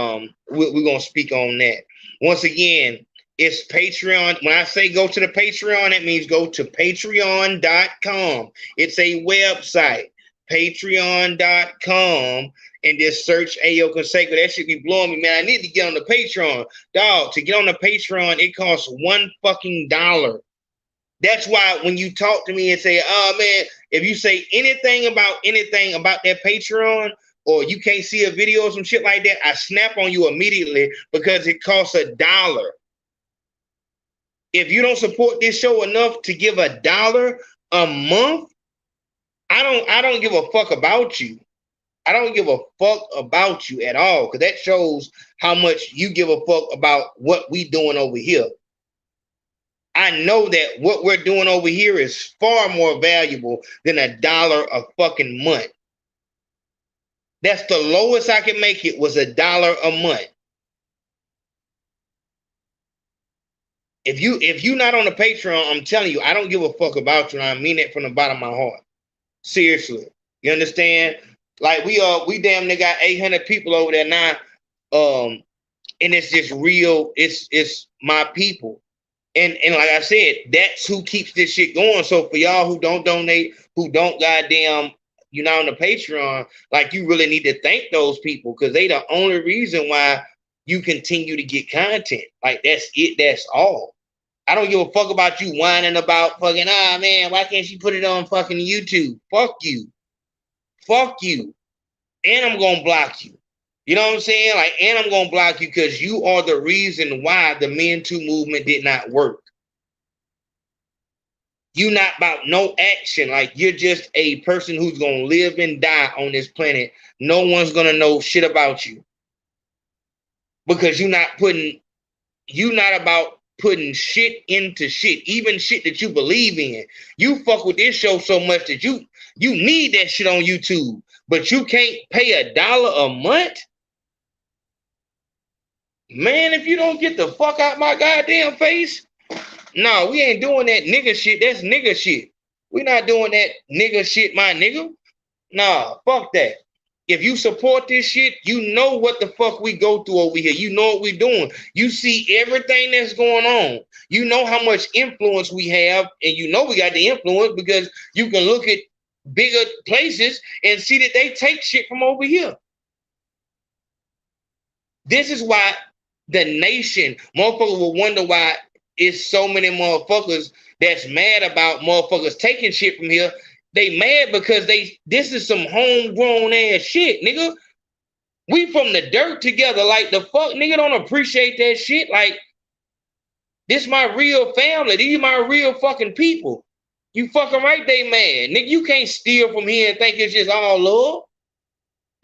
we're gonna speak on that. Once again, it's Patreon. When I say go to the Patreon, that means go to patreon.com. It's a website, patreon.com, and just search Ayo Consaco. That should be blowing me, man. I need to get on the Patreon. Dog, to get on the Patreon, it costs $1. That's why when you talk to me and say, oh, man, if you say anything about that Patreon, or you can't see a video or some shit like that, I snap on you immediately because it costs $1. If you don't support this show enough to give $1 a month, I don't give a fuck about you. I don't give a fuck about you at all, because that shows how much you give a fuck about what we doing over here. I know that what we're doing over here is far more valuable than $1 a fucking month. That's the lowest I can make it, was $1 a month. If you're not on the Patreon, I'm telling you, I don't give a fuck about you, and I mean it from the bottom of my heart. Seriously. You understand? Like we damn near got 800 people over there now. And it's just real, it's my people. And like I said, that's who keeps this shit going. So for y'all who don't donate, who don't goddamn, you know, on the Patreon, like you really need to thank those people because they the only reason why you continue to get content. Like that's it, that's all. I don't give a fuck about you whining about fucking, man, why can't she put it on fucking YouTube? Fuck you. Fuck you. And I'm gonna block you. You know what I'm saying? Like, and I'm gonna block you because you are the reason why the Men Too movement did not work. You not about no action. Like, you're just a person who's gonna live and die on this planet. No one's gonna know shit about you. Because you're not about putting shit into shit, even shit that you believe in. You fuck with this show so much that you need that shit on YouTube, but you can't pay $1 a month? Man, if you don't get the fuck out my goddamn face, no, we ain't doing that nigga shit. That's nigga shit. We not doing that nigga shit, my nigga. Nah, fuck that. If you support this shit, you know what the fuck we go through over here. You know what we doing. You see everything that's going on. You know how much influence we have, and you know we got the influence because you can look at bigger places and see that they take shit from over here. This is why the nation, motherfuckers will wonder why it's so many motherfuckers that's mad about motherfuckers taking shit from here. They mad because this is some homegrown ass shit, nigga. We from the dirt together. Like, the fuck, nigga don't appreciate that shit. Like, this my real family. These my real fucking people. You fucking right, they mad. Nigga, you can't steal from here and think it's just all love.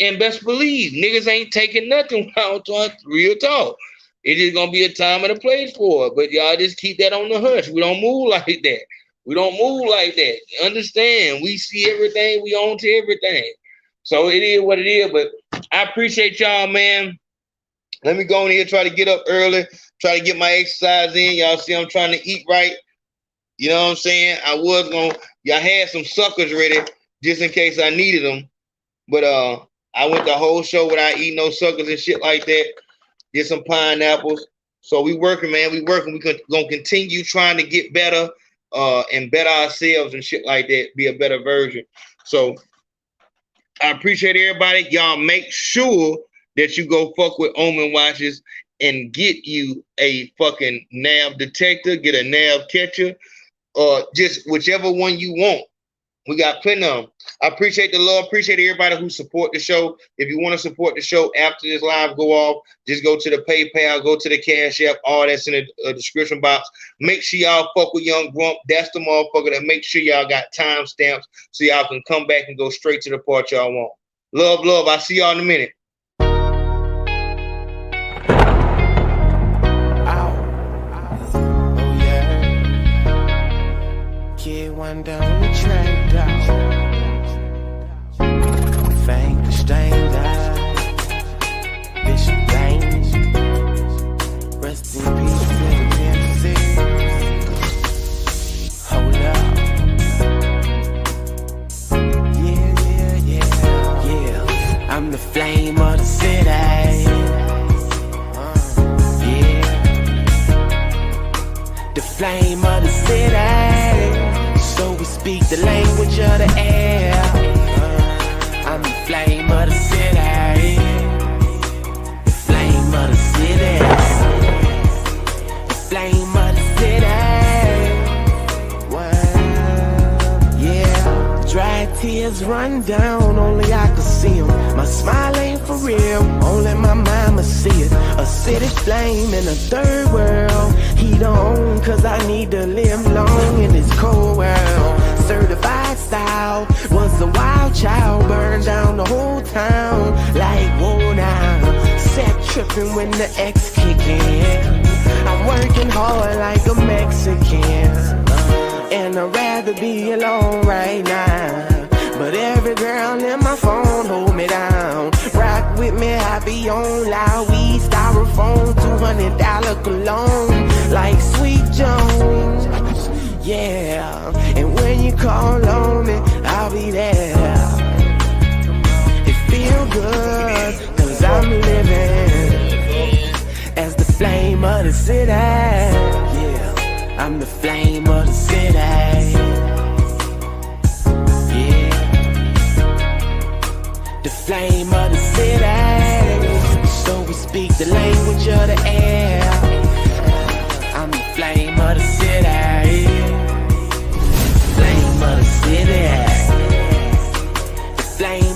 And best believe, niggas ain't taking nothing out to real talk. It's just gonna be a time and a place for it. But y'all just keep that on the hush. We don't move like that. We don't move like that. Understand? We see everything. We own to everything. So it is what it is. But I appreciate y'all, man. Let me go in here, try to get up early, try to get my exercise in. Y'all see I'm trying to eat right. You know what I'm saying? Y'all had some suckers ready just in case I needed them. But I went the whole show without eating no suckers and shit like that. Get some pineapples. So we working, man. We working. We're going to continue trying to get better and better ourselves and shit like that. Be a better version. So I appreciate everybody. Y'all make sure that you go fuck with Omen Watches and get you a fucking nav detector, get a nav catcher, or just whichever one you want. We got plenty of them. I appreciate the love. Appreciate everybody who support the show. If you want to support the show after this live go off, just go to the PayPal, go to the Cash App. All that's in the description box. Make sure y'all fuck with Young Grump. That's the motherfucker that make sure y'all got timestamps so y'all can come back and go straight to the part y'all want. Love, love. I'll see y'all in a minute. Kid one down the track down. Fang the stain down. Bishop Blaine. Rest in peace for the Tennessee. Hold up. Yeah. I'm the flame of the city. Yeah. The flame of the city. So we speak the language of the air. I'm the flame of the city. The flame of the city. The flame of the city. Well, yeah. Dry tears run down, only I can see them. My smile ain't for real, only my mama see it. A city flame in a third world. Heat on, cause I need to live long in this cold world. Certified style, was a wild child. Burned down the whole town, like whoa now. Set tripping when the X kick in. I'm working hard like a Mexican. And I'd rather be alone right now. But every girl in my phone hold me down. Rock with me, I be on loud. Weed, styrofoam, $200 cologne. Like Sweet Jones, yeah. And when you call on me, I I'll be there. It feel good, cause I'm living as the flame of the city. Yeah, I'm the flame of the city. Yeah, the flame of the city. So we speak the language of the air. I'm the flame of the city. Flame of the city. The flame